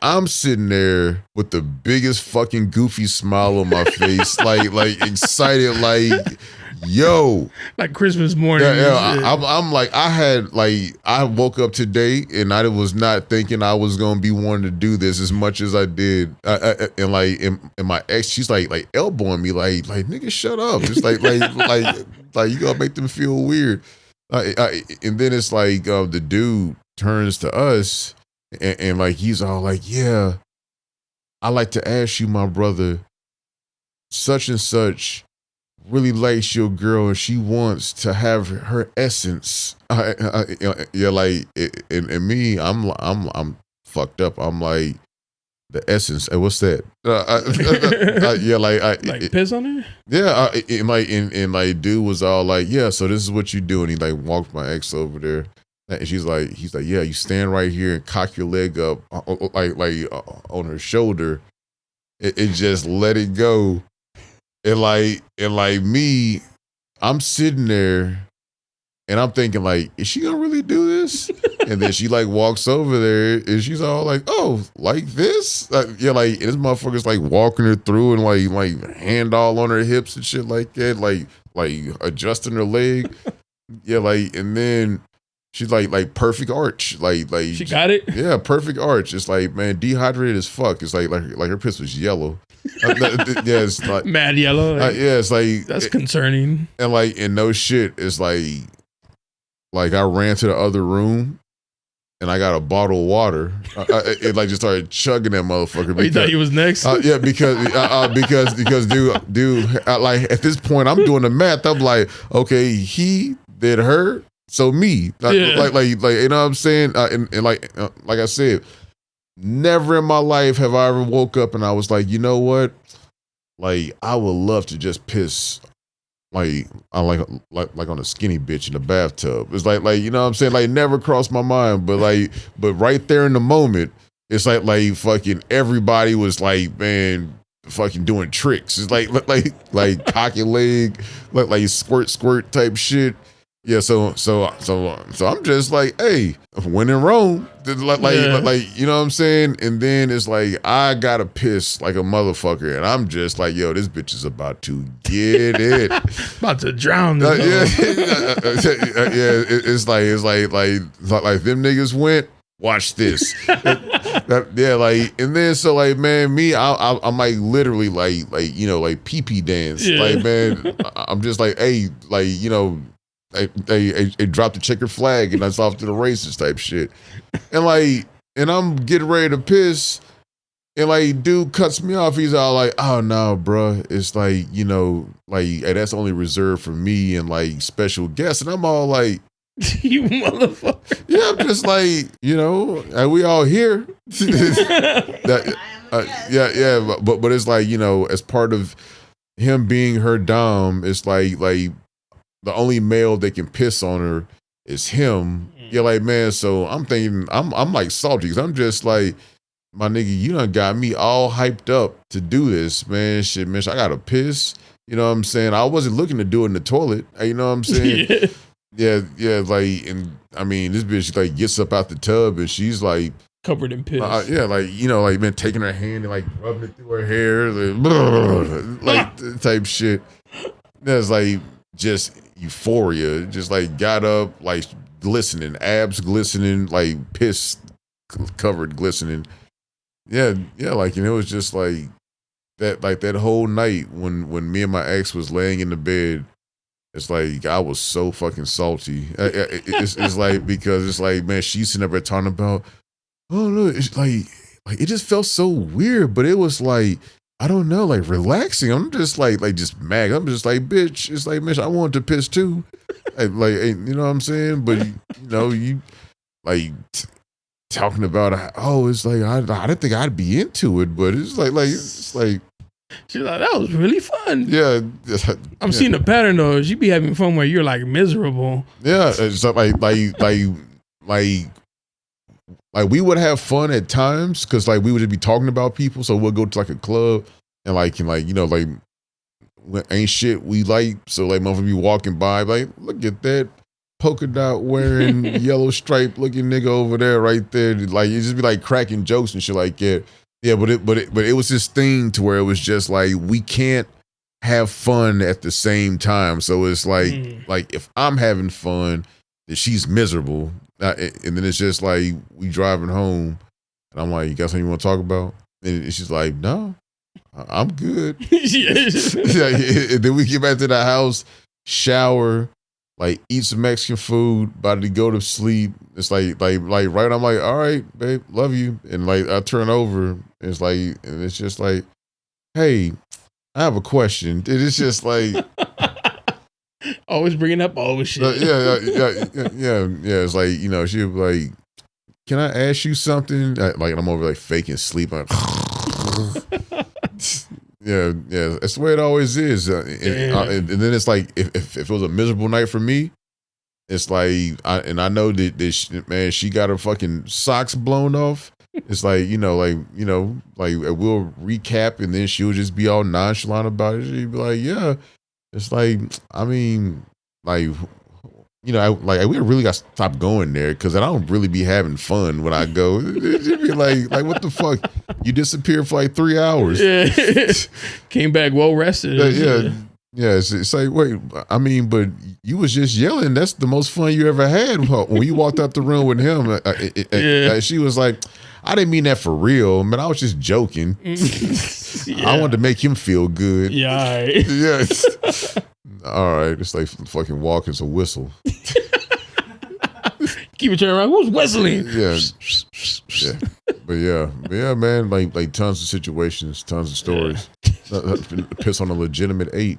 I'm sitting there with the biggest fucking goofy smile on my face, like excited, like, Yo, like Christmas morning. I'm like, I woke up today and I was not thinking I was gonna be wanting to do this as much as I did. And like, and my ex, she's like elbowing me, like nigga, shut up. Just like you gotta make them feel weird. And then it's like the dude turns to us and like he's all like, yeah, I like to ask you, my brother, such and such really likes your girl and she wants to have her essence. Yeah, like and me, I'm fucked up. I'm like, the essence. What's that? Yeah, like piss on her. Yeah, and like dude was all like, yeah. So this is what you do, and he like walked my ex over there, and he's like, yeah, you stand right here and cock your leg up, like on her shoulder, and just let it go. And like me, I'm sitting there and I'm thinking like, is she gonna really do this? And then she like walks over there and she's all like, oh, like this? Yeah, like, and this motherfucker's like walking her through and like hand all on her hips and shit like that, like adjusting her leg. Yeah, like, and then she's like perfect arch, like she got it. Yeah, perfect arch. It's like, man, dehydrated as fuck. It's like her piss was yellow. Yeah, it's like mad yellow. Yeah, it's like that's concerning. And like, and no shit, it's like I ran to the other room and I got a bottle of water. It like just started chugging that motherfucker. You thought he was next? Yeah, because dude, like at this point, I'm doing the math. I'm like, okay, he did her, so me, like you know what I'm saying? And like I said, never in my life have I ever woke up and I was like, you know what? Like, I would love to just piss like on a skinny bitch in the bathtub. It's like you know what I'm saying? Like, never crossed my mind, but right there in the moment, it's like fucking everybody was like, man, fucking doing tricks. It's like cock your leg, like squirt type shit. Yeah, so I'm just like, hey, when in Rome, like you know what I'm saying? And then it's like I gotta piss like a motherfucker, and I'm just like, yo, this bitch is about to get it, about to drown. It's like them niggas went. Watch this. Yeah, like, and then so like, man, me, I'm like literally like you know, like pee dance. Yeah. Like, man, I'm just like, hey, like, you know. They dropped the checkered flag and that's off to the races type shit. And I'm getting ready to piss and like dude cuts me off. He's all like, oh no, bro. It's like, you know, like, hey, that's only reserved for me and like special guests. And I'm all like, you motherfucker. Yeah, I'm just like, you know, and we all here. But it's like, you know, as part of him being her dom, it's like the only male that can piss on her is him. You're like, man, so I'm thinking, I'm like salty because I'm just like, my nigga, you done got me all hyped up to do this, man. Shit, man, I gotta piss. You know what I'm saying? I wasn't looking to do it in the toilet. You know what I'm saying? Yeah, like, and I mean, this bitch like gets up out the tub and she's like, covered in piss. Yeah, like, you know, like, man, taking her hand and like rubbing it through her hair, like type shit. That's like just euphoria. Just like got up, like glistening, abs glistening, like piss covered glistening. Yeah, like, and it was just like that whole night when me and my ex was laying in the bed. It's like I was so fucking salty. It's like, because it's like, man, she's sitting up there talking about, oh no, it's like it just felt so weird, but it was like, I don't know, like relaxing. I'm just like just mad. I'm just like, bitch. It's like, man, I wanted to piss too. Like, you know what I'm saying? But you know, you like talking about, oh, it's like I didn't think I'd be into it, but it's like she's like, that was really fun. Yeah, I'm seeing a pattern though. She be having fun where you're like miserable. Yeah, it's like we would have fun at times because like we would just be talking about people. So we'll go to like a club and like you know, like ain't shit we like. So like motherfucker be walking by like, look at that polka dot wearing yellow stripe looking nigga over there right there. Like you just be like cracking jokes and shit like that. Yeah, but it was this thing to where it was just like we can't have fun at the same time. So it's like if I'm having fun, then she's miserable, and then it's just like we driving home, and I'm like, you got something you want to talk about? And she's like, no, I'm good. And then we get back to the house, shower, like eat some Mexican food, about to go to sleep. It's like right. I'm like, all right, babe, love you. And like I turn over, and it's like, and it's just like, hey, I have a question. It's just like always bringing up all shit. Yeah. It's like, you know, she'll be like, can I ask you something? Like I'm over like faking sleep. Yeah. That's the way it always is. And then it's like if it was a miserable night for me, it's like I know that man, she got her fucking socks blown off. It's like, like we'll recap, and then she'll just be all nonchalant about it. She'll be like, yeah. It's like, I mean, like, we really got to stop going there, because I don't really be having fun when I go. It'd be like, what the fuck? You disappeared for like 3 hours. Yeah. Came back well rested. Yeah. It's like, wait, I mean, but you was just yelling. That's the most fun you ever had when you walked out the room with him. She was like, I didn't mean that for real, man. I was just joking. I wanted to make him feel good. Yeah. All right. Yeah. All right. It's like fucking walking a whistle. Keep it turning around. Who's whistling? Yeah. But yeah, man. Like tons of situations, tons of stories. Piss on a legitimate 8.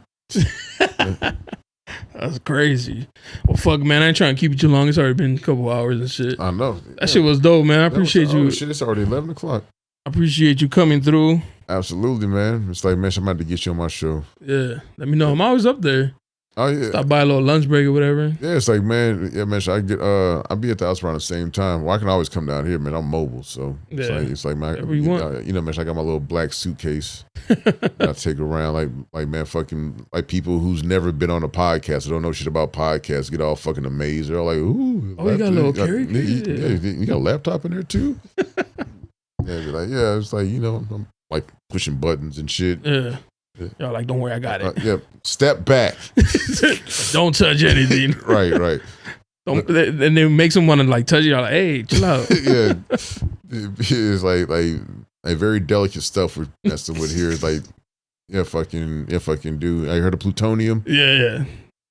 That's crazy. Well, fuck, man. I ain't trying to keep you too long. It's already been a couple hours and shit. I know. That shit was dope, man. I appreciate you. Shit, it's already 11 o'clock. I appreciate you coming through. Absolutely, man. It's like, man, I'm about to get you on my show. Yeah. Let me know. I'm always up there. Oh, yeah. Stop by a little lunch break or whatever. Yeah, it's like, man, should I get, I'll be at the house around the same time. Well, I can always come down here, man. I'm mobile, so it's like man, I got my little black suitcase. I take around like man, fucking like people who's never been on a podcast, don't know shit about podcasts, get all fucking amazed. They're like, ooh, you got a little carry? You got a laptop in there too? Yeah, be like, yeah, it's like, I'm like pushing buttons and shit. Yeah. Y'all like, don't worry, I got it. Yeah, step back. Don't touch anything. Right. Don't, and it makes them want to like touch you. Y'all like, hey, chill out. Yeah, it's like very delicate stuff we're messing with here. It's like, fucking dude. I heard of plutonium. Yeah.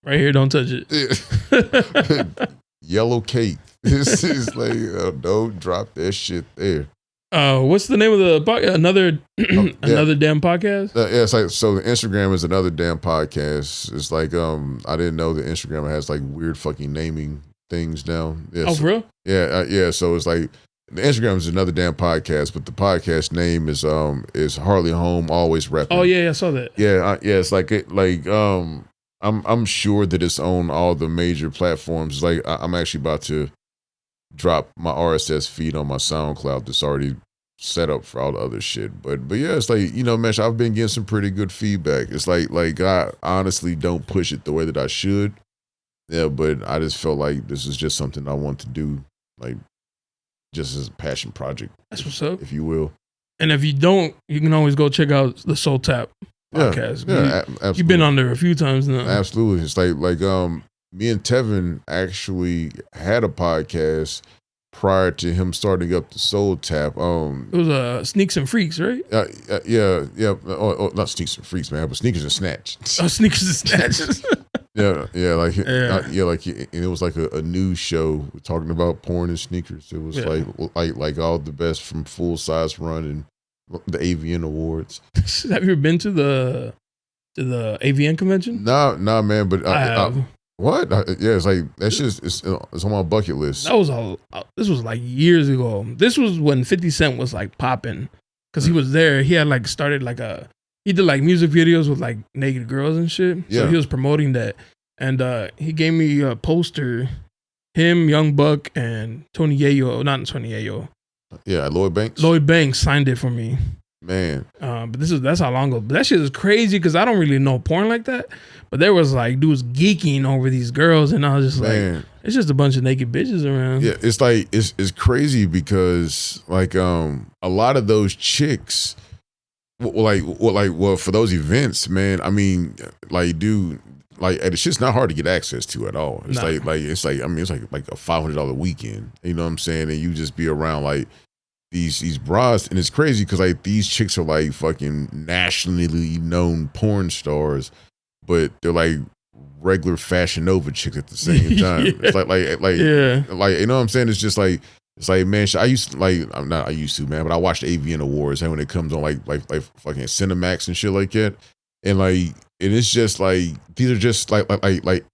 Right here, don't touch it. Yeah. Yellow cake. It's like, don't drop that shit there. What's the name of the podcast? Another damn podcast? Yeah, it's like, so the Instagram is another damn podcast. It's like, I didn't know that Instagram has like weird fucking naming things now. Yeah, for real? Yeah. So it's like, the Instagram is another damn podcast, but the podcast name is Hardly Home, Always Repping. Oh yeah, I saw that. Yeah, it's like I'm sure that it's on all the major platforms. Like I'm actually about to drop my RSS feed on my SoundCloud that's already set up for all the other shit. But yeah, it's like, man, I've been getting some pretty good feedback. It's like I honestly don't push it the way that I should. Yeah, but I just felt like this is just something I want to do, like just as a passion project. That's what's up, if you will. And if you don't, you can always go check out the Soul Tap podcast. Yeah, absolutely. You've been on there a few times now. Absolutely. It's like me and Tevin actually had a podcast prior to him starting up the Soul Tap. It was Sneaks and Freaks, right? Yeah. Oh, not Sneaks and Freaks, man, but Sneakers and Snatch. Oh, Sneakers and Snatch. And it was like a news show talking about porn and sneakers. It was like all the best from Full Size Run and the AVN Awards. Have you ever been to the AVN convention? Nah, man. But I have. What? Yeah, it's like that's just it's on my bucket list. This was like years ago. This was when 50 Cent was like popping, because he was there. He had like started like he did like music videos with like naked girls and shit. Yeah. So he was promoting that, and he gave me a poster. Him, Young Buck, and Tony Yayo. Not Tony Yayo. Yeah, Lloyd Banks. Lloyd Banks signed it for me. Man. But that's how long ago. But that shit is crazy because I don't really know porn like that. But there was like dudes geeking over these girls, and I was just like, it's just a bunch of naked bitches around. Yeah, it's like it's crazy because like a lot of those chicks Well, for those events, man. I mean, like, dude, like it's just not hard to get access to at all. It's I mean, it's like a $500 weekend. You know what I'm saying? And you just be around like these bras, and it's crazy because like these chicks are like fucking nationally known porn stars, but they're like regular Fashion Nova chicks at the same time. Yeah. It's like you know what I'm saying? It's like, man, I used to, man, but I watched the AVN Awards, and when it comes on like fucking Cinemax and shit like that, and like, and it's just like these are just like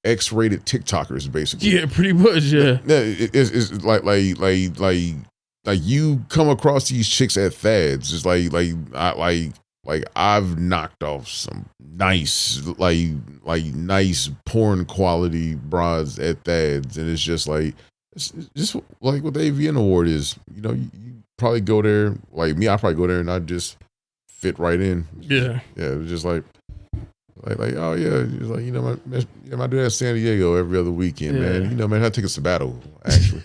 X-rated TikTokers basically. Yeah, pretty much. Yeah, it's like you come across these chicks at Fads. It's like I've knocked off some nice nice porn quality bras at Fads, and it's just like what the AVN Award is. You know, you probably go there like me. I probably go there and I just fit right in. Yeah, yeah. It was just like oh yeah, it's like, you know, I do that in San Diego every other weekend, man. You know, man, I take a sabbatical actually.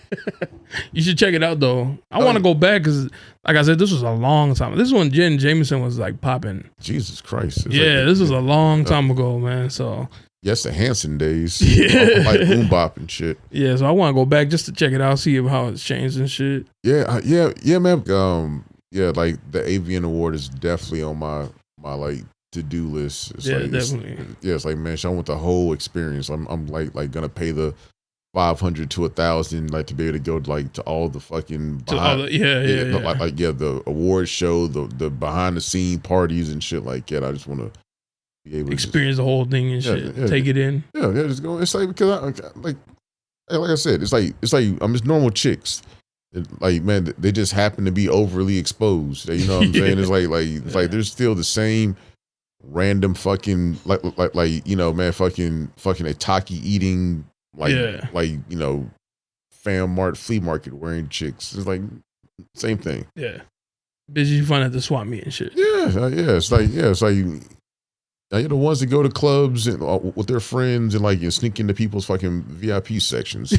You should check it out though. I want to go back because, like I said, this was a long time. This is when Jen Jameson was like popping. Jesus Christ! This was a long time ago, man. So yes, the Hanson days, like boom bop and shit. Yeah, so I want to go back just to check it out, see how it's changed and shit. Yeah, man. Like the AVN Award is definitely on my like to-do list. It's definitely. It's like, man, I want the whole experience. I'm like gonna pay the $500 to $1,000 like to be able to go like to all the fucking the award show, the behind the scene parties and shit like that. I just want to be able to experience the whole thing and shit. Take it in. Just go. It's like, because like I said, it's like I'm just normal chicks. Like, man, they just happen to be overly exposed. You know what I'm saying? It's like there's still the same random fucking like you know, man, fucking a taki eating like you know, Fam Mart flea market wearing chicks. It's like same thing. Yeah, busy fun at the swap meet and shit. It's like you're the ones that go to clubs and with their friends and like sneak into people's fucking VIP sections.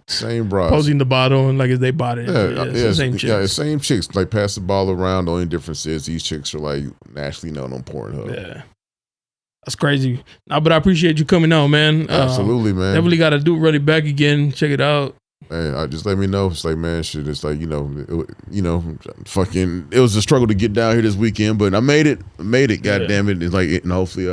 Same bras. Posing the bottle and like if they bought it. It's same chicks. Yeah, same chicks. Like pass the ball around. The only difference is these chicks are like nationally known on Pornhub. Yeah. That's crazy. But I appreciate you coming out, man. Absolutely, man. Definitely got to do Run It Back again. Check it out. Man, just let me know. It's like, man, shit. It's like, fucking. It was a struggle to get down here this weekend, but I made it. God damn it! It's like, and hopefully,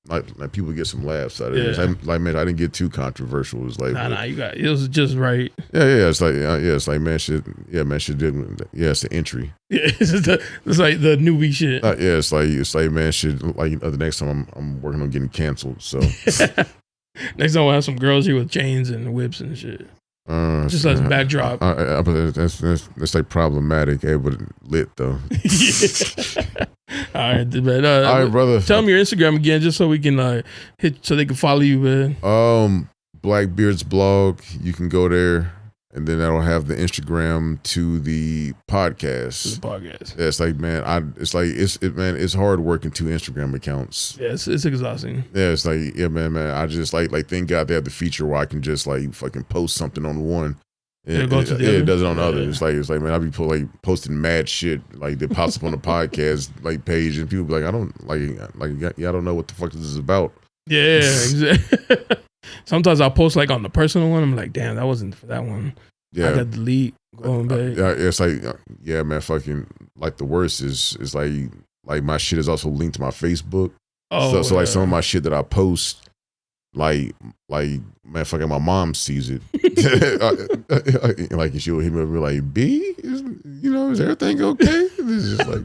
like people get some laughs out of it. Like, man, I didn't get too controversial. It was like, you got it. Was just right. Yeah. It's like, man, shit. Yeah, man, shit. It's the entry. Yeah, it's like the newbie shit. It's like, man, shit. Like the next time I'm working on getting canceled. So next time we'll have some girls here with chains and whips and shit. Just as a backdrop. That's like problematic, but lit though. All right, man. All right, brother. Tell me your Instagram again, just so we can so they can follow you, man. Blackbeard's blog. You can go there, and then that'll have the Instagram to the podcast. Yeah, it's like, man, it's hard working 2 Instagram accounts. Yeah, it's exhausting. Yeah, it's like, yeah, man. I just like thank God they have the feature where I can just like fucking post something on one. It does it on the other. It's like, man, I be posting mad shit like that pops up on the podcast like page, and people be like, I don't I don't know what the fuck this is about. Yeah, exactly. Sometimes I'll post like on the personal one. I'm like, damn, that wasn't for that one. Yeah, I got to delete. Going back. It's like, yeah, man, fucking like the worst is like my shit is also linked to my Facebook. So like some of my shit that I post, like man, fucking my mom sees it. Like she'll hit me up and be like, B, is everything okay? It's just like.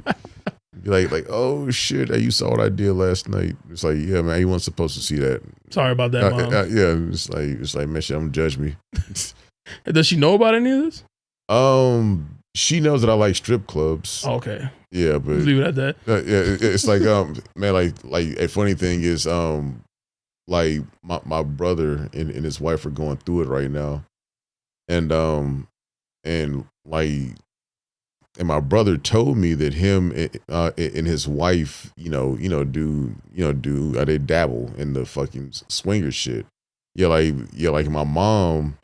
Like, oh shit, you saw what I did last night. It's like, yeah, man, you weren't supposed to see that. Sorry about that, Mom. Yeah, it's like, man, shit, don't judge me. Does she know about any of this? She knows that I like strip clubs. Oh, okay. Yeah, but leave it at that. Yeah, it's like, man, like a funny thing is, like my brother and his wife are going through it right now, and And my brother told me that him and his wife, they dabble in the fucking swinger shit. Like my mom,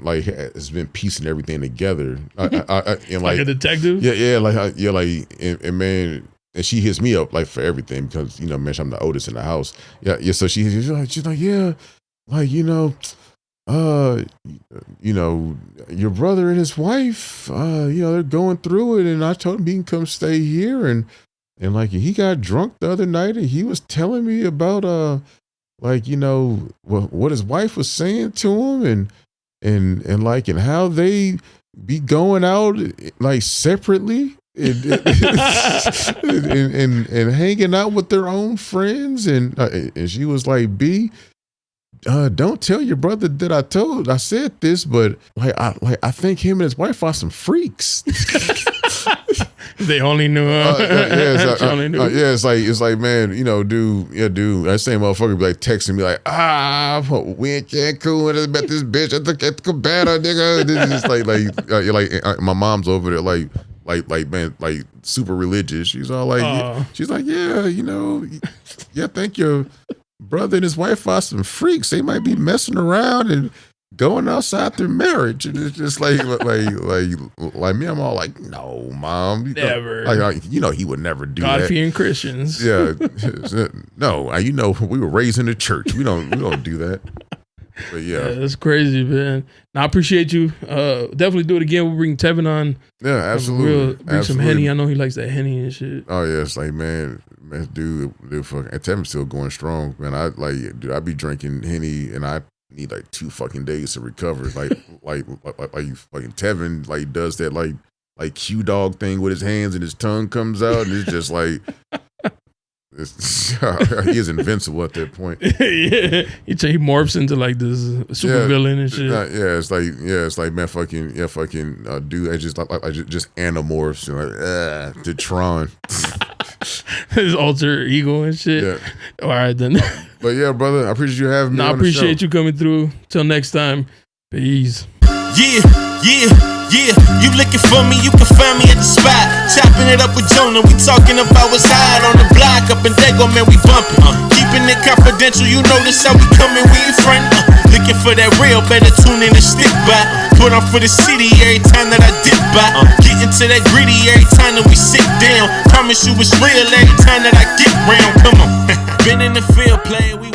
like has been piecing everything together. And like a detective. And man, and she hits me up like for everything because man, I'm the oldest in the house. Yeah. So she's like, yeah, like your brother and his wife, they're going through it, and I told him he can come stay here, and like he got drunk the other night, and he was telling me about what his wife was saying to him, and how they be going out like separately and hanging out with their own friends, and she was like, B, don't tell your brother that I said this, but I think him and his wife are some freaks. They only knew. It's like, man, dude. That same motherfucker be like texting me like, we in Cancun and met this bitch at the cabana, nigga. It's like my mom's over there like man, like super religious. She's all like, she's like, yeah, thank you. Brother and his wife are some freaks. They might be messing around and going outside their marriage, and it's just like me. I'm all like, no, mom, never. He would never do that. God-fearing Christians. Yeah, no, we were raised in the church. We don't do that. But yeah, that's crazy, man. Now, I appreciate you. Definitely do it again. We'll bring Tevin on. Yeah, absolutely. Bring some Henny. I know he likes that Henny and shit. Oh yeah, it's like man, dude, fucking, and Tevin's still going strong, man. I be drinking Henny, and I need like 2 fucking days to recover. Like you fucking Tevin like does that like Q dog thing with his hands and his tongue comes out, and it's just like. He is invincible at that point. Yeah, he morphs into like this super villain and shit. It's like man, fucking dude. I just anamorphs like to Tron. His alter ego and shit. Yeah. All right then. But yeah, brother, I appreciate you having me. I appreciate you coming through. Till next time, peace. Yeah, you looking for me, you can find me at the spot. Chopping it up with Jonah, we talking about what's hot on the block. Up in Dago, man, we bumping. Keeping it confidential, you know this how we coming, we ain't front. Looking for that real, better tune in and stick by. Put on for the city every time that I dip by. Getting to that gritty every time that we sit down. Promise you it's real every time that I get round, come on. Been in the field playing, we